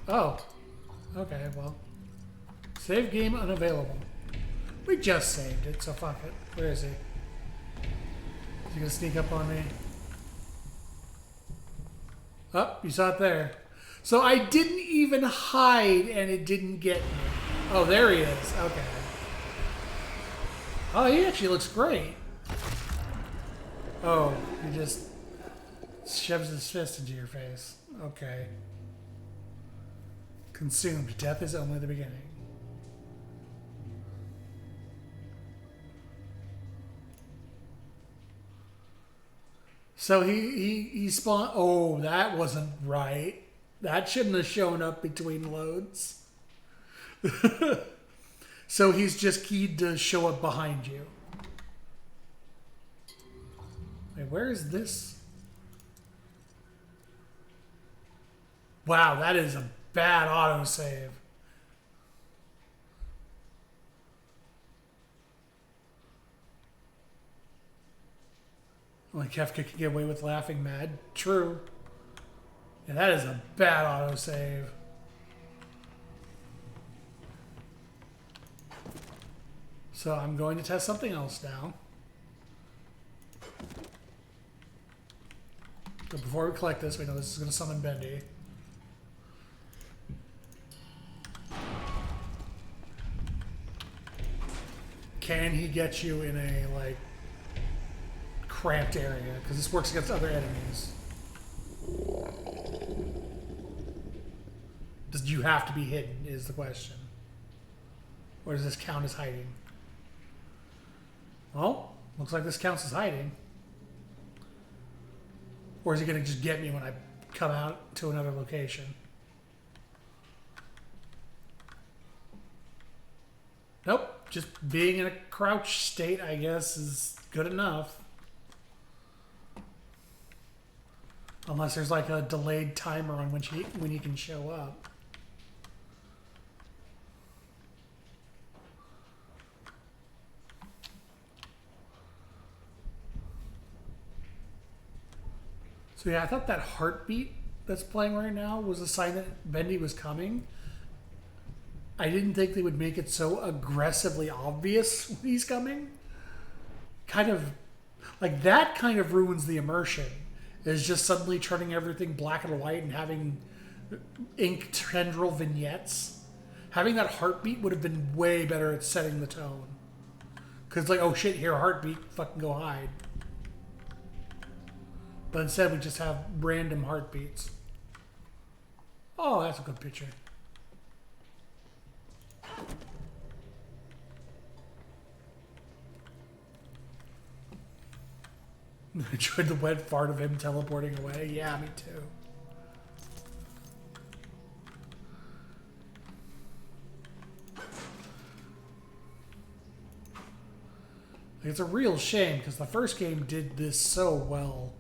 Oh, okay, well. Save game unavailable. We just saved it, so fuck it. Where is he? Is he gonna sneak up on me? Oh, you saw it there. So I didn't even hide and it didn't get me. Oh, there he is. Okay. Oh, he actually looks great. Oh, he just shoves his fist into your face. Okay. Consumed. Death is only the beginning. So he spawned. Oh, that wasn't right. That shouldn't have shown up between loads. So he's just keyed to show up behind you. Wait, where is this? Wow, that is a bad autosave. Only Kefka can get away with laughing mad. True. Yeah, that is a bad autosave. So I'm going to test something else now. But before we collect this, we know this is going to summon Bendy. Can he get you in a, like, cramped area? Because this works against other enemies. Does you have to be hidden, is the question. Or does this count as hiding? Well, looks like this counts as hiding. Or is he going to just get me when I come out to another location? Nope. Just being in a crouch state, I guess, is good enough. Unless there's like a delayed timer on when he can show up. So yeah, I thought that heartbeat that's playing right now was a sign that Bendy was coming. I didn't think they would make it so aggressively obvious when he's coming. Kind of, like, that kind of ruins the immersion. Is just suddenly turning everything black and white and having ink tendril vignettes. Having that heartbeat would have been way better at setting the tone. Because, like, oh shit, hear a heartbeat, fucking go hide. But instead we just have random heartbeats. Oh, that's a good picture. I enjoyed the wet fart of him teleporting away. Yeah, me too. It's a real shame because the first game did this so well.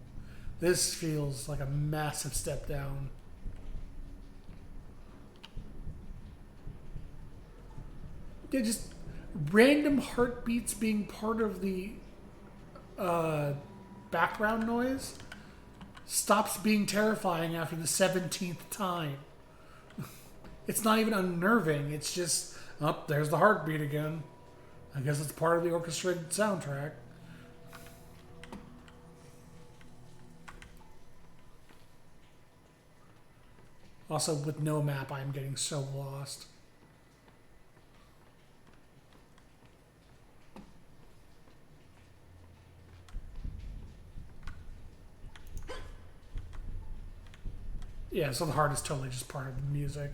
This feels like a massive step down. Yeah, just random heartbeats being part of the background noise stops being terrifying after the 17th time. It's not even unnerving. It's just, oh, there's the heartbeat again. I guess it's part of the orchestrated soundtrack. Also, with no map, I'm getting so lost. Yeah, so the heart is totally just part of the music.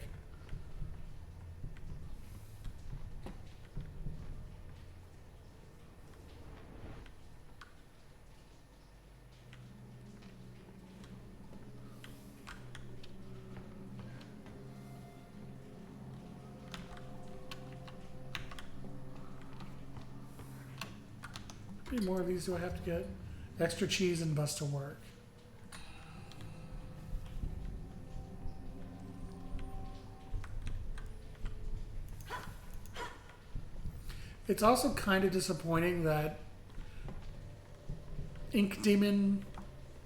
How many more of these do I have to get? Extra cheese and bus to work. It's also kind of disappointing that Ink Demon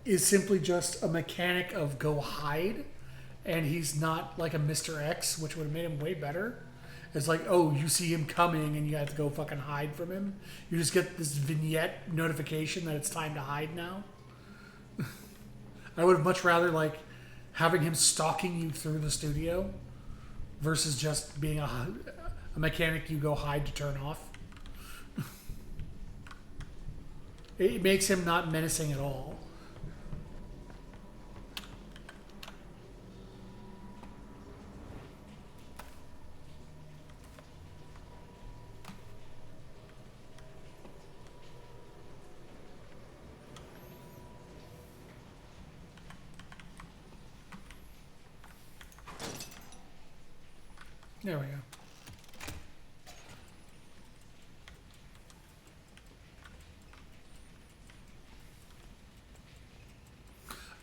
is simply just a mechanic of go hide, and he's not like a Mr. X, which would have made him way better. It's like, oh, you see him coming and you have to go fucking hide from him. You just get this vignette notification that it's time to hide now. I would have much rather like having him stalking you through the studio versus just being a mechanic you go hide to turn off. It makes him not menacing at all. There we go.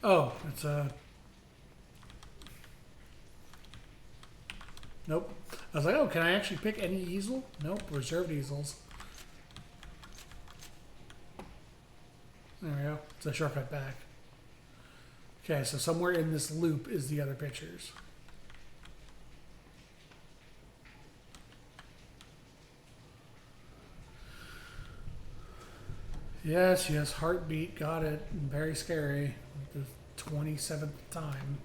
Oh, it's a... Nope. I was like, oh, can I actually pick any easel? Nope, reserved easels. There we go. It's a shortcut back. Okay, so somewhere in this loop is the other pictures. Yes, yes, heartbeat, got it. Very scary. The 27th time.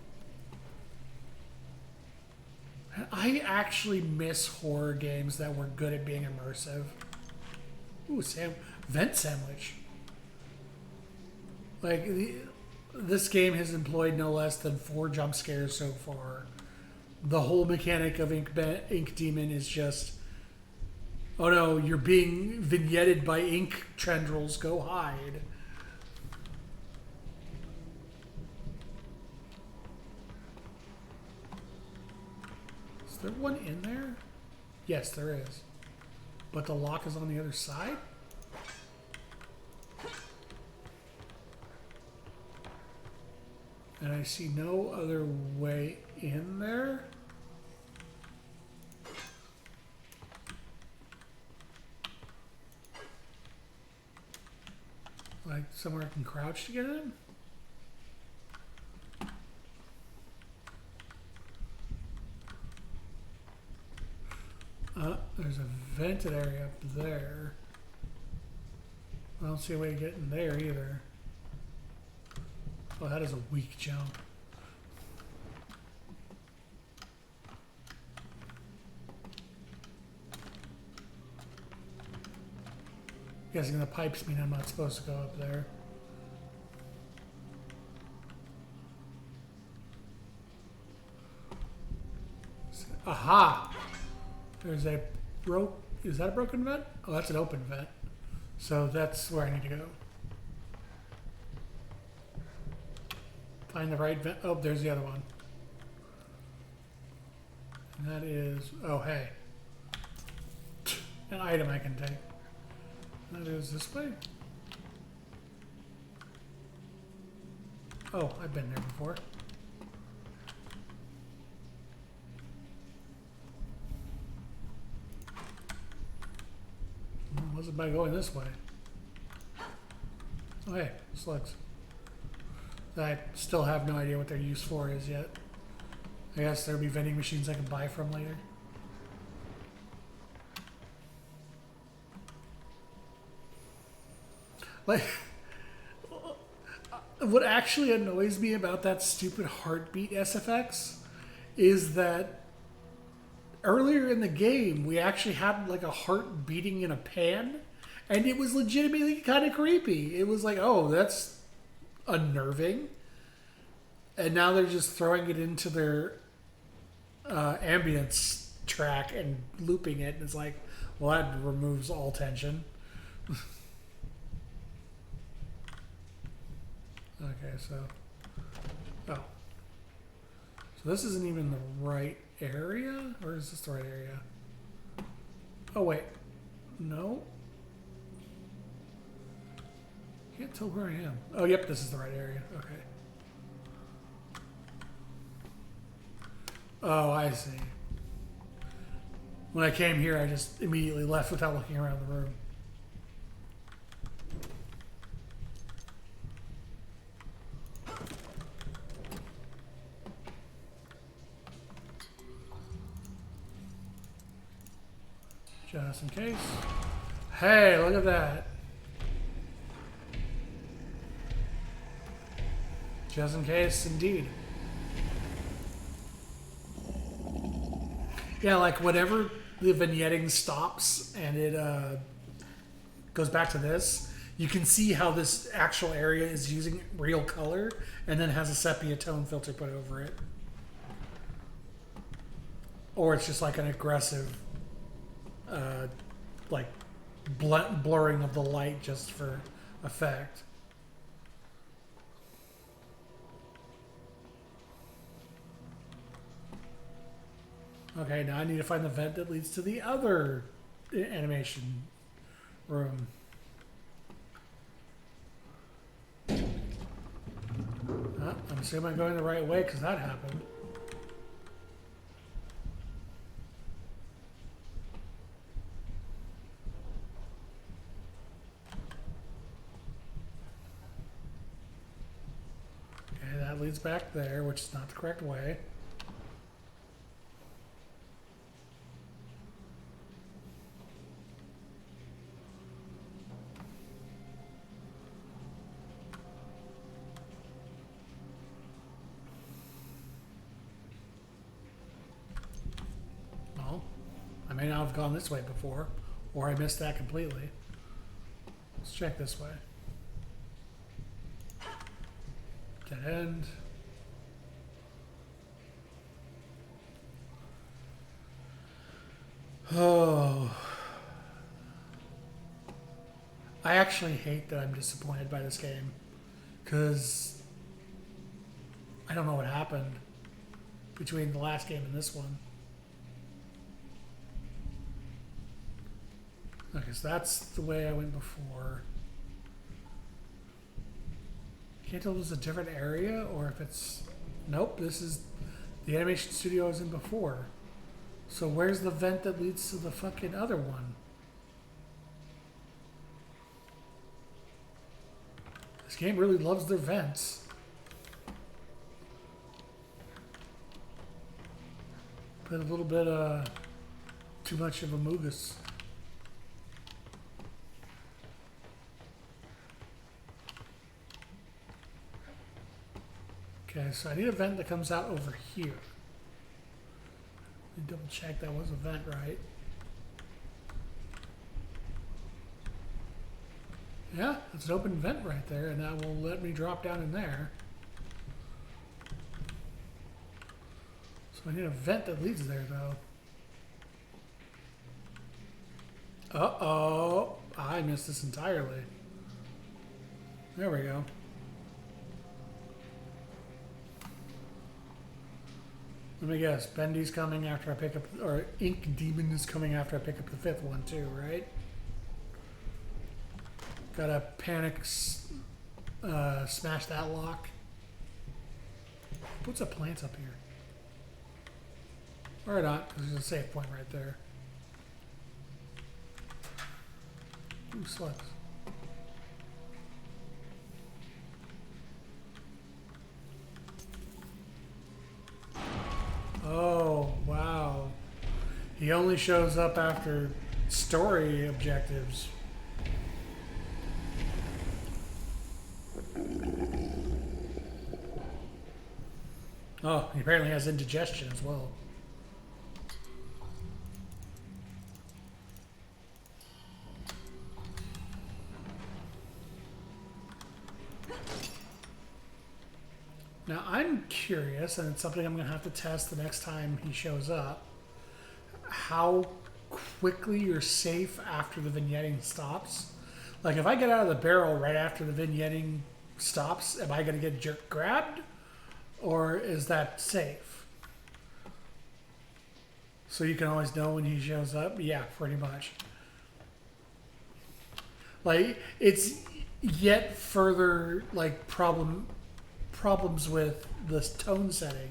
I actually miss horror games that were good at being immersive. Ooh, vent sandwich. Like, this game has employed no less than 4 jump scares so far. The whole mechanic of Ink Demon is just, oh no, you're being vignetted by ink tendrils, go hide. Is there one in there? Yes, there is. But the lock is on the other side? And I see no other way in there. Like somewhere I can crouch to get in? There's a vented area up there. I don't see a way to get in there either. Oh, that is a weak jump. Guessing the pipes mean I'm not supposed to go up there. Aha! There's a is that a broken vent? Oh, that's an open vent. So that's where I need to go. Find the right vent. Oh, there's the other one. And that is, oh, hey. An item I can take. That is this way. Oh, I've been there before. Was it by going this way? Oh, hey, slugs. I still have no idea what their use for is yet. I guess there'll be vending machines I can buy from later. Like, what actually annoys me about that stupid heartbeat SFX is that earlier in the game, we actually had like a heart beating in a pan, and it was legitimately kind of creepy. It was like, oh, that's unnerving. And now they're just throwing it into their ambience track and looping it, and it's like, well, that removes all tension. Okay, so, oh. So this isn't even the right area? Or is this the right area? Oh, wait. No. Can't tell where I am. Oh, yep, this is the right area. Okay. Oh, I see. When I came here, I just immediately left without looking around the room. Just in case. Hey, look at that. Just in case, indeed. Yeah, like whenever the vignetting stops and it goes back to this, you can see how this actual area is using real color and then has a sepia tone filter put over it. Or it's just like an aggressive like blurring of the light just for effect. Okay, now I need to find the vent that leads to the other animation room. I'm assuming I'm going the right way because that happened. leads back there, which is not the correct way. Well, I may not have gone this way before, or I missed that completely. Let's check this way. Dead end. Oh. I actually hate that I'm disappointed by this game. Because I don't know what happened between the last game and this one. Okay, so that's the way I went before. Can't tell if it's a different area or if it's... Nope, this is the animation studio I was in before. So where's the vent that leads to the fucking other one? This game really loves their vents. But a little bit too much of a moogus. Okay, so I need a vent that comes out over here. Let me double check that was a vent, right? Yeah, it's an open vent right there, and that will let me drop down in there. So I need a vent that leads there, though. Uh-oh. I missed this entirely. There we go. Let me guess. Bendy's coming after I pick up... Or Ink Demon is coming after I pick up the fifth one, too, right? Gotta panic... smash that lock. What's a plant up here? Or not, because there's a save point right there. Ooh, slugs. Oh, wow. He only shows up after story objectives. Oh, he apparently has indigestion as well. Now, I'm curious, and it's something I'm going to have to test the next time he shows up, how quickly you're safe after the vignetting stops. Like, if I get out of the barrel right after the vignetting stops, am I going to get jerk grabbed? Or is that safe? So you can always know when he shows up? Yeah, pretty much. Like, it's yet further, like, problems with the tone setting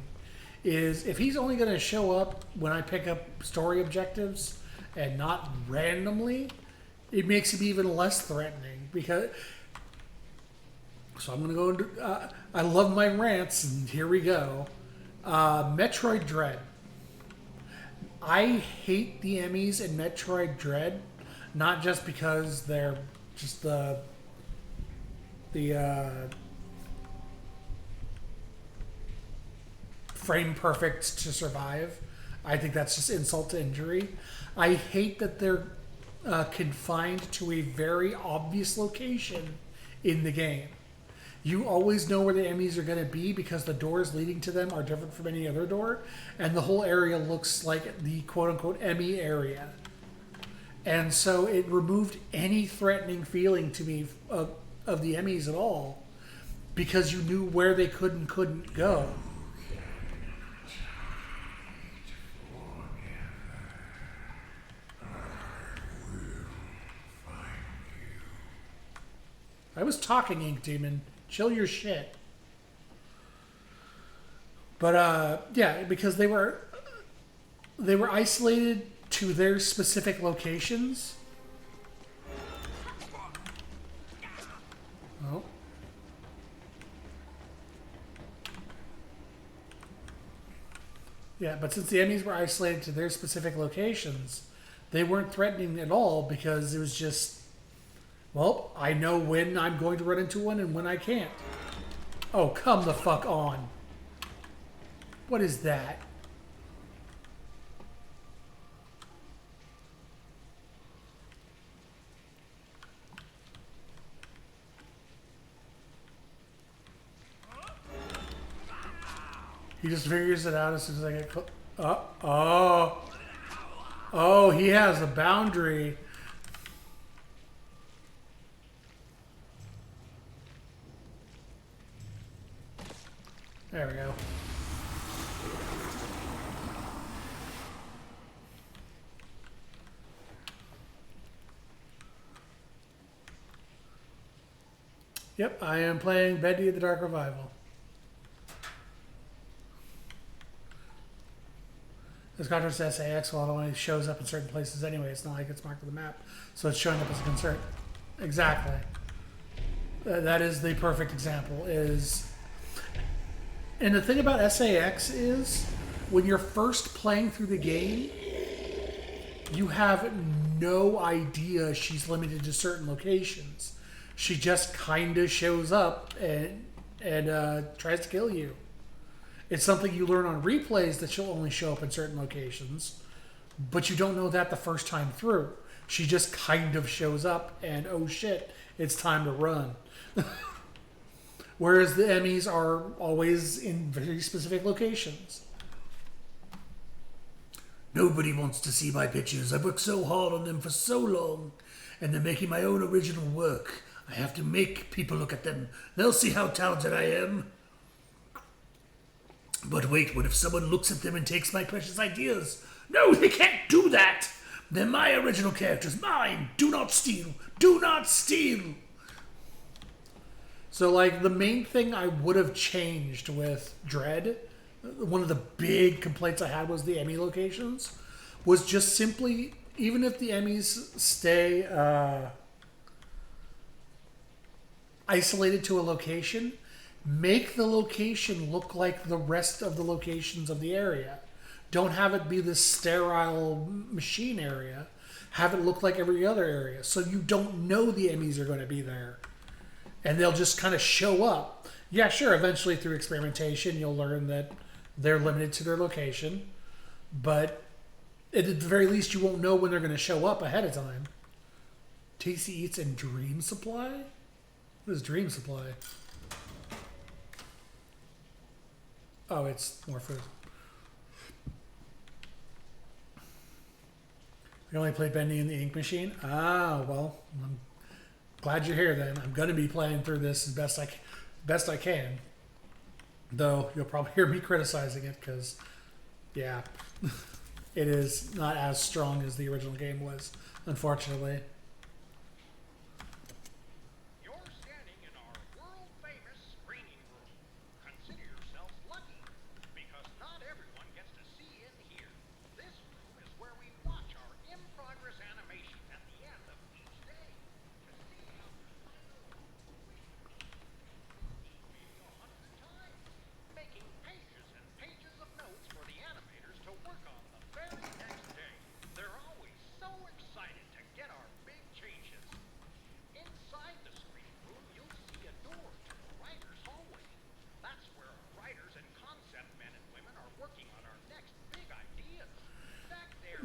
is if he's only going to show up when I pick up story objectives and not randomly, it makes him even less threatening. Because so I'm going to go into I love my rants, and here we go. Metroid Dread. I hate the Emmys in Metroid Dread, not just because they're just the frame perfect to survive. I think that's just insult to injury. I hate that they're confined to a very obvious location in the game. You always know where the Emmys are going to be because the doors leading to them are different from any other door, and the whole area looks like the quote-unquote Emmy area. And so it removed any threatening feeling to me of the Emmys at all because you knew where they could and couldn't go. I was talking, Ink Demon. Chill your shit. But yeah, because they were isolated to their specific locations. Oh. Yeah, but since the enemies were isolated to their specific locations, they weren't threatening at all because it was just, well, I know when I'm going to run into one and when I can't. Oh, come the fuck on. What is that? He just figures it out as soon as I get close. Oh, he has a boundary. There we go. Yep, I am playing Bendy the Dark Revival. This contrast to SAS, well, it only shows up in certain places anyway. It's not like it's marked on the map. So it's showing up as a concern. Exactly. That is the perfect example. And the thing about SAS is, when you're first playing through the game, you have no idea she's limited to certain locations. She just kind of shows up and tries to kill you. It's something you learn on replays that she'll only show up in certain locations, but you don't know that the first time through. She just kind of shows up and, oh shit, it's time to run. Whereas the Emmys are always in very specific locations. Nobody wants to see my pictures. I've worked so hard on them for so long, and they're making my own original work. I have to make people look at them. They'll see how talented I am. But wait, what if someone looks at them and takes my precious ideas? No, they can't do that! They're my original characters, mine! Do not steal! Do not steal! So, like, the main thing I would have changed with Dread, one of the big complaints I had was the Emmy locations, was just simply, even if the Emmys stay isolated to a location, make the location look like the rest of the locations of the area. Don't have it be this sterile machine area. Have it look like every other area. So you don't know the Emmys are going to be there. And they'll just kind of show up. Yeah, sure, eventually through experimentation, you'll learn that they're limited to their location. But at the very least, you won't know when they're going to show up ahead of time. Tasty Eats and Dream Supply? What is Dream Supply? Oh, it's more food. You only play Bendy in the Ink Machine? Ah, well, I'm glad you're here then. I'm going to be playing through this as best I can. Though, you'll probably hear me criticizing it because, yeah, it is not as strong as the original game was, unfortunately.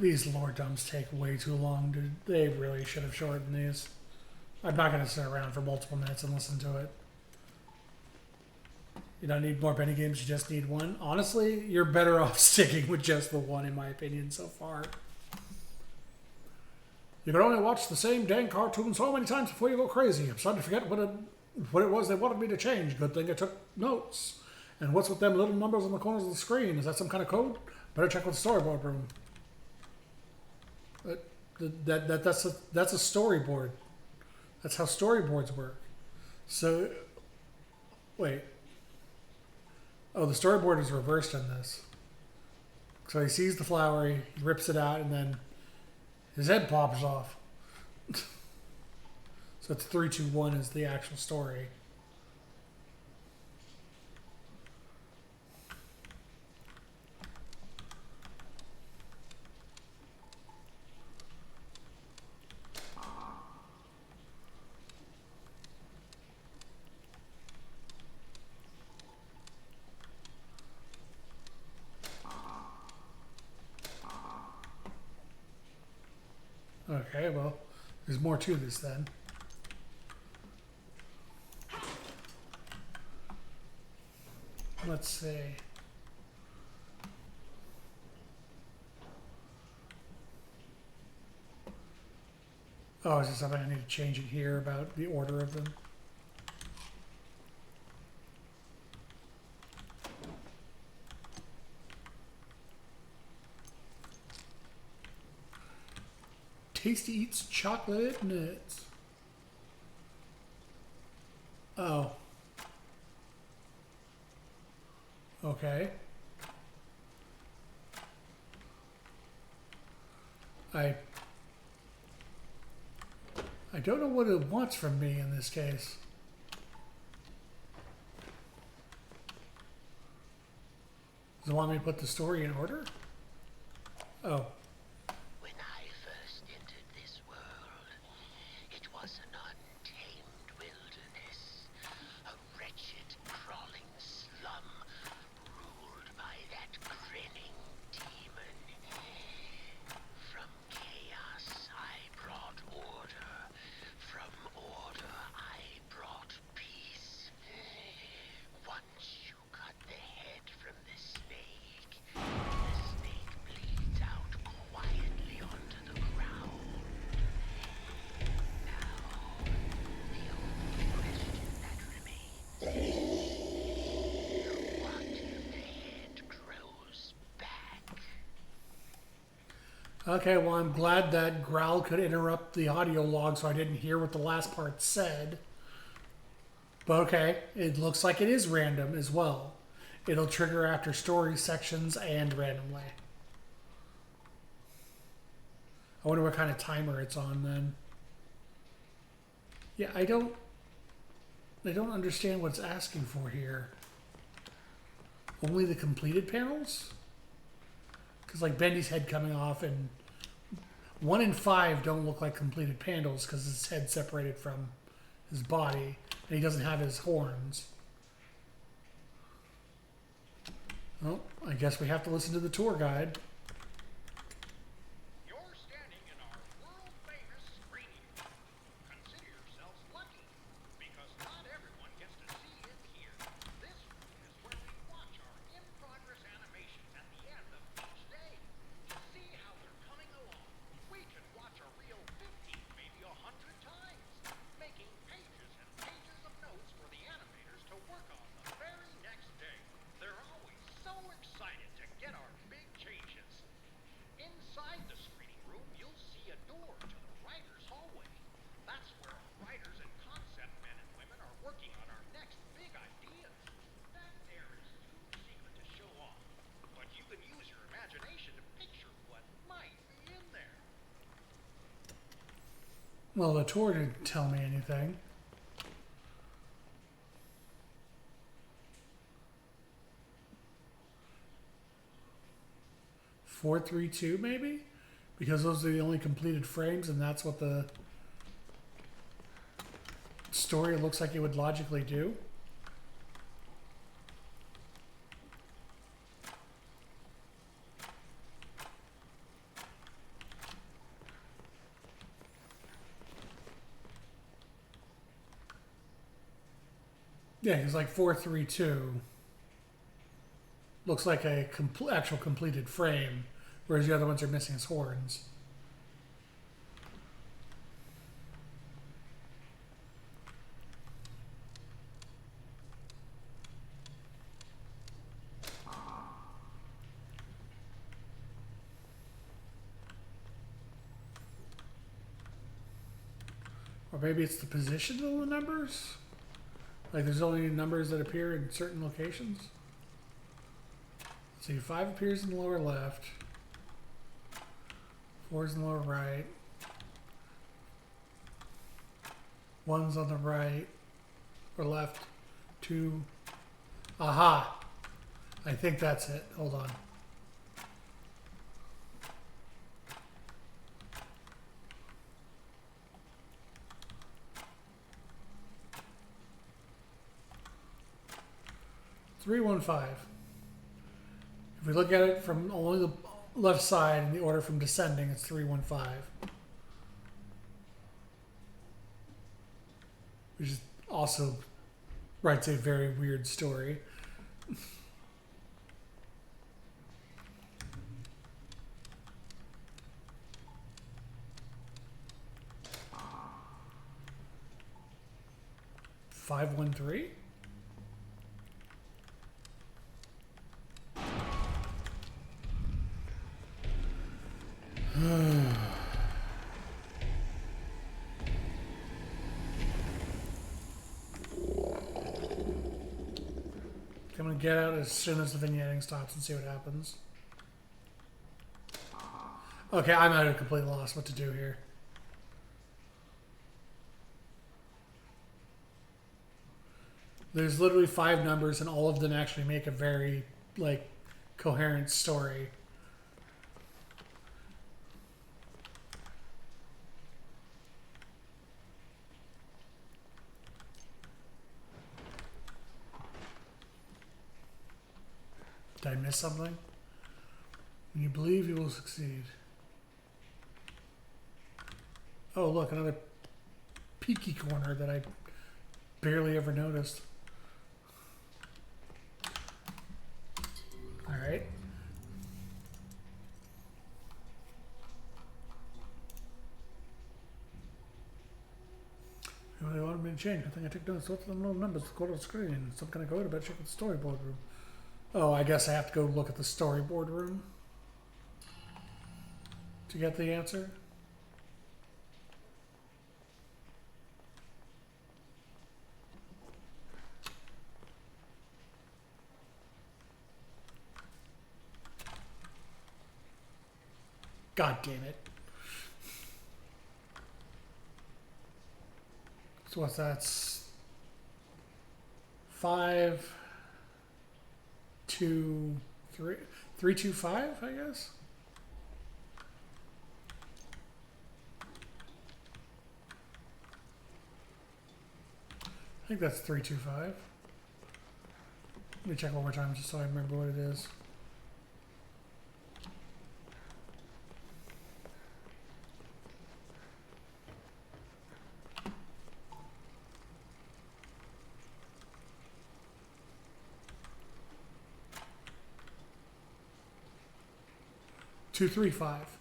These lore dumps take way too long, dude. They really should have shortened these. I'm not going to sit around for multiple minutes and listen to it. You don't need more Bendy games, you just need one. Honestly, you're better off sticking with just the one, in my opinion, so far. You can only watch the same dang cartoon so many times before you go crazy. I'm starting to forget what it was they wanted me to change. Good thing I took notes. And what's with them little numbers on the corners of the screen? Is that some kind of code? Better check with the storyboard room. That's a storyboard. That's how storyboards work. So, wait. Oh, the storyboard is reversed on this. So he sees the flower, he rips it out, and then his head pops off. So it's 3, 2, 1 is the actual story. Okay, well, there's more to this then. Let's see. Oh, is there something I need to change it here about the order of them? Tasty eats chocolate nuts. Oh. Okay. I don't know what it wants from me in this case. Does it want me to put the story in order? Oh. When I first entered this world, it was an untamed wilderness, a wretched, crawling slum ruled by that grinning demon. From chaos I brought order, from order I brought peace. Once you cut the head from the snake bleeds out quietly onto the ground. Now, the only question that remains, what if the head grows back? Okay, well, I'm glad that growl could interrupt the audio log so I didn't hear what the last part said. But okay, it looks like it is random as well. It'll trigger after story sections and randomly. I wonder what kind of timer it's on then. Yeah, I don't understand what it's asking for here. Only the completed panels? Because like Bendy's head coming off, and 1 and 5 don't look like completed panels because his head's separated from his body and he doesn't have his horns. Well, I guess we have to listen to the tour guide. You're standing in our world-famous screening room. Consider yourselves lucky, because not everyone gets to see it here. This room is where we watch our in-progress animations at the end of each day. To see how they're coming along, we can watch a reel 50, maybe 100 times, making pages and pages of notes for the animators to work on the very next day. They're always so excited to get our big changes. Inside the screening room, you'll see a door to the writer's hallway. That's where our writers and concept men and women are working on our next big ideas. That there is too secret to show off, but you can use your imagination to picture what might be in there. Well, the tour didn't tell me anything. Four, 3, 2, maybe? Because those are the only completed frames, and that's what the story looks like it would logically do. Yeah, it's like 4, 3, 2. Looks like a actual completed frame, whereas the other ones are missing his horns. Or maybe it's the position of the numbers? Like there's only numbers that appear in certain locations? Let's see, 5 appears in the lower left. 4 is in the lower right. 1's on the right or left. 2. Aha! I think that's it. Hold on. $315. If we look at it from only the left side in the order from descending, it's 315. which is also writes a very weird story. Five 1-3. I'm gonna get out as soon as the vignetting stops and see what happens. Okay, I'm at a complete loss what to do here. There's literally 5 numbers, and all of them actually make a very, like, coherent story. Did I miss something? When you believe you will succeed. Oh, look, another peaky corner that I barely ever noticed. All right. You really wanted me to change. I think I took notes. What's the little numbers? The corner of the screen. Some kind of code about check the storyboard room. Oh, I guess I have to go look at the storyboard room to get the answer. God damn it. So what's that? 5, 2, 3, 3, 2, 5, I guess? I think that's 3, 2, 5. Let me check one more time just so I remember what it is. Two, 3, 5.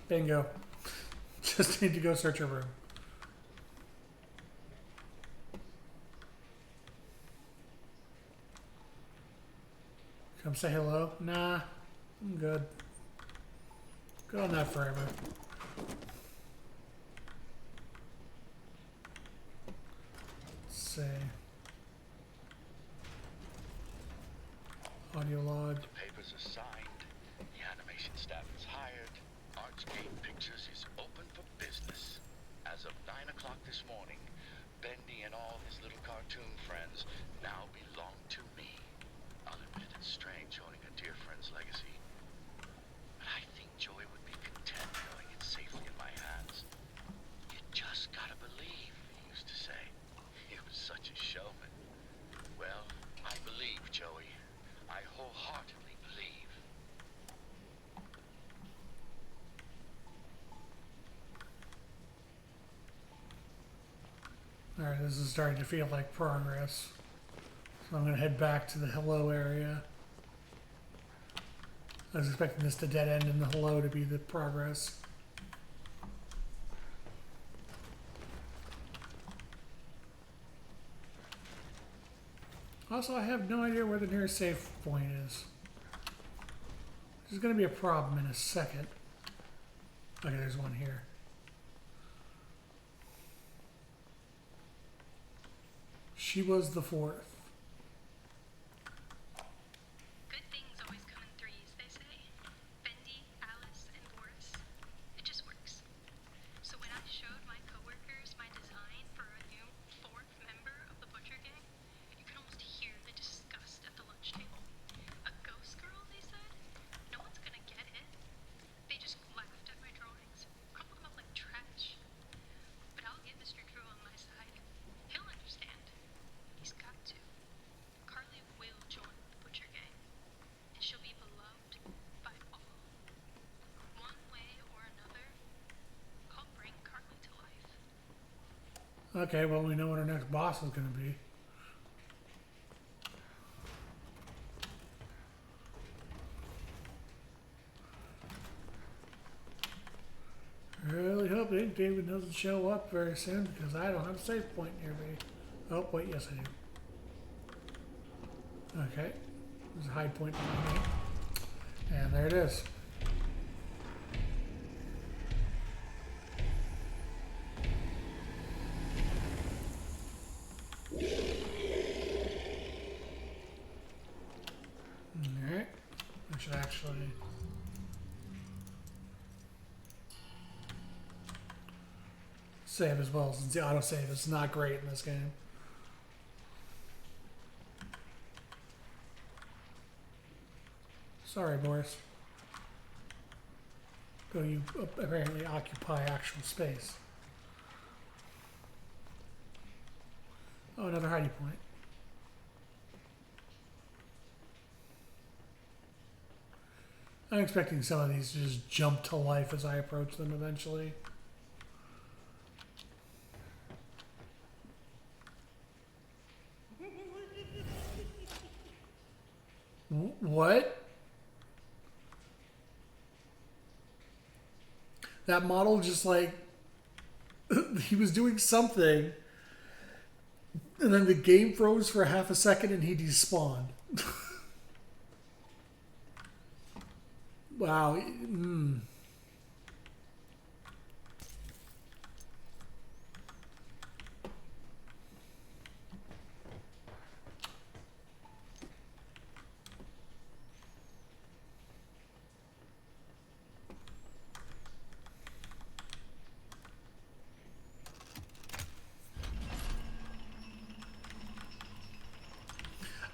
Bingo. Just need to go search a room. Come say hello? Nah, I'm good. Good on that forever. Say audio log. The papers are signed. The animation staff is hired. Artscape Pictures is open for business. As of 9 o'clock this morning, Bendy and all his little cartoon friends now belong to me. I'll admit it's strange owning a dear friend's legacy. But I think Joey would be content knowing it's safely in my hands. You just gotta believe, he used to say. He was such a showman. Well, I believe, Joey. I wholeheartedly believe. Alright, this is starting to feel like progress. So I'm going to head back to the hello area. I was expecting this to dead end and the hello to be the progress. Also, I have no idea where the nearest save point is. This is going to be a problem in a second. Okay, there's one here. She was the 4th. Good things always come in threes, they say. Bendy, Alice, and Boris. It just works. So when I showed my coworkers my design for a new 4th member of the Butcher Gang, you could almost hear the disgust at the lunch table. A ghost girl, they said? No one's gonna get it. They just laughed at my drawings, crumpled them up like trash. But I'll get Mr. Drew on my side. He'll understand. He's got to. Okay, well, we know what our next boss is going to be. Really hoping David doesn't show up very soon because I don't have a save point near me. Oh, wait, yes I do. Okay. There's a hide point behind me. And there it is. Alright. I should actually... save as well, since the autosave is not great in this game. Sorry, Boris. Though you apparently occupy actual space. Oh, another hiding point. I'm expecting some of these to just jump to life as I approach them eventually. What? That model just like he was doing something and then the game froze for half a second and he despawned. Wow.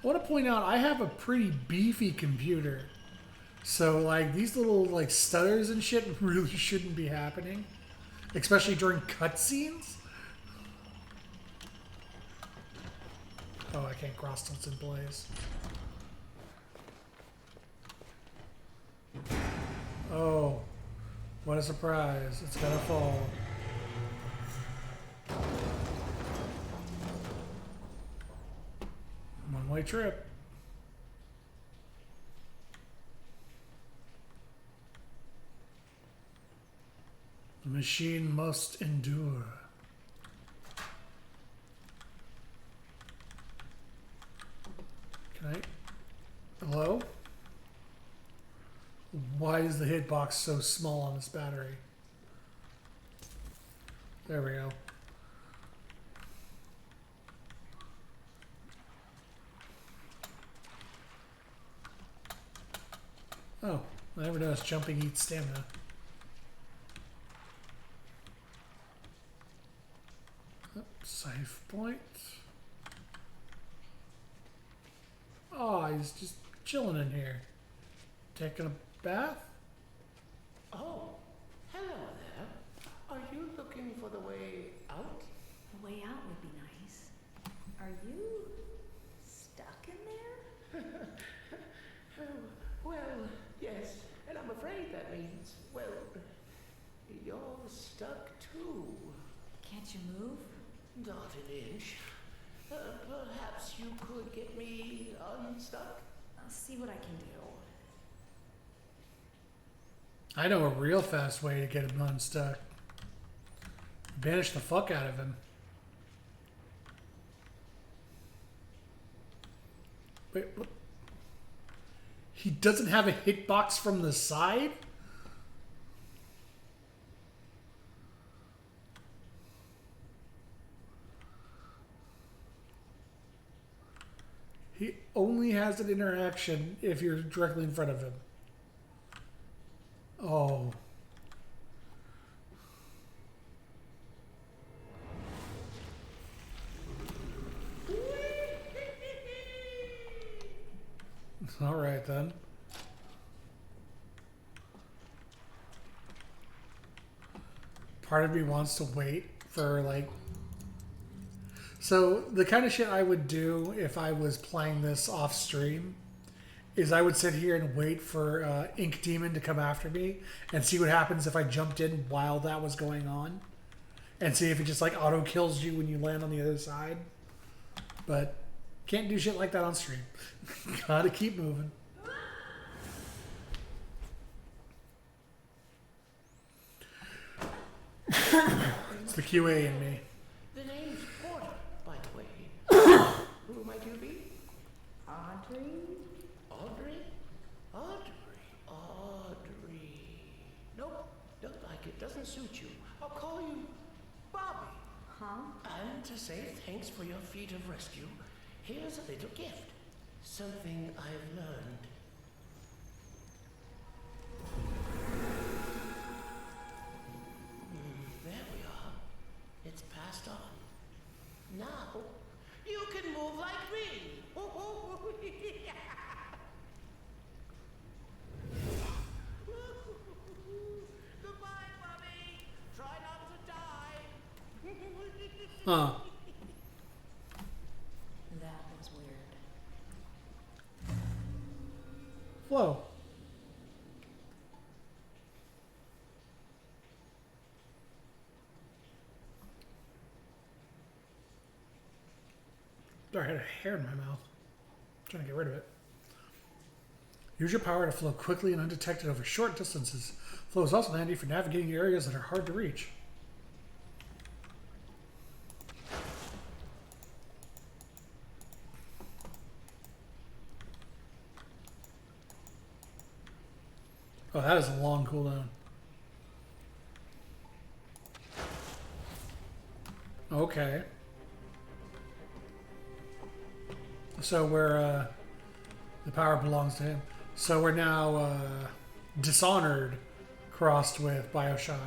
I want to point out I have a pretty beefy computer. So like these little like stutters and shit really shouldn't be happening. Especially during cutscenes. Oh, I can't cross till it's in place. Oh, what a surprise. It's gonna fall. One-way trip. The machine must endure. Okay. Hello? Why is the hitbox so small on this battery? There we go. Oh, I never noticed jumping eats stamina. Oh, save point. Oh, he's just chilling in here. Taking a bath? Oh, hello there. Are you looking for the way out? A way out would be nice. Are you stuck in there? Well, yes, and I'm afraid that means, well, you're stuck too. Can't you move? Not an inch. Perhaps you could get me unstuck? I'll see what I can do. I know a real fast way to get him unstuck. Banish the fuck out of him. Wait, what? He doesn't have a hitbox from the side? He only has an interaction if you're directly in front of him. Oh. All right then. Part of me wants to wait for like... So the kind of shit I would do if I was playing this off stream is I would sit here and wait for Ink Demon to come after me and see what happens if I jumped in while that was going on. and see if it just like auto kills you when you land on the other side. But can't do shit like that on stream. Gotta keep moving. It's the QA in me. The name's Porter, by the way. Who might you be? Audrey? Audrey? Audrey. Nope, don't like it. Doesn't suit you. I'll call you Bobby. Huh? And to say thanks for your feat of rescue, here's a little gift. Something I've learned. There we are. It's passed on. Now, you can move like me. Goodbye, Bobby. Try not to die. Huh. That was weird. Whoa. Sorry, I had a hair in my mouth. I'm trying to get rid of it. Use your power to flow quickly and undetected over short distances. Flow is also handy for navigating areas that are hard to reach. Oh, that is a long cooldown. Okay. So we're, the power belongs to him. So we're now, Dishonored crossed with Bioshock.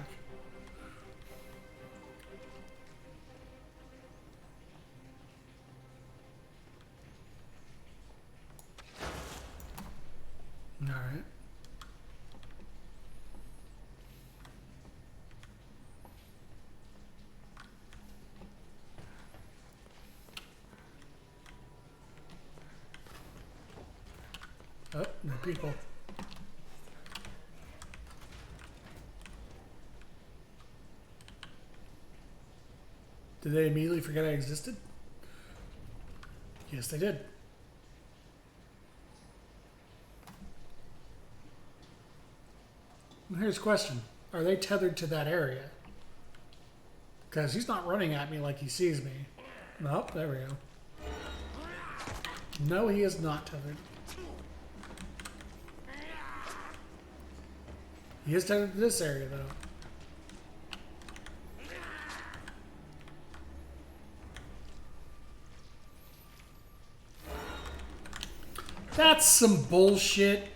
Alright. Oh, no people. Did they immediately forget I existed? Yes, they did. Well, here's a question. Are they tethered to that area? Because he's not running at me like he sees me. Nope, there we go. No, he is not tethered. He is tethered to this area, though. That's some bullshit.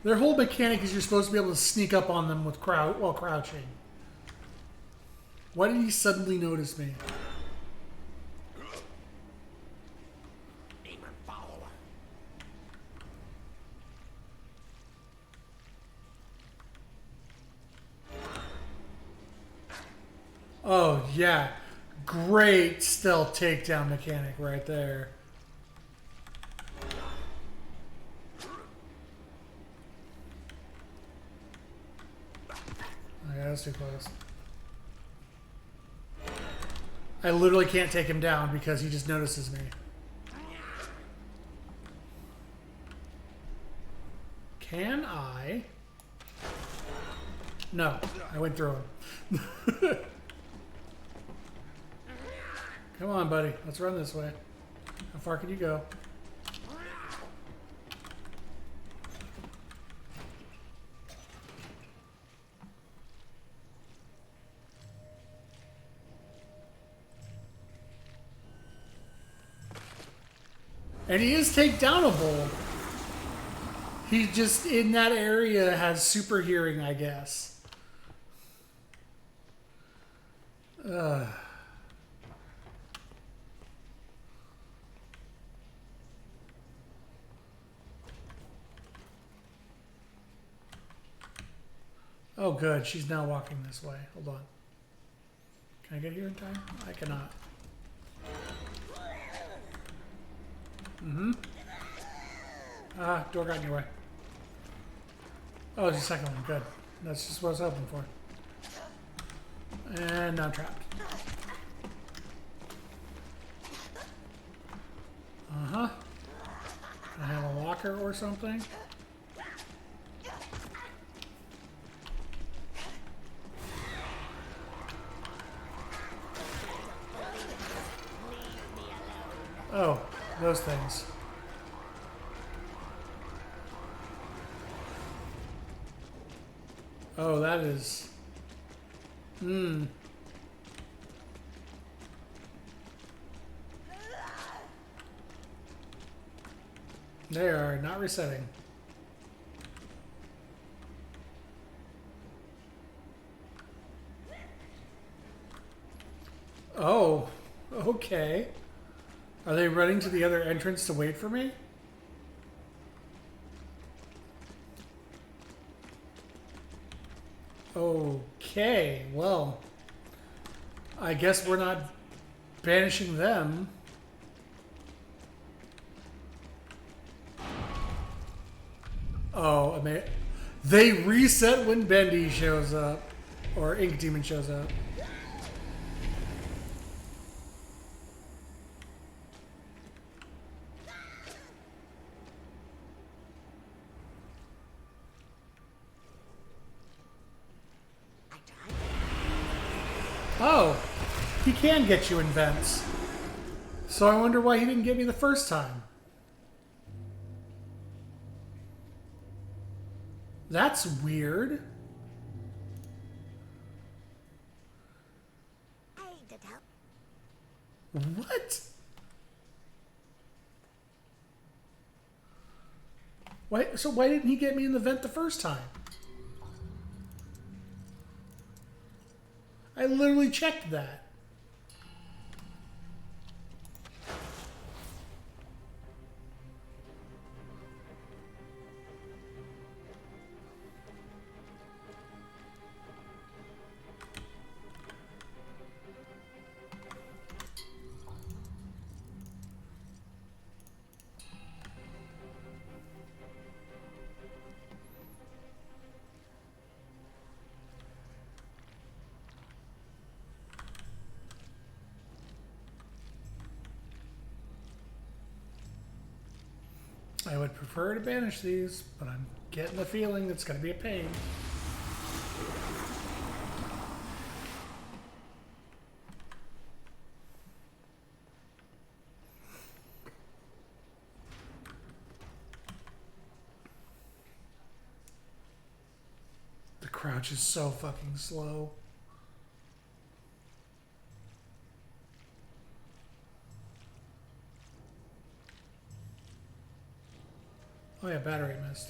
Their whole mechanic is you're supposed to be able to sneak up on them with while crouching. Why did he suddenly notice me? Oh, yeah. Great stealth takedown mechanic right there. Okay, that's too close. I literally can't take him down because he just notices me. Can I? No, I went through him. Come on, buddy. Let's run this way. How far can you go? And he is takedownable. He just, in that area, has super hearing, I guess. Oh, good. She's now walking this way. Hold on. Can I get here in time? I cannot. Ah, door got in your way. Oh, it's the second one. Good. That's just what I was hoping for. And I'm trapped. Uh-huh. I have a locker or something. Oh, those things. Oh, that is... Hmm. They are not resetting. Oh, okay. Are they running to the other entrance to wait for me? Okay, well, I guess we're not banishing them. Oh, I mean, they reset when Bendy shows up, or Ink Demon shows up. Oh, he can get you in vents. So I wonder why he didn't get me the first time. That's weird. What? Why didn't he get me in the vent the first time? I literally checked that. I would prefer to banish these, but I'm getting the feeling it's going to be a pain. The crouch is so fucking slow. Oh yeah, battery missed.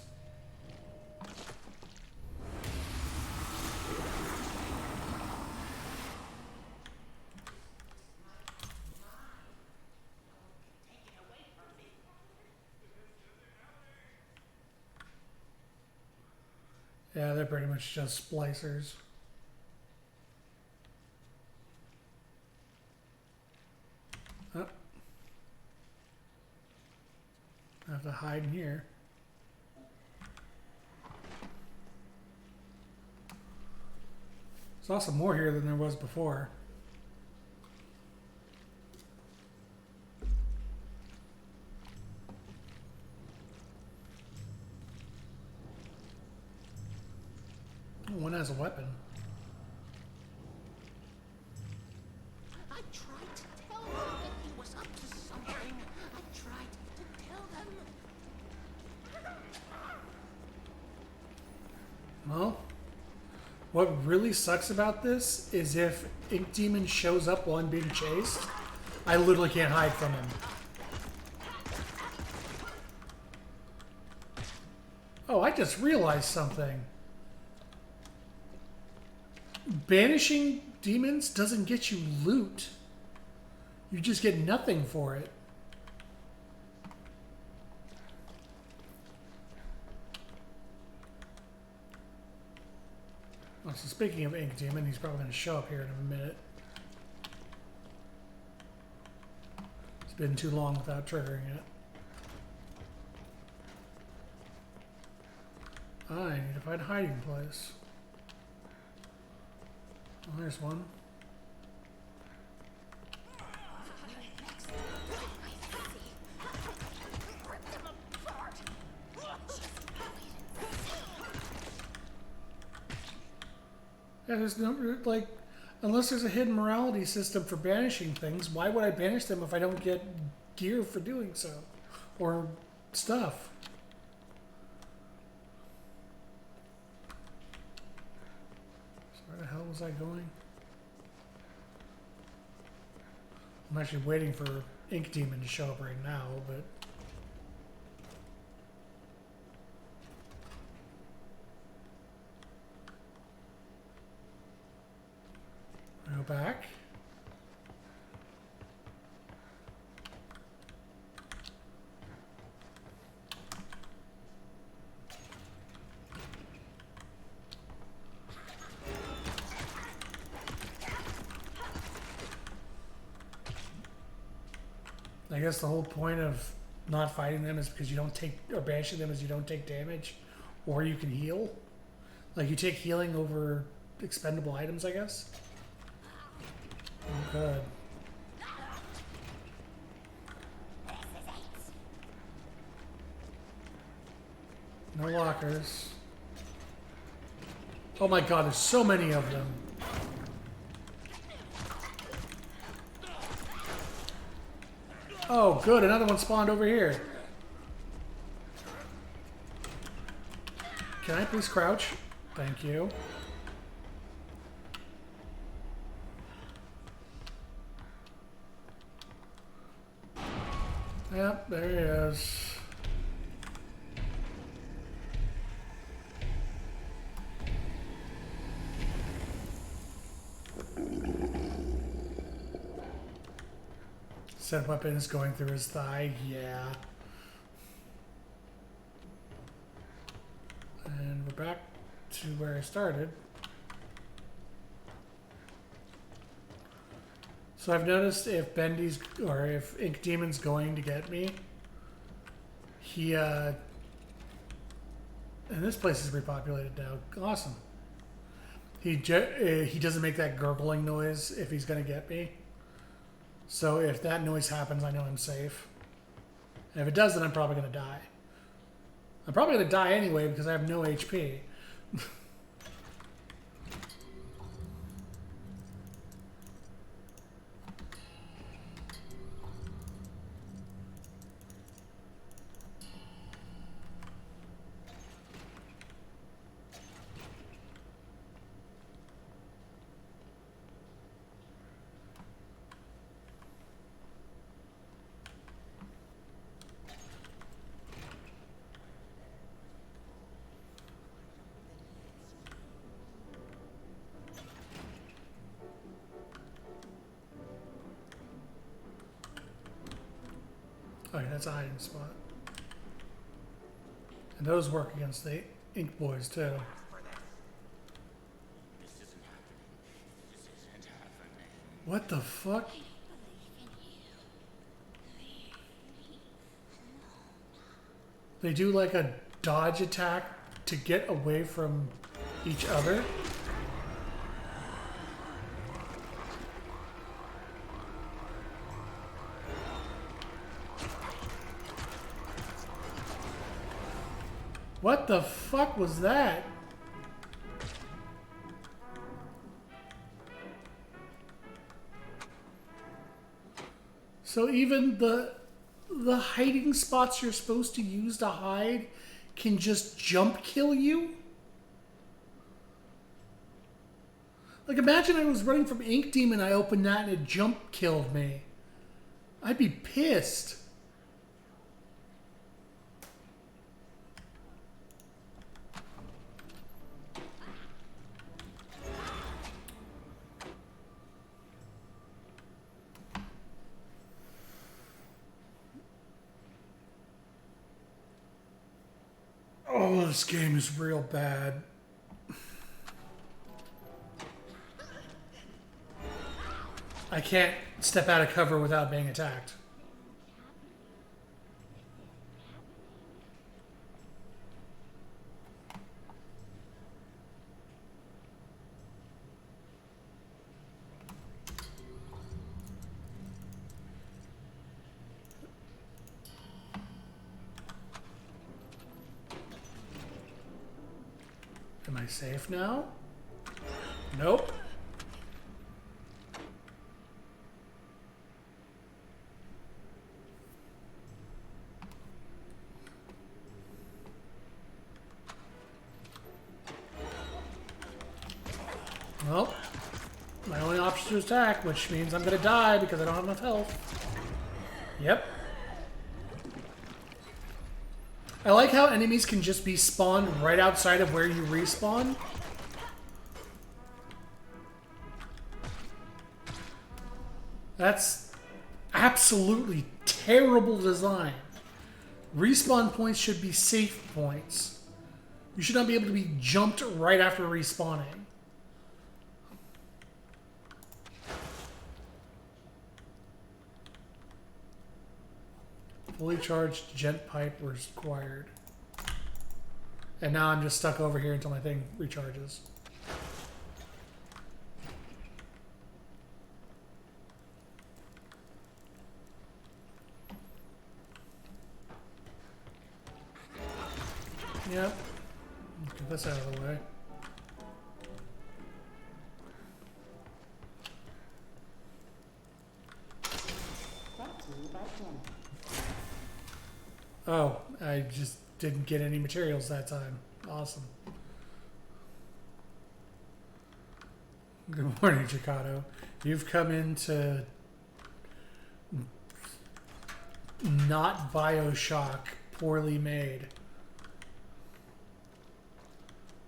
Yeah, they're pretty much just splicers. Oh. I have to hide in here. There's also more here than there was before. Oh, one has a weapon. I tried to tell them that he was up to something. I tried to tell them. Well, what really sucks about this is if Ink Demon shows up while I'm being chased, I literally can't hide from him. Oh, I just realized something. Banishing demons doesn't get you loot. You just get nothing for it. Oh, so speaking of Ink Demon, he's probably going to show up here in a minute. It's been too long without triggering it. I need to find a hiding place. Oh, there's one. Yeah, there's no, like, unless there's a hidden morality system for banishing things, why would I banish them if I don't get gear for doing so? Or stuff? So where the hell was I going? I'm actually waiting for Ink Demon to show up right now, but... Go back. I guess the whole point of not fighting them is because you don't take, or banishing them is you don't take damage, or you can heal. Like you take healing over expendable items, I guess. Oh, good. No lockers. Oh my god, there's so many of them. Oh, good, another one spawned over here. Can I please crouch? Thank you. Yep, there he is. Said weapons going through his thigh, yeah. And we're back to where I started. So I've noticed if Bendy's, or if Ink Demon's going to get me, he, and this place is repopulated now. Awesome. He doesn't make that gurgling noise if he's going to get me. So if that noise happens, I know I'm safe. And if it does, then I'm probably going to die. I'm probably going to die anyway because I have no HP. Okay, that's a hiding spot. And those work against the Ink Boys too. What the fuck? They do like a dodge attack to get away from each other? What the fuck was that? So even the hiding spots you're supposed to use to hide can just jump kill you? Like imagine I was running from Ink Demon, I opened that and it jump killed me. I'd be pissed. Oh, this game is real bad. I can't step out of cover without being attacked. Am I safe now? Nope. Well, my only option is to attack, which means I'm gonna die because I don't have enough health. Yep. I like how enemies can just be spawned right outside of where you respawn. That's absolutely terrible design. Respawn points should be safe points. You should not be able to be jumped right after respawning. Fully charged gent pipe was required. And now I'm just stuck over here until my thing recharges. Yep. Let's get this out of the way. Oh, I just didn't get any materials that time. Awesome. Good morning, Chicago. You've come into not BioShock poorly made.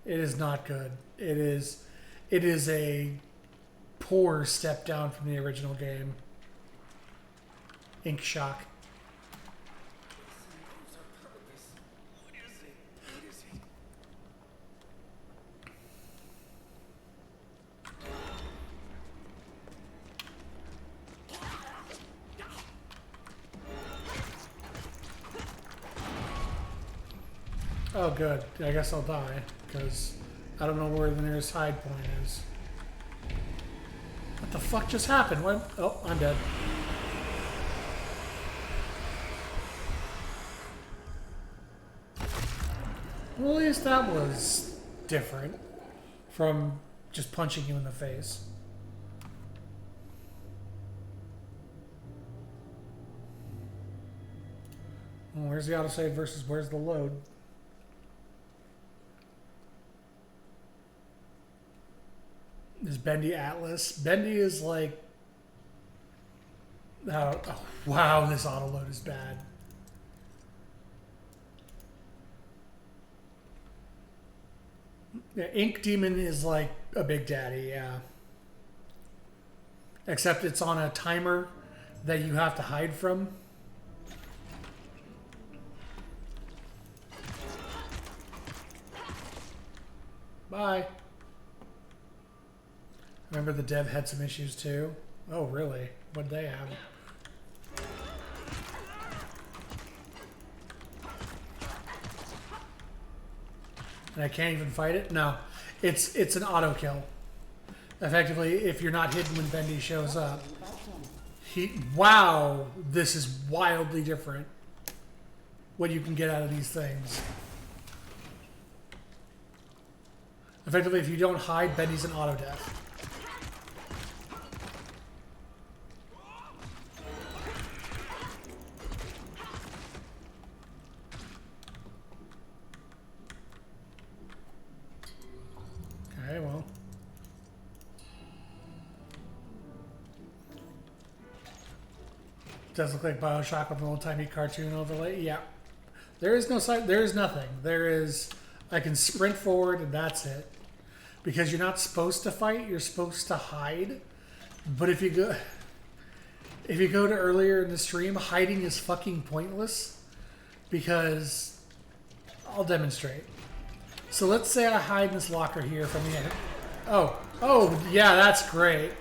It is not good. It is a poor step down from the original game. Ink Shock. Oh, good. I guess I'll die, because I don't know where the nearest hide point is. What the fuck just happened? What? Oh, I'm dead. Well, at least that was different from just punching you in the face. Well, where's the autosave versus where's the load? Is Bendy Atlas? Bendy is like... Oh, wow, this autoload is bad. Yeah, Ink Demon is like a big daddy, yeah. Except it's on a timer that you have to hide from. Bye. Remember the dev had some issues too? Oh, really? What'd they have? And I can't even fight it? No. It's an auto kill. Effectively, if you're not hidden when Bendy shows up. Wow, this is wildly different. What you can get out of these things. Effectively, if you don't hide, Bendy's an auto death. Okay, well. Does look like BioShock with an old-timey cartoon overlay. Yeah. There is no side. There is nothing. There is... I can sprint forward and that's it. Because you're not supposed to fight. You're supposed to hide. But if you go... If you go to earlier in the stream, hiding is fucking pointless. Because... I'll demonstrate. So let's say I hide in this locker here from the end. Oh, yeah, that's great.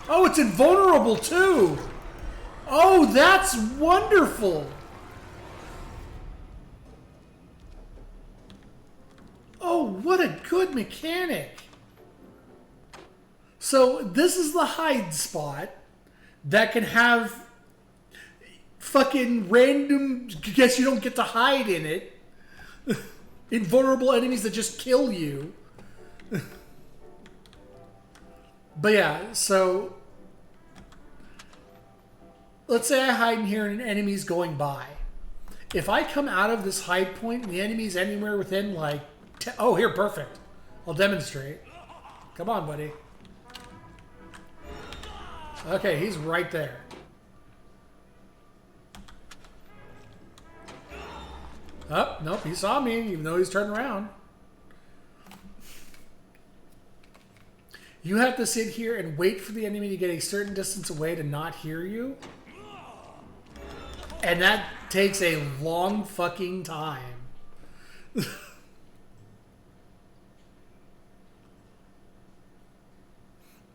Oh, it's invulnerable too! Oh, that's wonderful! Oh, what a good mechanic! So, this is the hide spot that can have fucking random... Guess you don't get to hide in it. invulnerable enemies that just kill you. But yeah, so let's say I hide in here and an enemy's going by. If I come out of this hide point and the enemy's anywhere within like... oh, here, perfect. I'll demonstrate. Come on, buddy. Okay, he's right there. Oh, nope, he saw me, even though he's turned around. You have to sit here and wait for the enemy to get a certain distance away to not hear you. And that takes a long fucking time.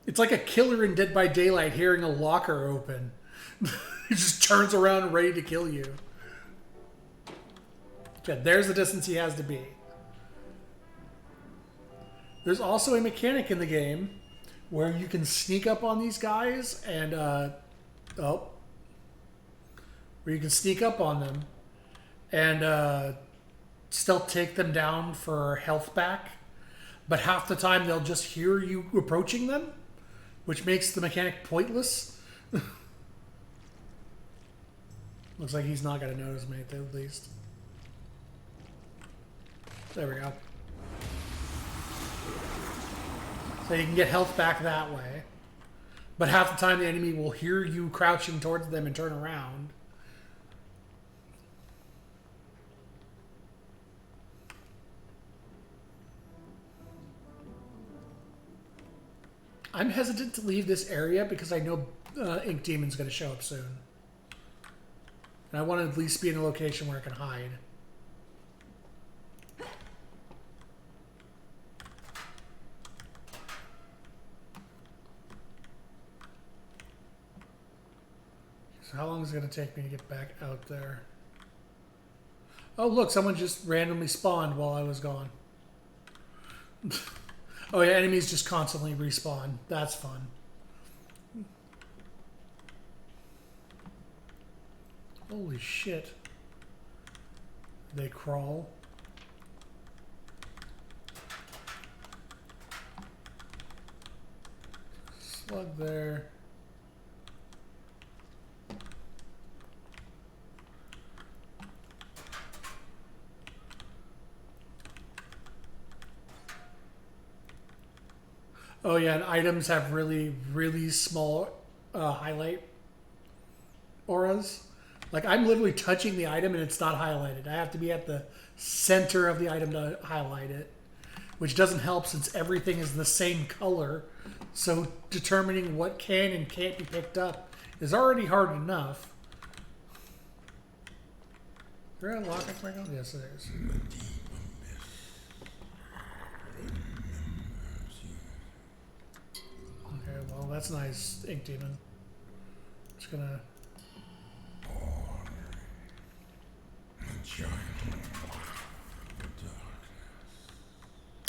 It's like a killer in Dead by Daylight hearing a locker open. He just turns around ready to kill you. Okay, there's the distance he has to be. There's also a mechanic in the game where you can sneak up on these guys and, where you can sneak up on them and still take them down for health back. But half the time they'll just hear you approaching them, which makes the mechanic pointless. Looks like he's not going to notice me at least. There we go. So you can get health back that way. But half the time the enemy will hear you crouching towards them and turn around. I'm hesitant to leave this area because I know Ink Demon's going to show up soon. And I want to at least be in a location where I can hide. So how long is it going to take me to get back out there? Oh, look, someone just randomly spawned while I was gone. Oh, yeah, enemies just constantly respawn. That's fun. Holy shit. They crawl. Slug there. Oh yeah, and items have really, really small highlight auras. Like I'm literally touching the item and it's not highlighted. I have to be at the center of the item to highlight it, which doesn't help since everything is the same color. So determining what can and can't be picked up is already hard enough. Is there a lock up right now? Yes, there is. Okay, well that's nice, Ink Demon. Just gonna.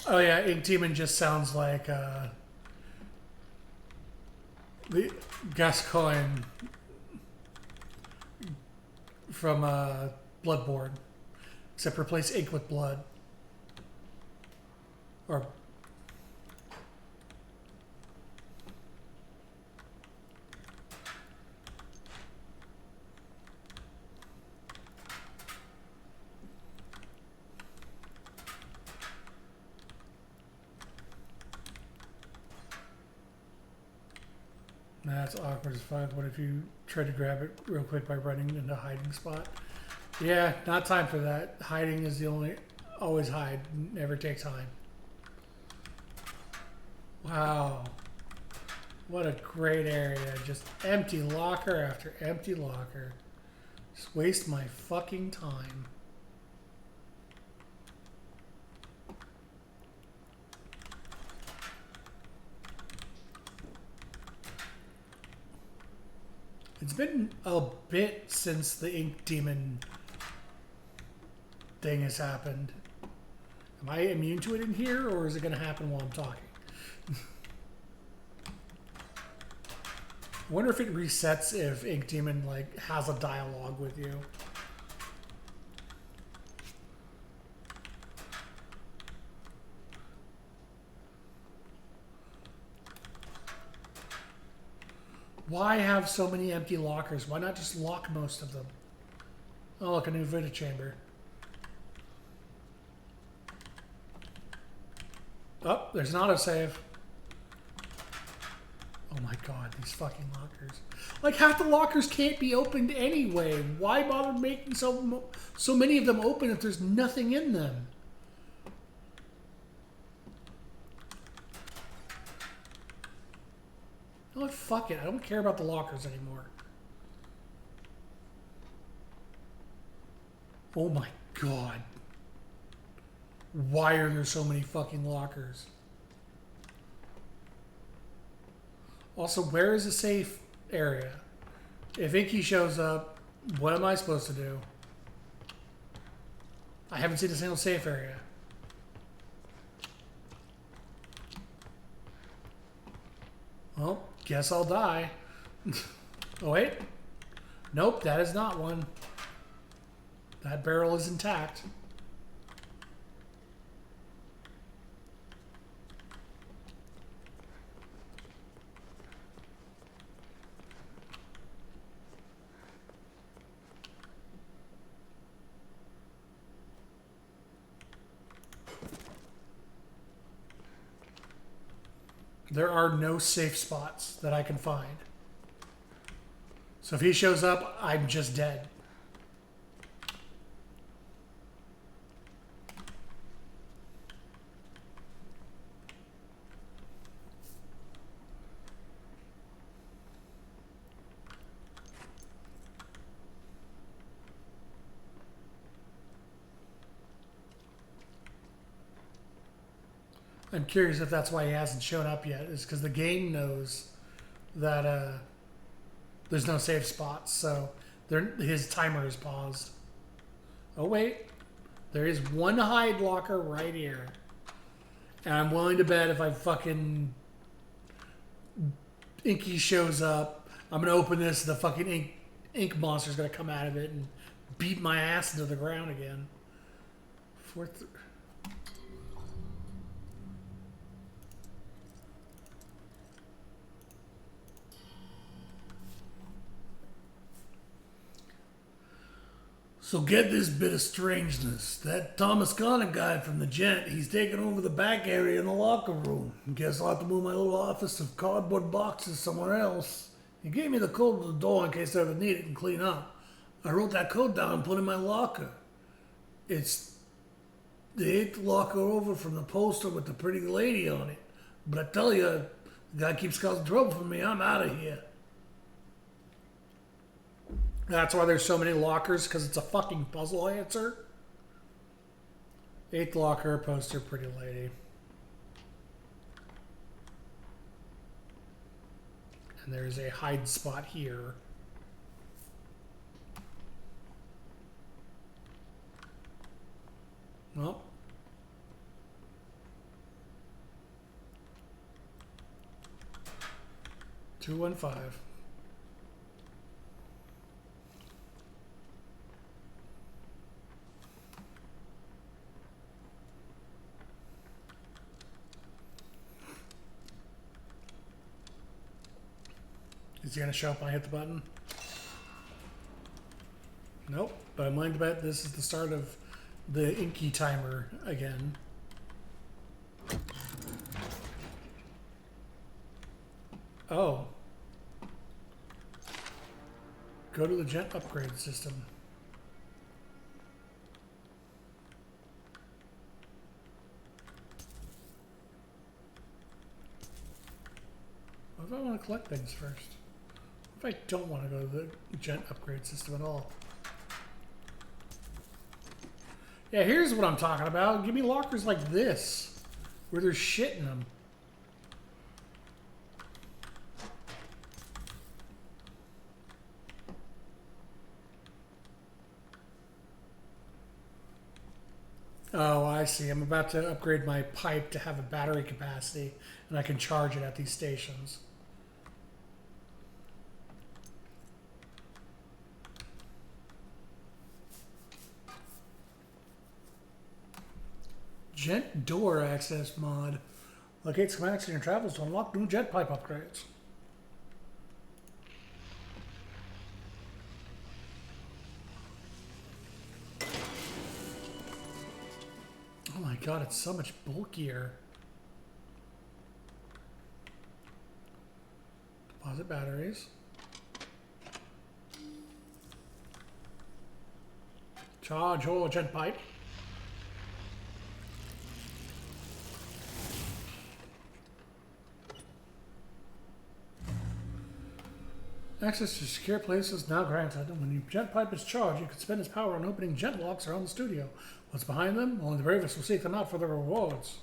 Oh yeah, Ink Demon just sounds like the Gascoigne from Bloodborne, except replace ink with blood. Or that's awkward as fuck. What if you try to grab it real quick by running into a hiding spot? Yeah, not time for that. Hiding is the only... Always hide. Never take time. Wow. What a great area. Just empty locker after empty locker. Just waste my fucking time. It's been a bit since the Ink Demon thing has happened. Am I immune to it in here, or is it going to happen while I'm talking? I wonder if it resets if Ink Demon like has a dialogue with you. Why have so many empty lockers? Why not just lock most of them? Oh, look, a new Vita chamber. Oh, there's an autosave. Oh my god, these fucking lockers. Like, half the lockers can't be opened anyway. Why bother making so many of them open if there's nothing in them? Oh, fuck it. I don't care about the lockers anymore. Oh my god. Why are there so many fucking lockers? Also, where is the safe area? If Inky shows up, what am I supposed to do? I haven't seen a single safe area. Well, guess I'll die. Oh, wait. Nope, that is not one. That barrel is intact. There are no safe spots that I can find. So if he shows up, I'm just dead. I'm curious if that's why he hasn't shown up yet, is because the game knows that there's no safe spots, so his timer is paused. Oh wait, there is one hide locker right here. And I'm willing to bet if I fucking Inky shows up, I'm gonna open this, the fucking ink monster's gonna come out of it and beat my ass into the ground again. So get this bit of strangeness. That Thomas Connor guy from the Gent, he's taking over the back area in the locker room. Guess I'll have to move my little office of cardboard boxes somewhere else. He gave me the code to the door in case I ever need it and clean up. I wrote that code down and put it in my locker. It's the 8th locker over from the poster with the pretty lady on it. But I tell you, the guy keeps causing trouble for me. I'm out of here. That's why there's so many lockers, because it's a fucking puzzle answer. 8th locker, poster, pretty lady. And there's a hide spot here. Well. $215. Is he going to show up when I hit the button? Nope, but I'm willing to bet this is the start of the Inky timer again. Oh. Go to the Gent upgrade system. What if I want to collect things first? What if I don't want to go to the Gent upgrade system at all? Yeah, here's what I'm talking about. Give me lockers like this, where there's shit in them. Oh, I see. I'm about to upgrade my pipe to have a battery capacity, and I can charge it at these stations. Gent door access mod. Locate schematics in your travels to unlock new jet pipe upgrades. my god, it's so much bulkier. Deposit batteries. Charge your jet pipe. Access to secure places now granted. When your jet pipe is charged, you can spend its power on opening jet locks around the studio. What's behind them? Only the bravest will seek them out for their rewards.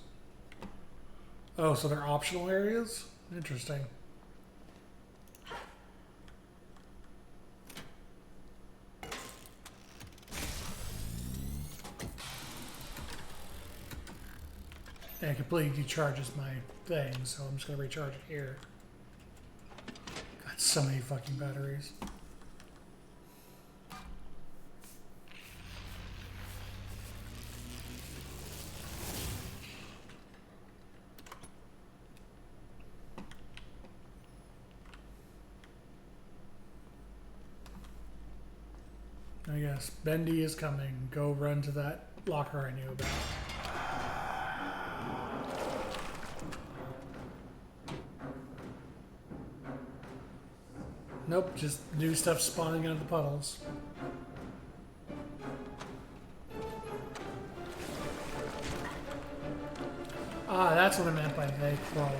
Oh, so they're optional areas? Interesting. And it completely decharges my thing, so I'm just going to recharge it here. Got so many fucking batteries. I guess Bendy is coming. Go run to that locker I knew about. Nope, just new stuff spawning out of the puddles. Ah, that's what I meant by they crawl.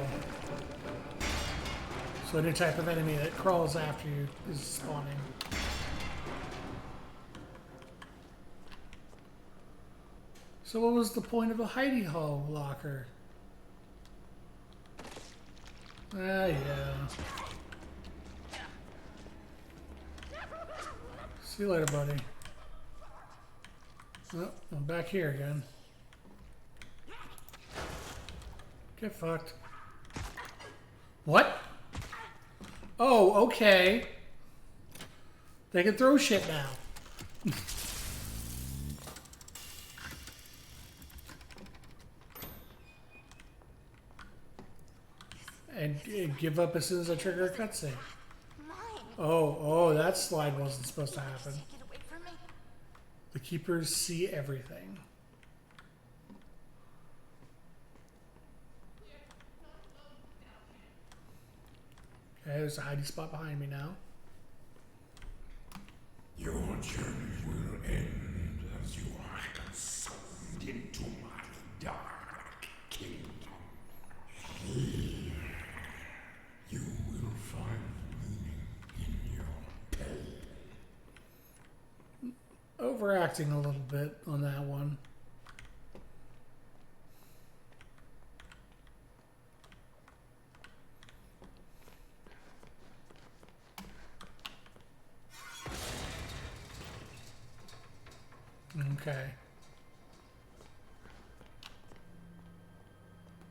So a new type of enemy that crawls after you is spawning. So what was the point of a hidey hole locker? Ah, yeah. See you later, buddy. Oh, I'm back here again. Get fucked. What? Oh, okay. They can throw shit now. and give up as soon as I trigger a cutscene. Oh, that slide wasn't supposed to happen. The keepers see everything. Okay, there's a hiding spot behind me now. Your journey will end as you are consumed into my dark kingdom. Here, you will find meaning in your pain. Overacting a little bit on that one. Okay.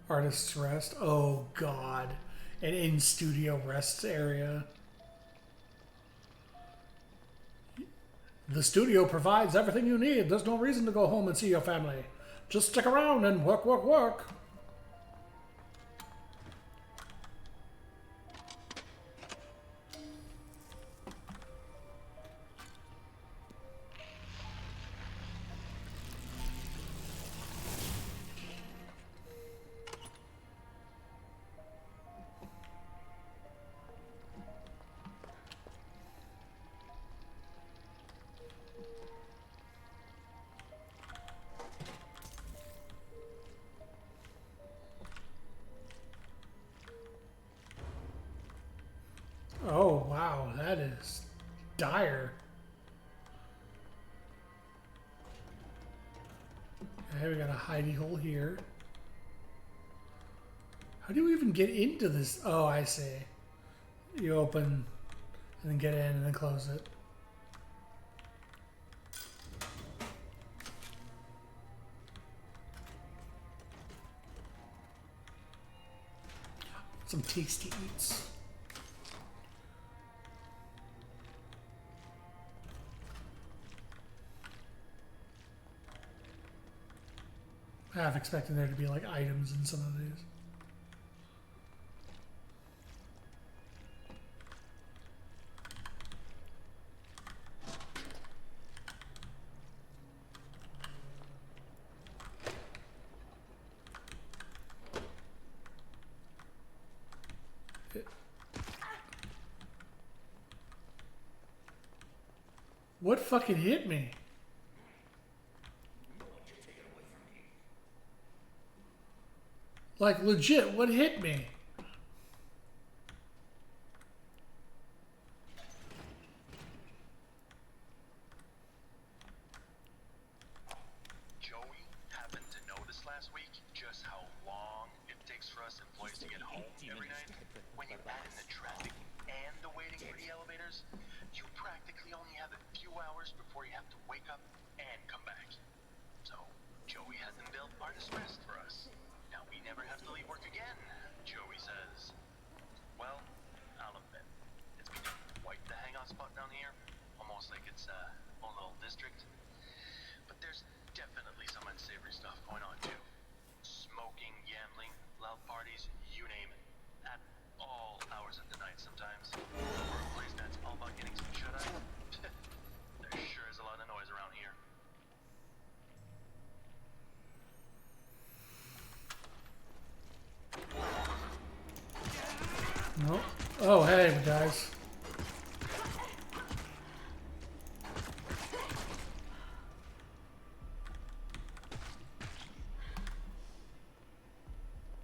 Artist's Rest. Oh, God. An in-studio rest area. The studio provides everything you need. There's no reason to go home and see your family. Just stick around and work, work, work. Oh, wow, that is dire. Okay, we got a hidey hole here. How do you even get into this? Oh, I see. You open and then get in and then close it. Some tasty eats. Half expecting there to be like items in some of these. What fucking hit me? Like, legit, what hit me? Joey happened to notice last week just how long it takes for us employees to get home every night. When you add in the traffic and the waiting for the elevators, you practically only have a few hours before you have to wake up and come back. So, Joey has them built artist rest for us. Now we never have to leave work again, Joey says. Well, I'll admit, it's become quite the hangout spot down here. Almost like it's a own little district. But there's definitely some unsavory stuff going on too. Smoking, gambling, loud parties, you name it. At all hours of the night sometimes. For a place that's all about getting some shut eye, there sure is a lot of noise around here. No. Oh, hey, guys.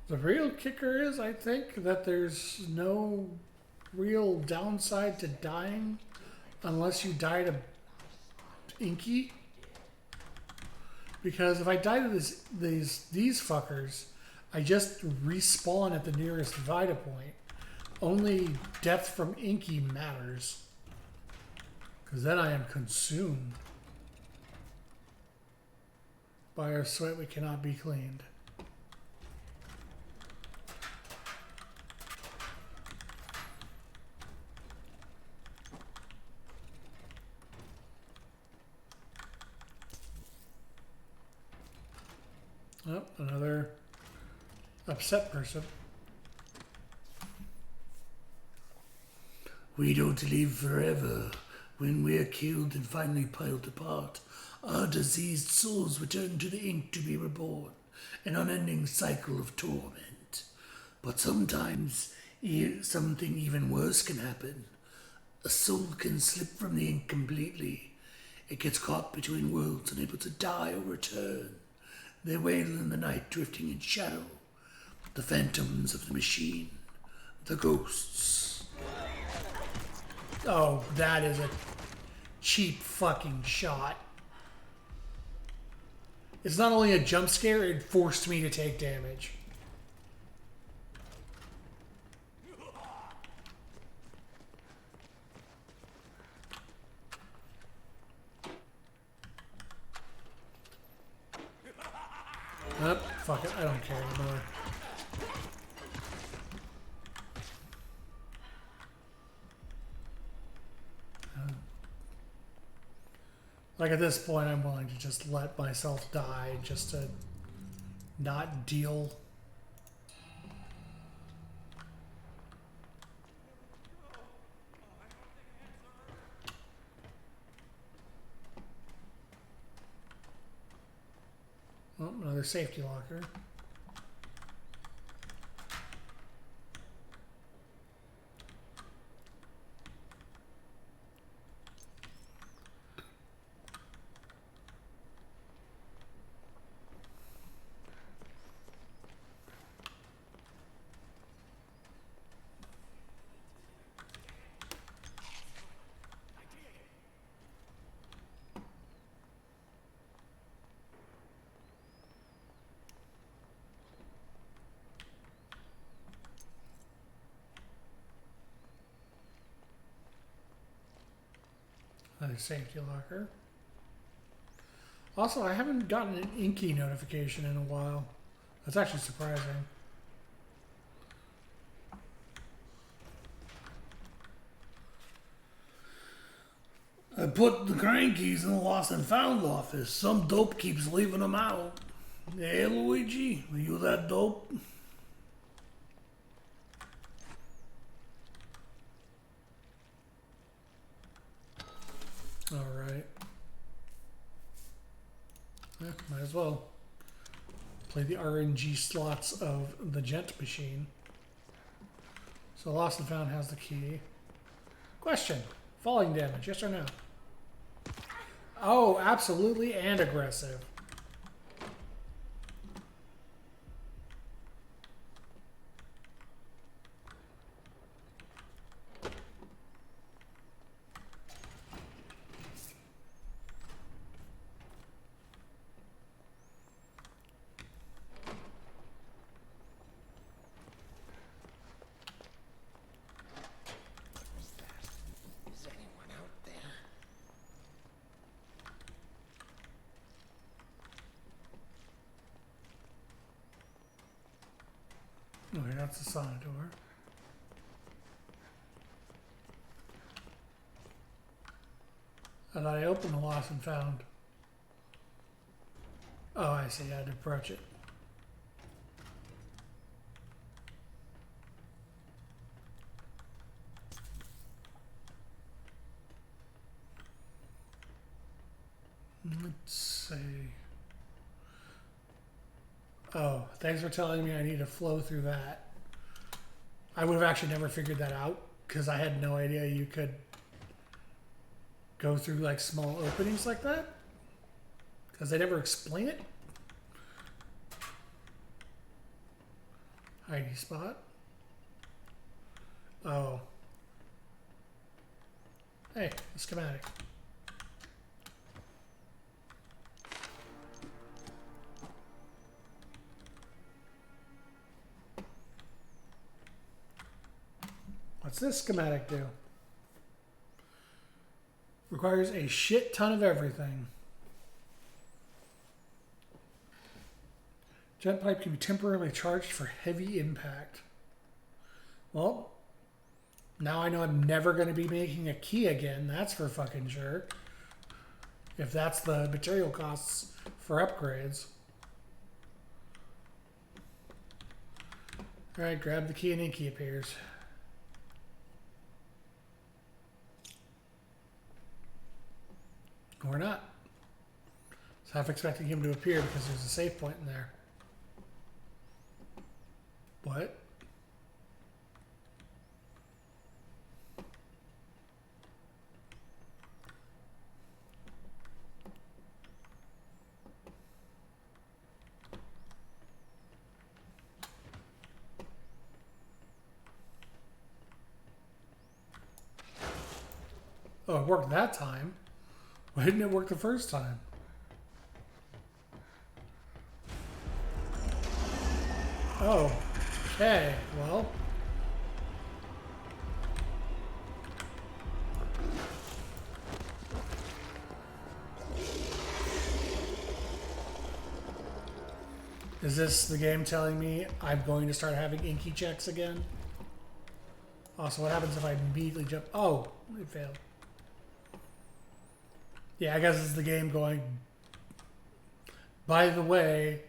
The real kicker is, I think, that there's no real downside to dying unless you die to Inky. Because if I die to these fuckers, I just respawn at the nearest Vita point. Only death from Inky matters. Because then I am consumed by our sweat we cannot be cleaned. Oh, another upset person. We don't live forever. When we are killed and finally piled apart, our diseased souls return to the ink to be reborn, an unending cycle of torment. But sometimes something even worse can happen. A soul can slip from the ink completely. It gets caught between worlds, unable to die or return. They wail in the night, drifting in shadow. The phantoms of the machine. The ghosts. Oh, that is a cheap fucking shot. It's not only a jump scare, it forced me to take damage. Oh, fuck it, I don't care anymore. Like at this point, I'm willing to just let myself die just to not deal. Oh, another safety locker. Another safety locker. Also, I haven't gotten an Inky notification in a while. That's actually surprising. I put the crankies in the lost and found office. Some dope keeps leaving them out. Hey, Luigi, are you that dope? Alright. Yeah, might as well play the RNG slots of the gent machine. So Lost and Found has the key. Question. Falling damage, yes or no? Oh, absolutely, and aggressive. Is anyone out there? Okay, that's the sauna door. I thought I opened the lost and found. Oh, I see. I had to approach it. Let's see. Oh, thanks for telling me I need to flow through that. I would have actually never figured that out because I had no idea you could go through like small openings like that because they never explain it. Hidey spot. Oh. Hey, a schematic. What's this schematic do? Requires a shit ton of everything. Jet pipe can be temporarily charged for heavy impact. Well, now I know I'm never going to be making a key again. That's for fucking sure. If that's the material costs for upgrades. Alright, grab the key and Inky appears. Or not. So half expecting him to appear because there's a save point in there. What? Oh, it worked that time. Why didn't it work the first time? Oh, okay, well. Is this the game telling me I'm going to start having Inky checks again? Also, what happens if I immediately jump? Oh, it failed. Yeah, I guess it's the game going, by the way,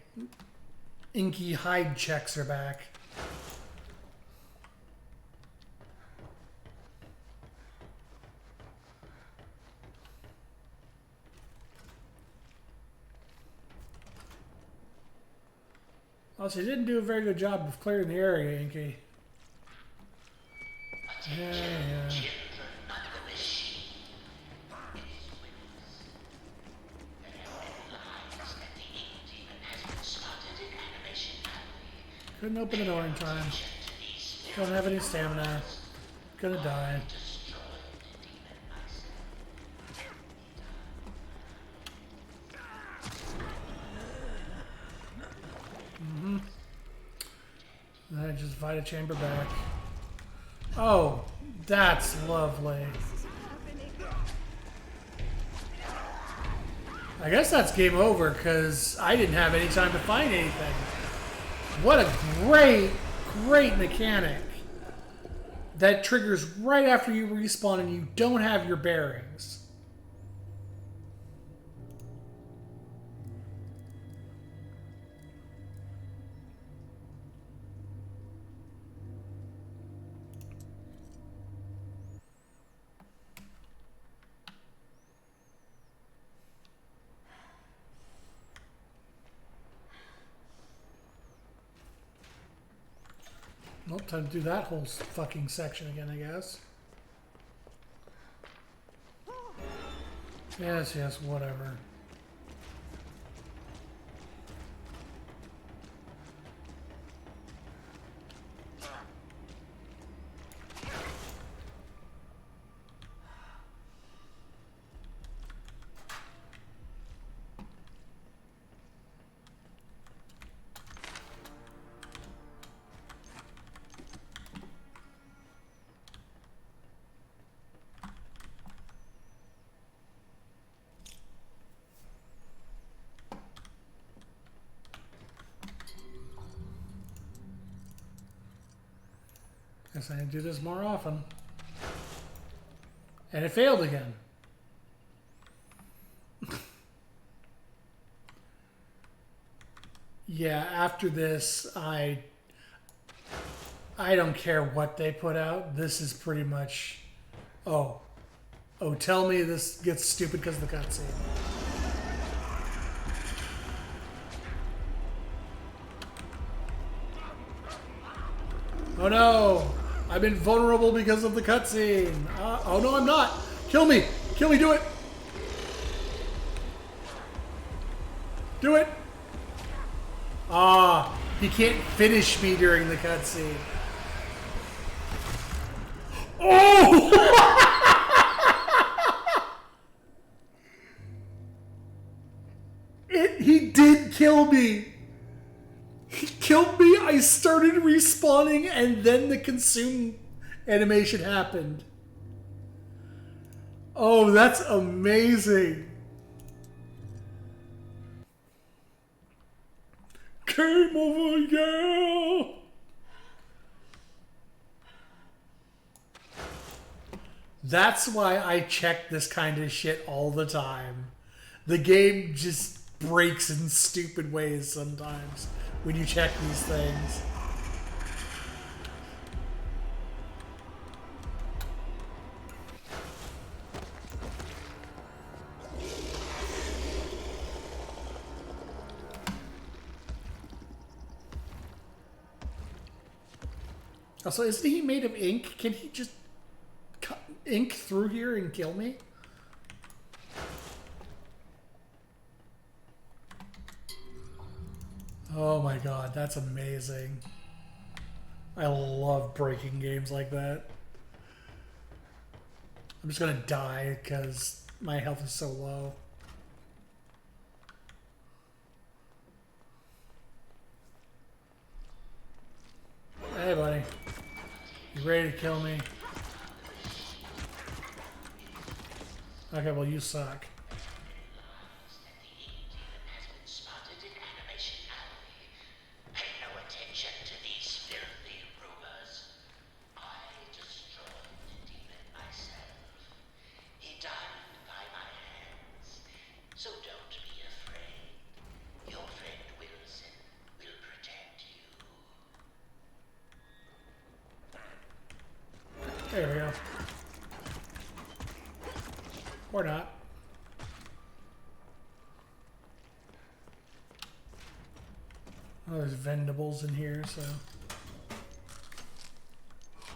Inky hide checks are back. Also, you didn't do a very good job of clearing the area, Inky. Yeah. Couldn't open the door in time. Don't have any stamina. Gonna die. Then I just Vita Chamber back. Oh, that's lovely. I guess that's game over because I didn't have any time to find anything. What a great mechanic. That triggers right after you respawn and you don't have your bearings. Well, time to do that whole fucking section again, I guess. Yes, yes, whatever. Guess I need to do this more often. And it failed again. Yeah, after this, I don't care what they put out. This is pretty much... Oh, tell me this gets stupid because of the cutscene. Oh no! I'm invulnerable because of the cutscene. Oh no, I'm not. Kill me! Kill me! Do it! Do it! Ah, he can't finish me during the cutscene. Oh! He did kill me. He killed me. I started respawning, and then the consume animation happened. Oh, that's amazing. Game over, yeah. That's why I check this kind of shit all the time. The game just breaks in stupid ways sometimes when you check these things. Also, isn't he made of ink? Can he just cut ink through here and kill me? Oh my god, that's amazing. I love breaking games like that. I'm just gonna die because my health is so low. Hey buddy. You ready to kill me? Okay, well you suck. There we go. Or not. Oh, there's vendables in here, so...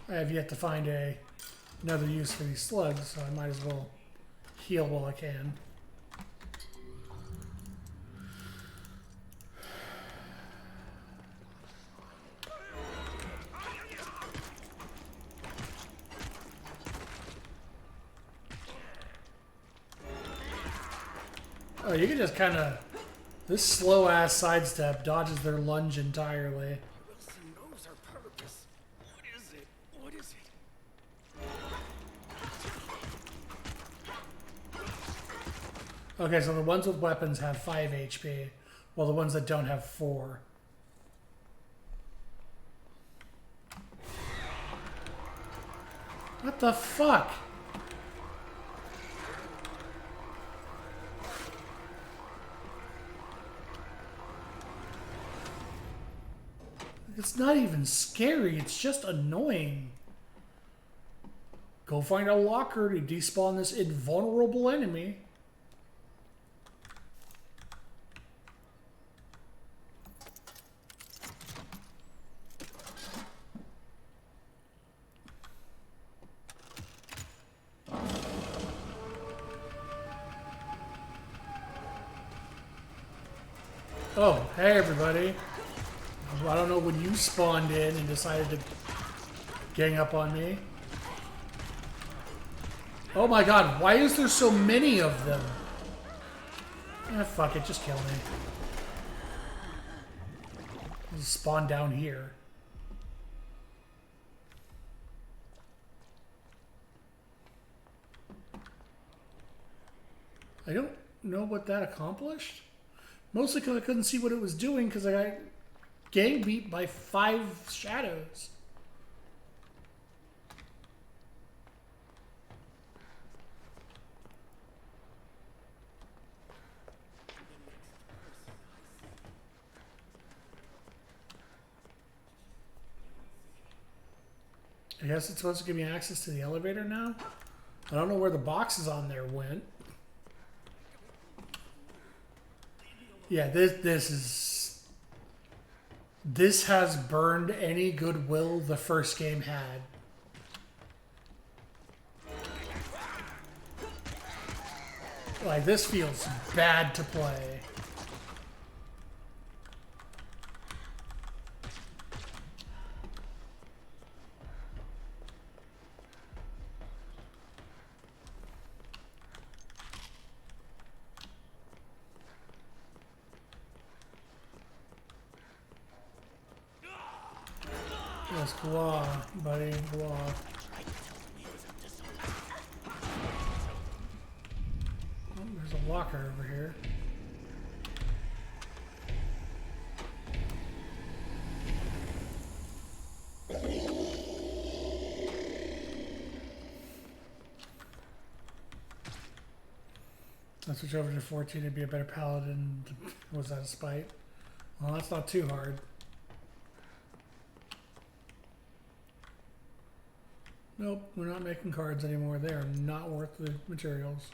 I have yet to find another use for these slugs, so I might as well heal while I can. Oh, you can just kind of... This slow-ass sidestep dodges their lunge entirely. Wilson knows our purpose. What is it? What is it? Okay, so the ones with weapons have 5 HP, while the ones that don't have 4. What the fuck? It's not even scary, it's just annoying. Go find a locker to despawn this invulnerable enemy. Oh, hey everybody. I don't know when you spawned in and decided to gang up on me. Oh my god, why is there so many of them? Fuck it, just kill me. Just spawn down here. I don't know what that accomplished. Mostly because I couldn't see what it was doing because I got gang beat by 5 shadows. I guess it's supposed to give me access to the elevator now? I don't know where the boxes on there went. Yeah, this has burned any goodwill the first game had. Like, this feels bad to play. Yes, Gua, buddy, Gua. Oh, there's a locker over here. Let's switch over to 14 to be a better paladin. Was that a spite? Well, that's not too hard. Nope, we're not making cards anymore. They are not worth the materials.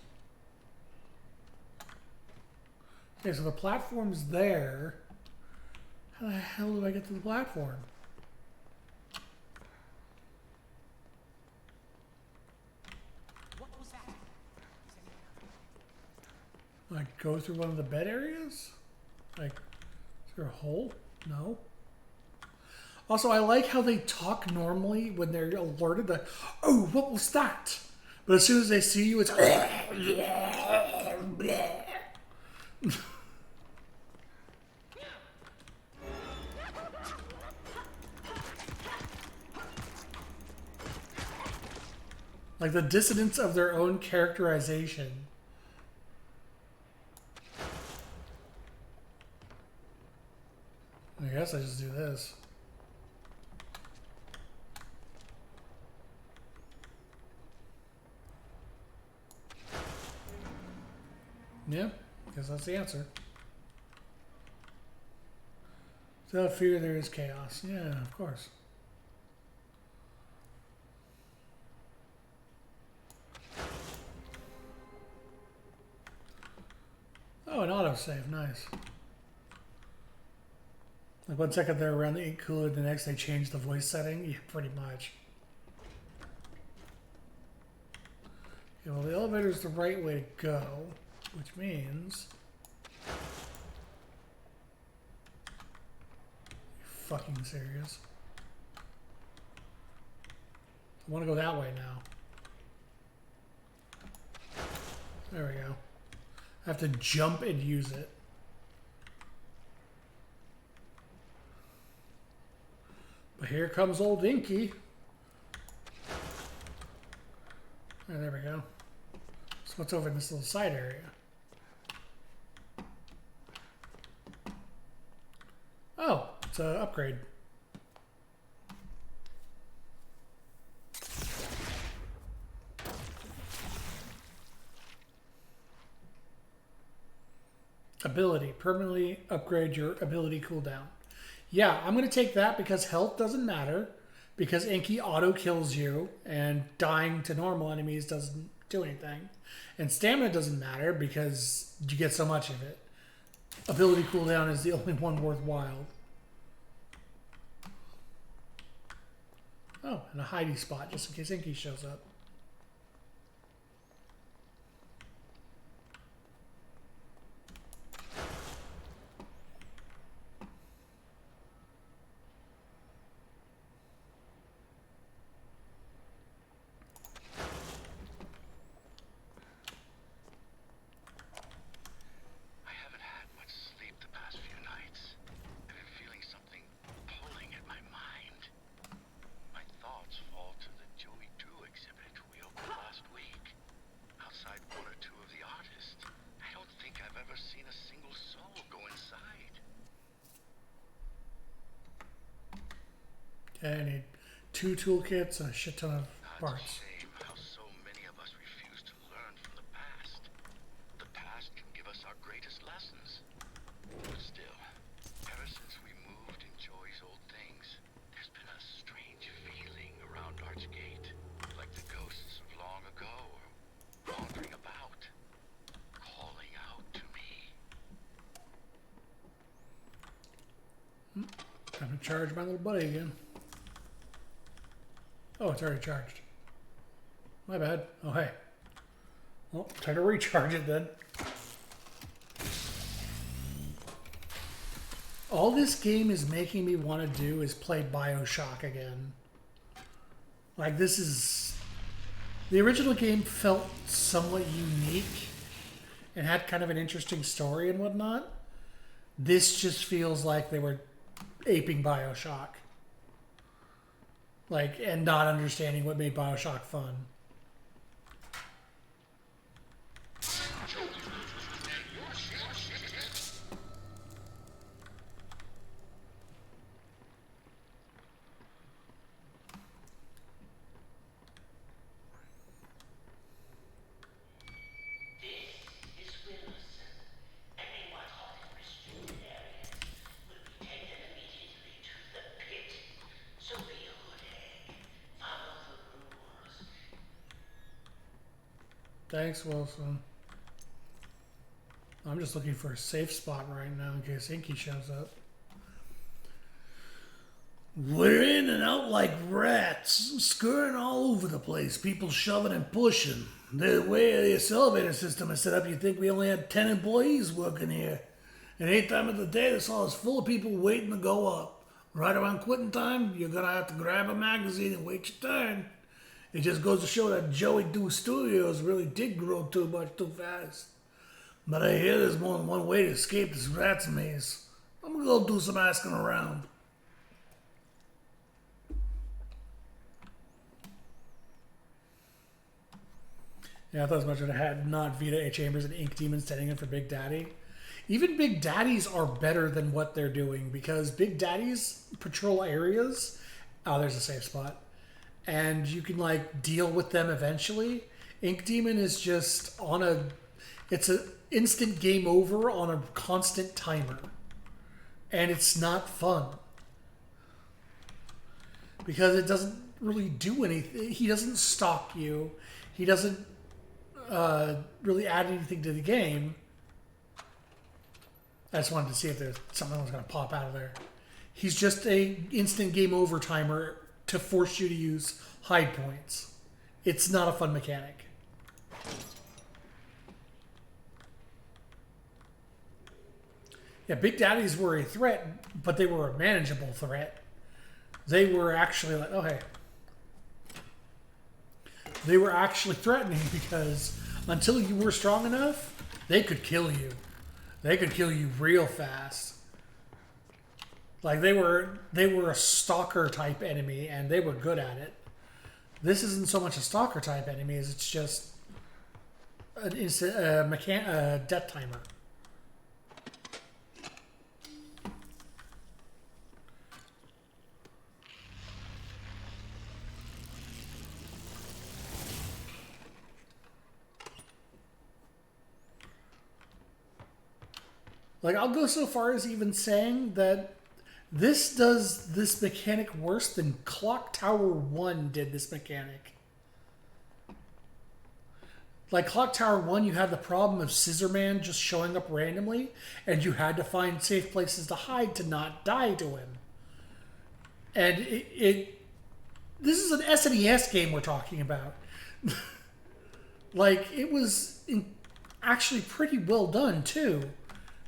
Okay, so the platform's there. How the hell do I get to the platform? What was that? Like, go through one of the bed areas? Like, is there a hole? No. Also, I like how they talk normally when they're alerted, like, oh, what was that? But as soon as they see you, it's... like the dissonance of their own characterization. I guess I just do this. Yeah, I guess that's the answer. Without fear, there is chaos. Yeah, of course. Oh, an autosave. Nice. Like 1 second they're around the ink cooler, the next they change the voice setting. Yeah, pretty much. Yeah, well, the elevator's the right way to go, which means... You're fucking serious. I want to go that way now. There we go. I have to jump and use it. But here comes old Inky. Oh, there we go. So what's over in this little side area? Oh, it's an upgrade. Ability. Permanently upgrade your ability cooldown. Yeah, I'm going to take that because health doesn't matter. Because Inky auto kills you. And dying to normal enemies doesn't do anything. And stamina doesn't matter because you get so much of it. Ability cooldown is the only one worthwhile. Oh, and a hidey spot just in case Inky shows up. Okay, I need 2 toolkits and a shit ton of parts. It's a shame how so many of us refuse to learn from the past. The past can give us our greatest lessons. But still, ever since we moved in Joy's old things, there's been a strange feeling around Archgate. Like the ghosts of long ago are wandering about, calling out to me. Time to charge my little buddy again. Oh, it's already charged. My bad. Oh, hey. Well, time to recharge it then. All this game is making me want to do is play BioShock again. Like, this is... The original game felt somewhat unique and had kind of an interesting story and whatnot. This just feels like they were aping BioShock. Like, and not understanding what made BioShock fun. Thanks, Wilson. I'm just looking for a safe spot right now in case Inky shows up. We're in and out like rats, scurrying all over the place, people shoving and pushing. The way this elevator system is set up, you'd think we only had 10 employees working here. And 8 times of the day, this hall is full of people waiting to go up. Right around quitting time, you're gonna have to grab a magazine and wait your turn. It just goes to show that Joey Do Studios really did grow too much too fast. But I hear there's more than one way to escape this rat's maze. I'm gonna go do some asking around. Yeah, I thought as much as I had not Vita A Chambers and Ink Demon standing in for Big Daddy. Even Big Daddies are better than what they're doing because Big Daddies patrol areas. Oh, there's a safe spot. And you can like deal with them eventually. Ink Demon is just on a... It's an instant game over on a constant timer. And it's not fun. Because it doesn't really do anything. He doesn't stalk you. He doesn't really add anything to the game. I just wanted to see if there's something was going to pop out of there. He's just a instant game over timer to force you to use hide points. It's not a fun mechanic. Yeah, Big Daddies were a threat, but they were a manageable threat. They were actually like, oh hey. They were actually threatening because until you were strong enough, they could kill you. They could kill you real fast. Like they were a stalker type enemy and they were good at it. This isn't so much a stalker type enemy as it's just a death timer. Like, I'll go so far as even saying that this does this mechanic worse than Clock Tower 1 did this mechanic. Like, Clock Tower 1, you had the problem of Scissor Man just showing up randomly, and you had to find safe places to hide to not die to him. And this is an SNES game we're talking about. Like, it was actually pretty well done, too.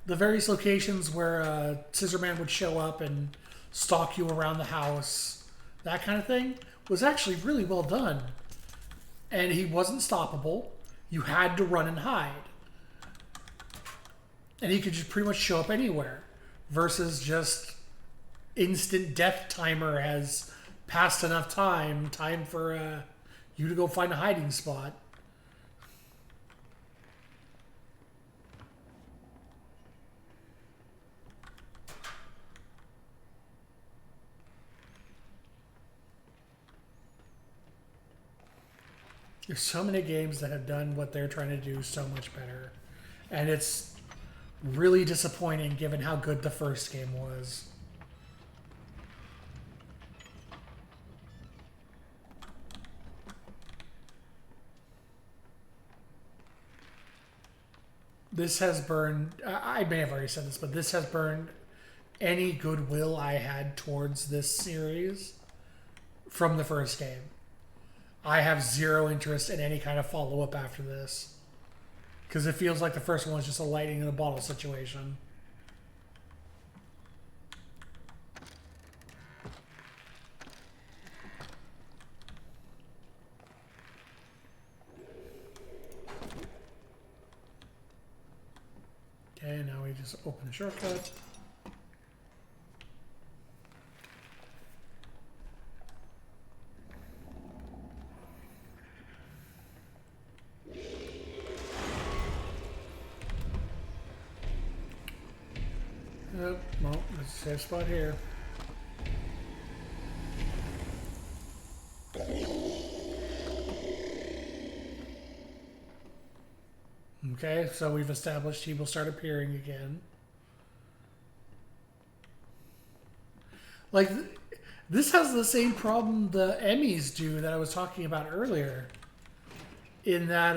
The various locations where Scissor Man would show up and stalk you around the house, that kind of thing, was actually really well done. And he wasn't stoppable. You had to run and hide. And he could just pretty much show up anywhere. Versus just instant death timer has passed enough time for you to go find a hiding spot. There's so many games that have done what they're trying to do so much better. And it's really disappointing given how good the first game was. This has burned, I may have already said this, but this has burned any goodwill I had towards this series from the first game. I have zero interest in any kind of follow-up after this. Because it feels like the first one was just a lightning in a bottle situation. Okay, now we just open the shortcut. Well, there's a safe spot here. Okay, so we've established he will start appearing again. Like, this has the same problem the Emmys do that I was talking about earlier. In that,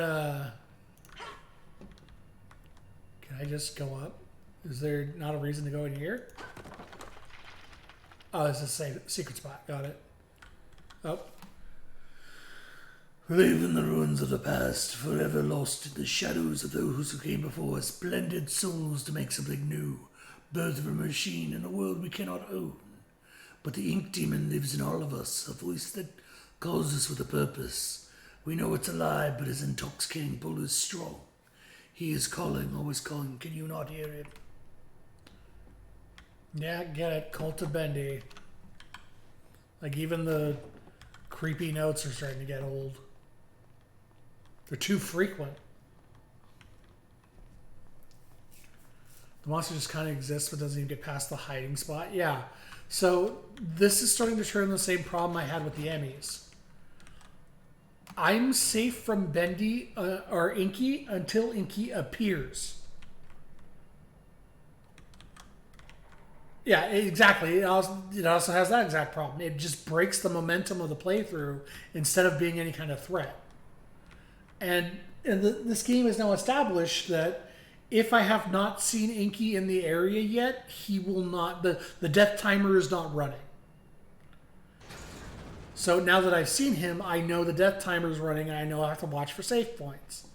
can I just go up? Is there not a reason to go in here? Oh, this is a secret spot. Got it. Oh. We live in the ruins of the past, forever lost in the shadows of those who came before us, blended souls to make something new, birth of a machine in a world we cannot own. But the ink demon lives in all of us, a voice that calls us with a purpose. We know it's a lie, but his intoxicating pull is strong. He is calling, always calling. Can you not hear him? Yeah, get it. Cult of Bendy. Like, even the creepy notes are starting to get old. They're too frequent. The monster just kind of exists but doesn't even get past the hiding spot. Yeah. So, this is starting to turn the same problem I had with the Emmys. I'm safe from Bendy or Inky until Inky appears. Yeah, exactly. It also has that exact problem. It just breaks the momentum of the playthrough instead of being any kind of threat. And this game is now established that if I have not seen Inky in the area yet, he will not. The death timer is not running. So now that I've seen him, I know the death timer is running, and I know I have to watch for save points.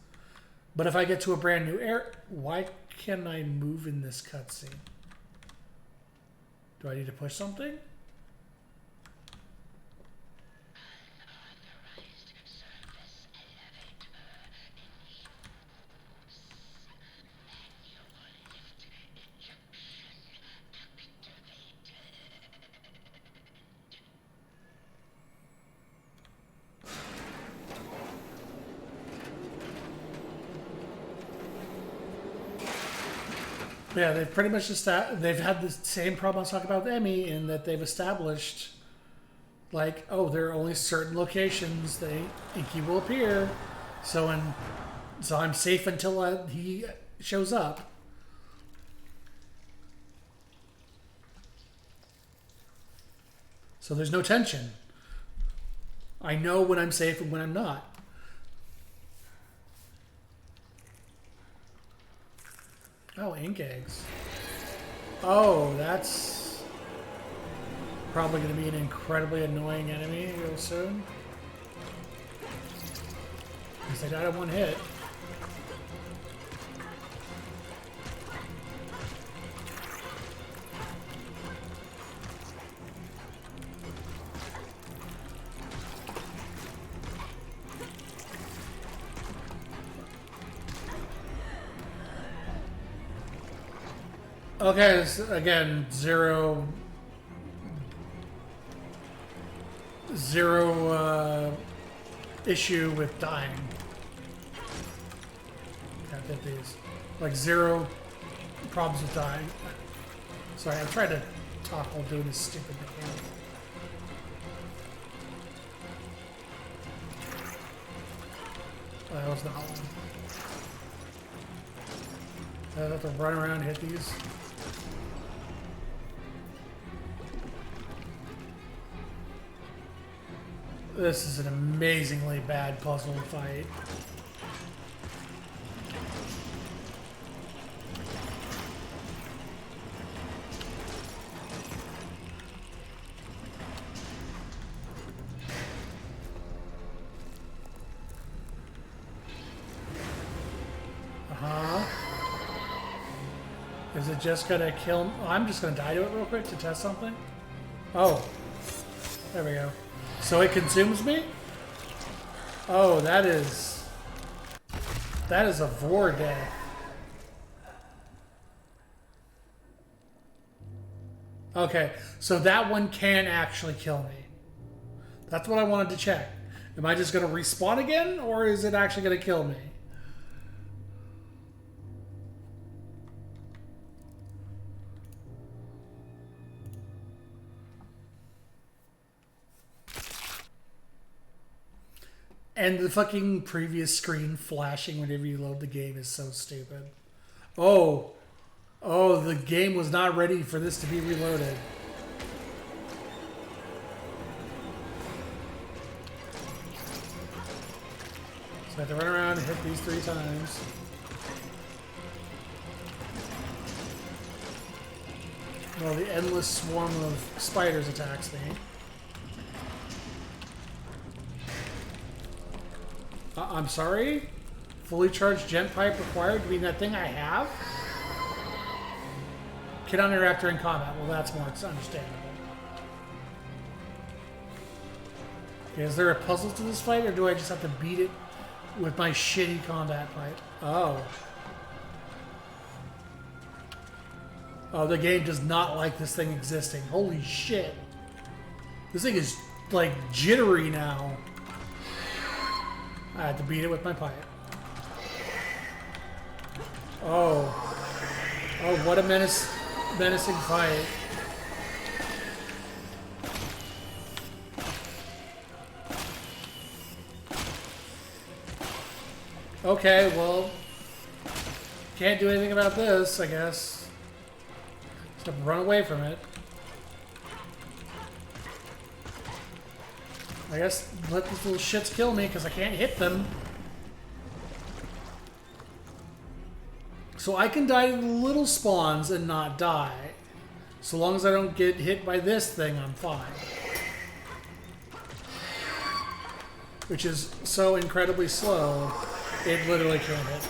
But if I get to a brand new area, why can't I move in this cutscene? Do I need to push something? Yeah, they've pretty much just they've had the same problem I was talking about with Emmy in that they've established, like, oh, there are only certain locations that Inky will appear, so I'm safe until he shows up. So there's no tension. I know when I'm safe and when I'm not. Oh, ink eggs. Oh, that's probably going to be an incredibly annoying enemy real soon. Because they died in one hit. Okay, so again, zero issue with dying. Can't get these. Like, zero problems with dying. Sorry, I'm trying to talk while doing this stupid mechanic. That was not one. I have to run around and hit these. This is an amazingly bad puzzle fight. Is it just gonna kill? Oh, I'm just gonna die to it real quick to test something. Oh, there we go. So it consumes me? Oh, that is a vor death. Okay, so that one can actually kill me. That's what I wanted to check. Am I just gonna respawn again, or is it actually gonna kill me? And the fucking previous screen flashing whenever you load the game is so stupid. Oh, the game was not ready for this to be reloaded. So I have to run around and hit these 3 times. Well, the endless swarm of spiders attacks me. I'm sorry? Fully charged gent pipe required to be that thing I have? Cannot interact during combat. Well, that's more understandable. Okay, is there a puzzle to this fight, or do I just have to beat it with my shitty combat pipe? Oh. Oh, the game does not like this thing existing. Holy shit. This thing is, like, jittery now. I had to beat it with my pipe. Oh, what a menacing fight. Okay, well, can't do anything about this, I guess. Just have to run away from it. I guess let these little shits kill me because I can't hit them. So I can die to the little spawns and not die. So long as I don't get hit by this thing, I'm fine. Which is so incredibly slow, it literally can't hit me.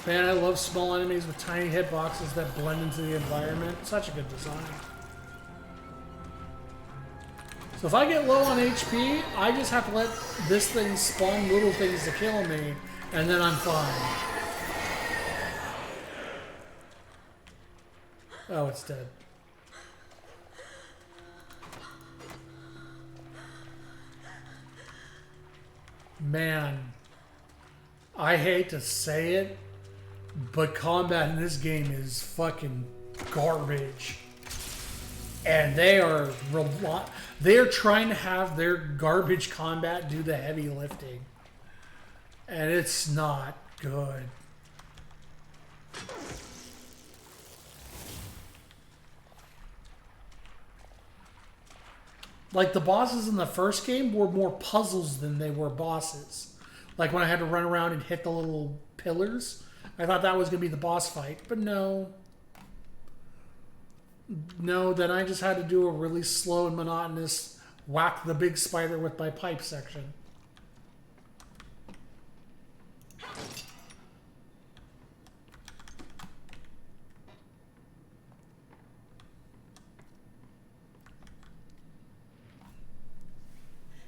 Man, I love small enemies with tiny hitboxes that blend into the environment. Such a good design. So if I get low on HP, I just have to let this thing spawn little things to kill me, and then I'm fine. Oh, it's dead. Man, I hate to say it, but combat in this game is fucking garbage. And they're trying to have their garbage combat do the heavy lifting. And it's not good. Like, the bosses in the first game were more puzzles than they were bosses. Like when I had to run around and hit the little pillars, I thought that was going to be the boss fight, but no. No, then I just had to do a really slow and monotonous whack the big spider with my pipe section.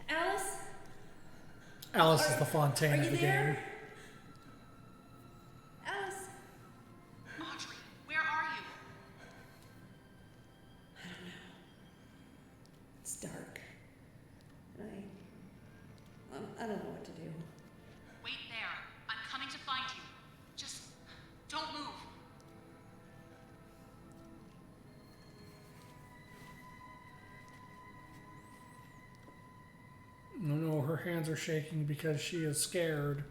Alice? Alice is the Fontaine of the game. Alice? Audrey, where are you? I don't know. It's dark. I don't know what to do. Wait there. her hands are shaking because she is scared.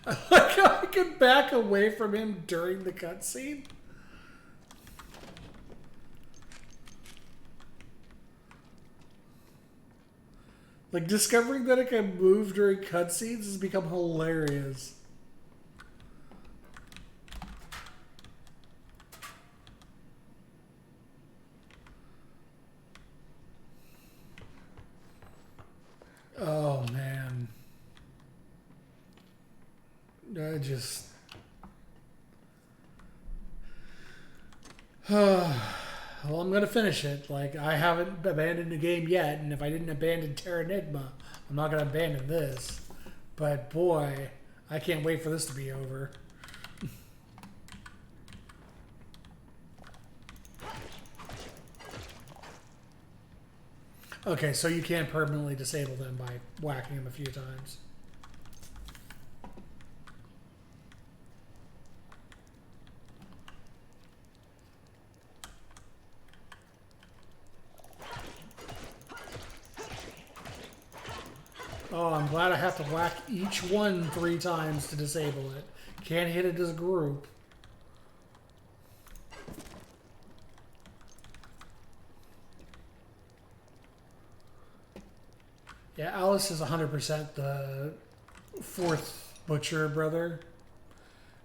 I can back away from him during the cutscene. Like, discovering that it can move during cutscenes has become hilarious. Oh, man. I just... Well, I'm going to finish it. Like, I haven't abandoned the game yet, and if I didn't abandon Terranigma, I'm not going to abandon this. But, boy, I can't wait for this to be over. Okay, so you can permanently disable them by whacking them a few times. Oh, I'm glad I have to whack each one 3 times to disable it. Can't hit it as a group. Yeah, Alice is 100% the 4th Butcher brother.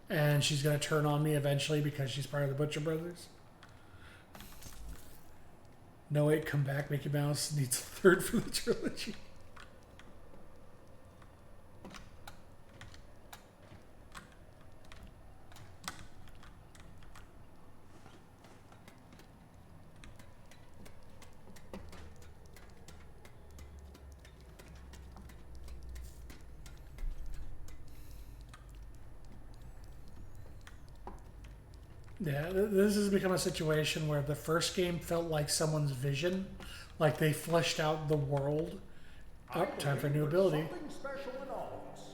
And she's going to turn on me eventually because she's part of the Butcher Brothers. No, wait, come back. Mickey Mouse needs a 3rd for the trilogy. Yeah, this has become a situation where the first game felt like someone's vision, like they fleshed out the world. Oh, time for a new ability. Something special in all of us,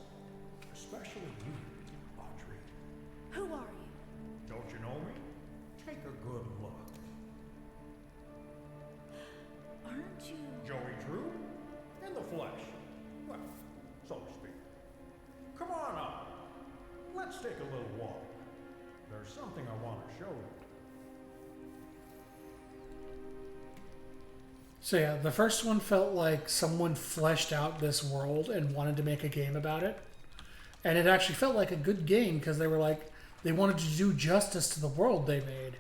especially you, Audrey. Who are you? Don't you know me? Take a good look. Aren't you? Joey Drew? In the flesh. Well, so to speak. Come on up. Let's take a little walk. There's something I want to show you. So yeah, the first one felt like someone fleshed out this world and wanted to make a game about it. And it actually felt like a good game because they were like, they wanted to do justice to the world they made.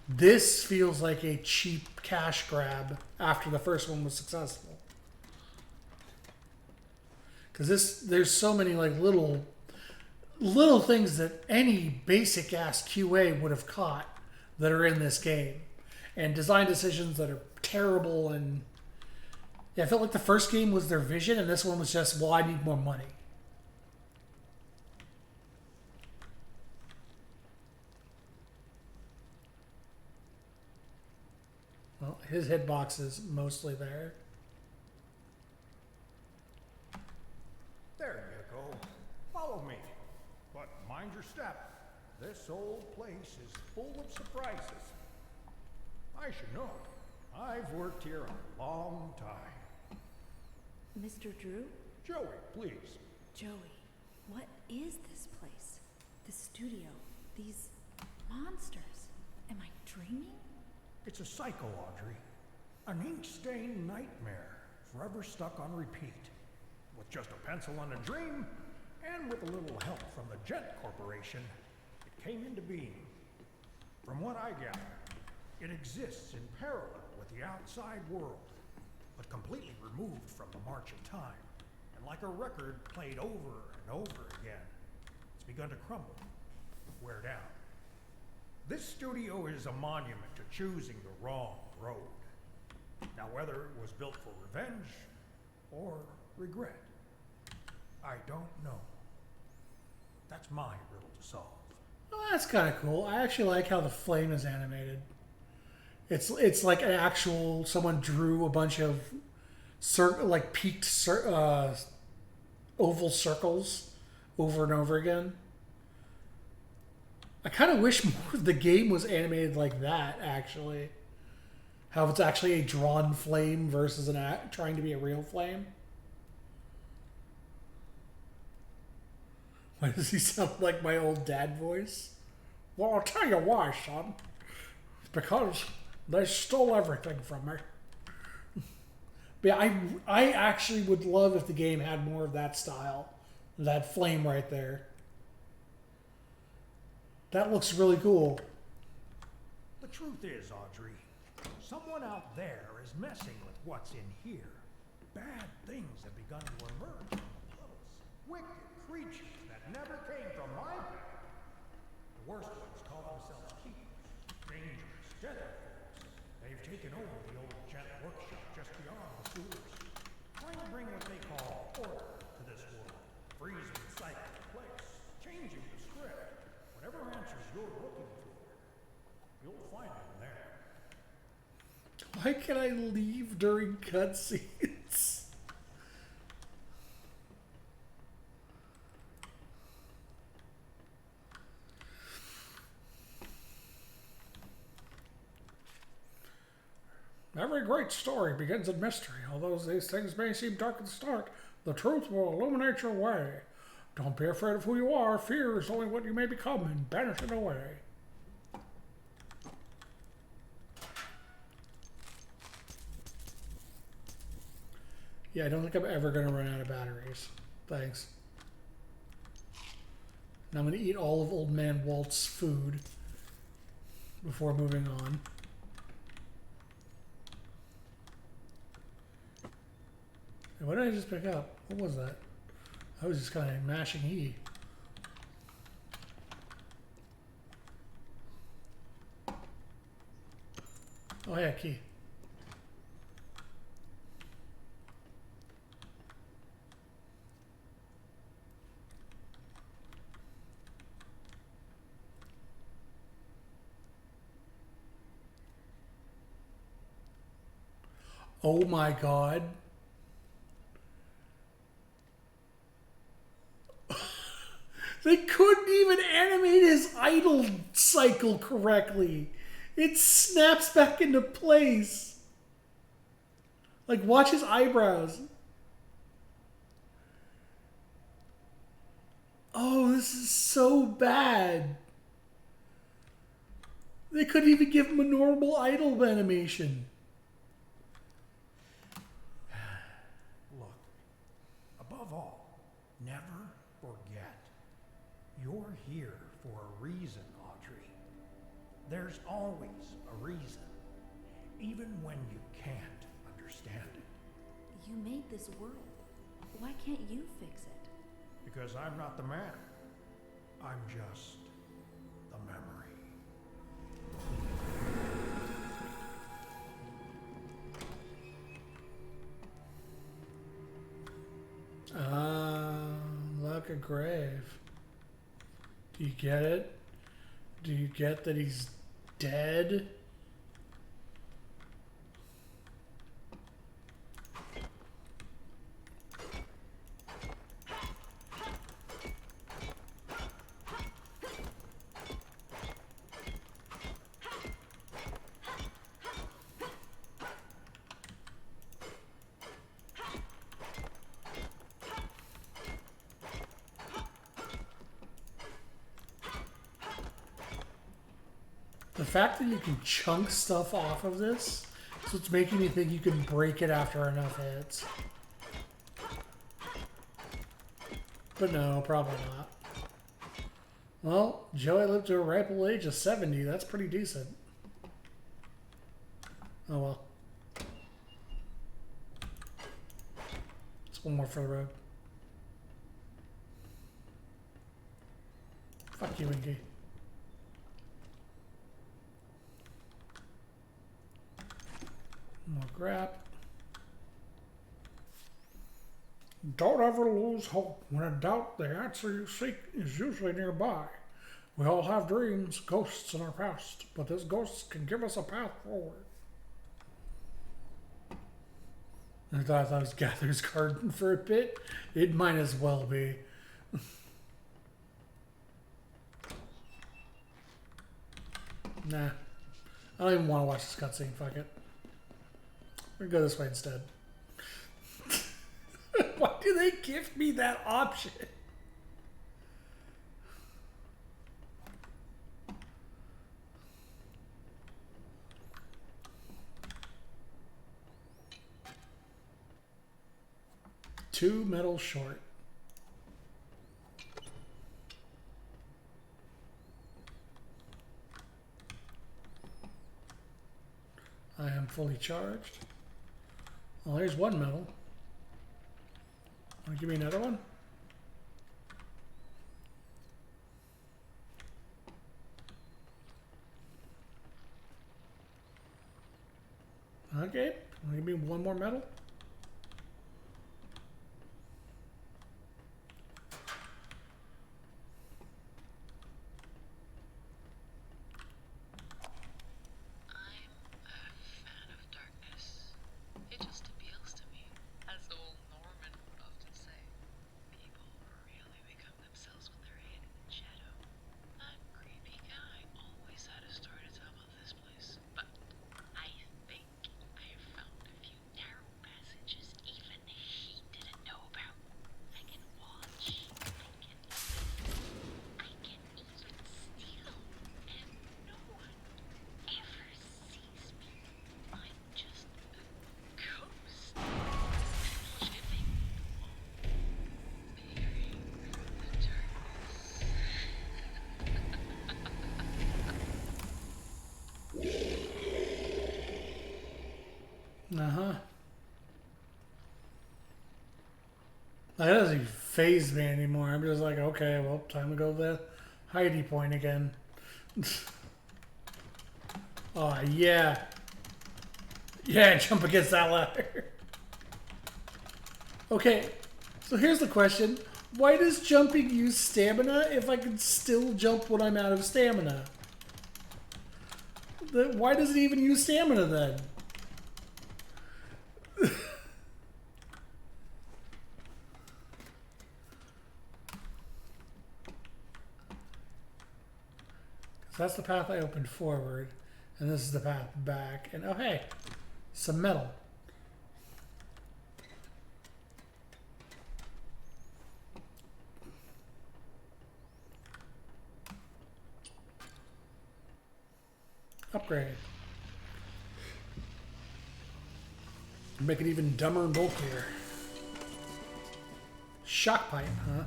This feels like a cheap cash grab after the first one was successful. Because there's so many like little things that any basic ass QA would have caught that are in this game, and design decisions that are terrible. And yeah, I felt like the first game was their vision, and this one was just, well, I need more money. Well, his hitbox is mostly there. There you go. Follow me. But mind your step. This old place is full of surprises. I should know. I've worked here a long time. Mr. Drew? Joey, please. Joey, what is this place? The studio? These monsters? Am I dreaming? It's a cycle, Audrey. An ink-stained nightmare, forever stuck on repeat. With just a pencil and a dream, and with a little help from the Gent Corporation, it came into being. From what I gather, it exists in parallel with the outside world, but completely removed from the march of time. And like a record played over and over again, it's begun to crumble, wear down. This studio is a monument to choosing the wrong road. Now, whether it was built for revenge or regret, I don't know. That's my riddle to solve. Oh, that's kind of cool. I actually like how the flame is animated. It's like an actual, someone drew a bunch of peaked oval circles over and over again. I kind of wish more of the game was animated like that, actually. How it's actually a drawn flame versus trying to be a real flame. Why does he sound like my old dad voice? Well, I'll tell you why, son. It's because they stole everything from me. But yeah, I actually would love if the game had more of that style. That flame right there. That looks really cool. The truth is, Audrey, someone out there is messing with what's in here. Bad things have begun to emerge from the puddles. Wicked creatures that never came from my path. The worst ones call themselves keepers. Dangerous, deadly foes. They've taken over the old jet workshop just beyond the sewers. Trying to bring what they call order to this world. Freezing the cycle in place. Changing the script. Whatever answers you're looking for, you'll find them there. Why can I leave during cutscenes? Every great story begins in mystery. Although these things may seem dark at the start, the truth will illuminate your way. Don't be afraid of who you are. Fear is only what you may become, and banish it away. Yeah, I don't think I'm ever going to run out of batteries. Thanks. And I'm going to eat all of Old Man Walt's food before moving on. Hey, what did I just pick up? What was that? I was just kind of mashing E. Oh yeah, key. Oh my god. They couldn't even animate his idle cycle correctly. It snaps back into place. Like, watch his eyebrows. Oh, this is so bad. They couldn't even give him a normal idle animation. Look, above all, never forget. You're here for a reason, Audrey. There's always a reason, even when you can't understand it. You made this world. Why can't you fix it? Because I'm not the man. I'm just the memory. Like a grave. Do you get it? Do you get that he's dead? The fact that you can chunk stuff off of this, so it's making me think you can break it after enough hits. But no, probably not. Well, Joey lived to a ripe old age of 70. That's pretty decent. Oh well. It's one more for the road. Fuck you, Inky. More crap. Don't ever lose hope. When in doubt, the answer you seek is usually nearby. We all have dreams, ghosts in our past, but this ghost can give us a path forward. I thought that was Gather's Garden for a bit. It might as well be. Nah. I don't even want to watch this cutscene. Fuck it. We're gonna go this way instead. Why do they give me that option? Two metal short. I am fully charged. Well, here's one metal. Want to give me another one? Okay. Want to give me one more metal? Uh-huh. That doesn't even faze me anymore. I'm just like, okay, well, time to go to the Heidi point again. Oh, yeah. Yeah, jump against that ladder. Okay, so here's the question. Why does jumping use stamina if I can still jump when I'm out of stamina? Why does it even use stamina then? That's the path I opened forward, and this is the path back. And oh hey, some metal. Upgrade. Make it even dumber and bulkier. Shock pipe, huh?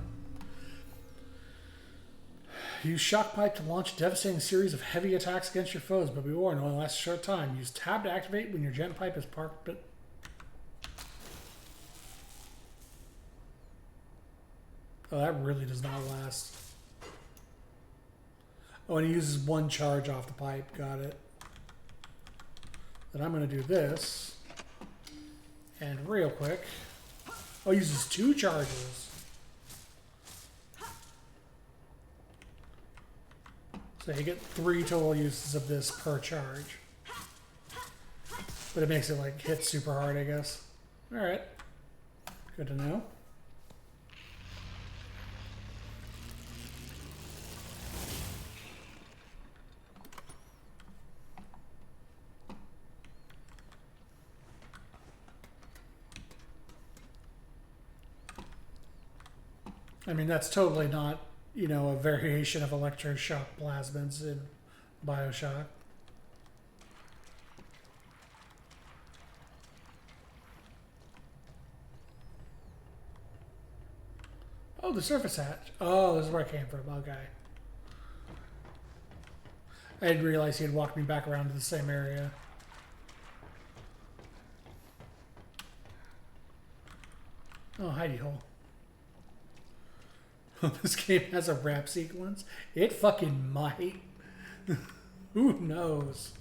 Use shock pipe to launch a devastating series of heavy attacks against your foes, but be warned, only lasts a short time. Use tab to activate when your gent pipe is parked. Oh, that really does not last. Oh, and he uses one charge off the pipe. Got it. Then I'm going to do this. And real quick. Oh, he uses two charges. So you get 3 total uses of this per charge. But it makes it like hit super hard, I guess. Alright. Good to know. I mean, that's totally not, you know, a variation of electroshock plasmids in Bioshock. Oh, the surface hatch. Oh, this is where I came from. Okay. I didn't realize he had walked me back around to the same area. Oh, hidey hole. This game has a rap sequence. It fucking might. Who knows?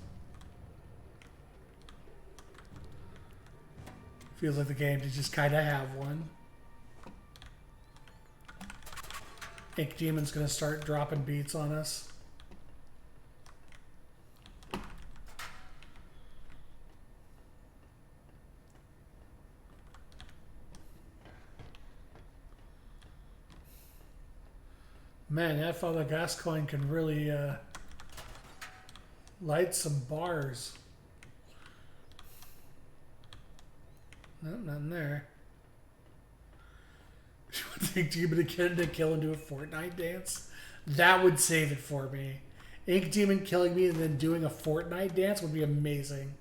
Feels like the game to just kind of have one. Ink Demon's gonna start dropping beats on us. Man, that Father Gascoigne can really light some bars. Nope, nothing there. Think Demon again to kill and do a Fortnite dance? That would save it for me. Ink Demon killing me and then doing a Fortnite dance would be amazing.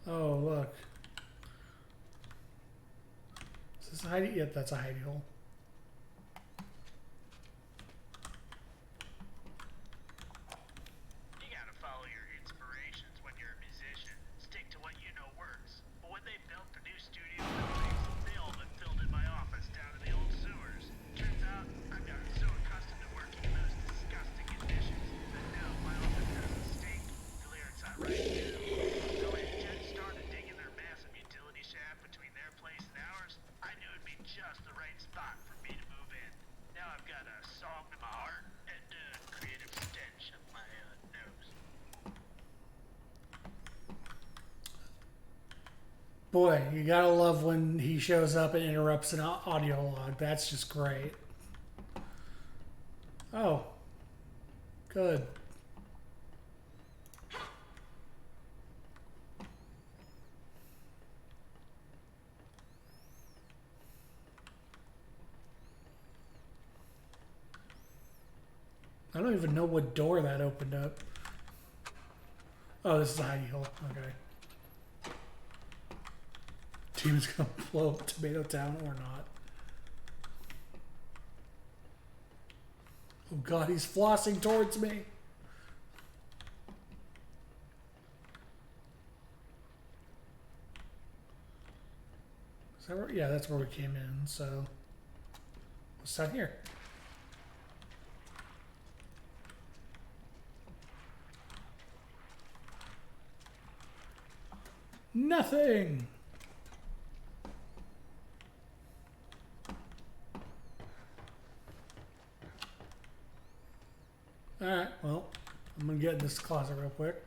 Oh, look. Is this a hidey? Yep, that's a hidey hole. You gotta follow your inspirations when you're a musician. Stick to what you know works. But when they built the new studio buildings, they all but filled in my office down to the old sewers. Turns out, I've gotten so accustomed to working in those disgusting conditions that now my office doesn't stink. The lyrics I write do. So when Jen started digging their massive utility shaft between their place and ours, I knew it'd be just the right spot for me to move in. Now I've got a song to my heart and a creative stench up my nose. Boy, you gotta love when he shows up and interrupts an audio log. That's just great. Oh. Good. I don't even know what door that opened up. Oh, this is a hidey hole. Okay. Team's gonna blow up Tomato Town or not. Oh god, he's flossing towards me. Is that where, yeah, that's where we came in, so what's that here? Nothing. Alright, well, I'm gonna get in this closet real quick.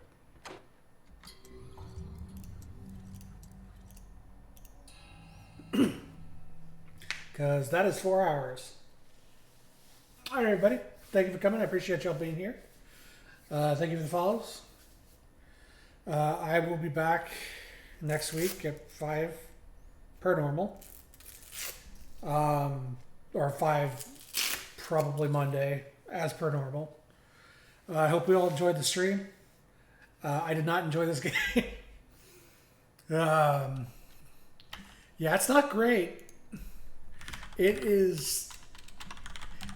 Because that is 4 hours. Alright, everybody. Thank you for coming. I appreciate y'all being here. Thank you for the follows. I will be back next week at 5 per normal. Or 5 probably Monday as per normal. I hope we all enjoyed the stream. I did not enjoy this game. Yeah, it's not great. It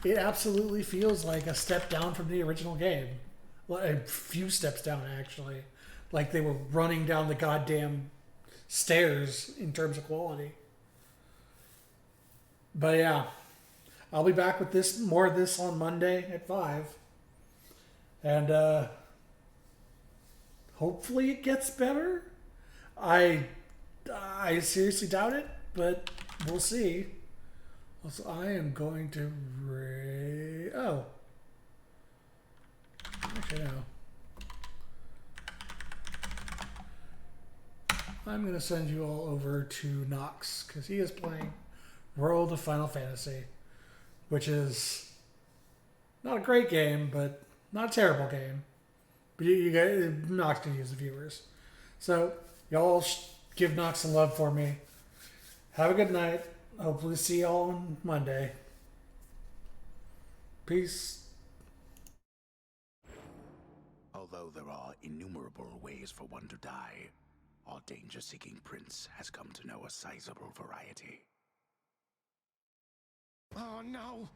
absolutely feels like a step down from the original game. Well, a few steps down, actually. Like they were running down the goddamn stairs in terms of quality. But yeah, I'll be back with this, more of this on Monday at 5. And hopefully it gets better. I seriously doubt it, but we'll see. Also, I am going to oh. Actually, no. I'm going to send you all over to Nox, because he is playing World of Final Fantasy, which is not a great game, but not a terrible game. But you guys, Nox can use the viewers. So, y'all give Nox some love for me. Have a good night. Hopefully see y'all on Monday. Peace. Although there are innumerable ways for one to die, our danger-seeking prince has come to know a sizable variety. Oh no!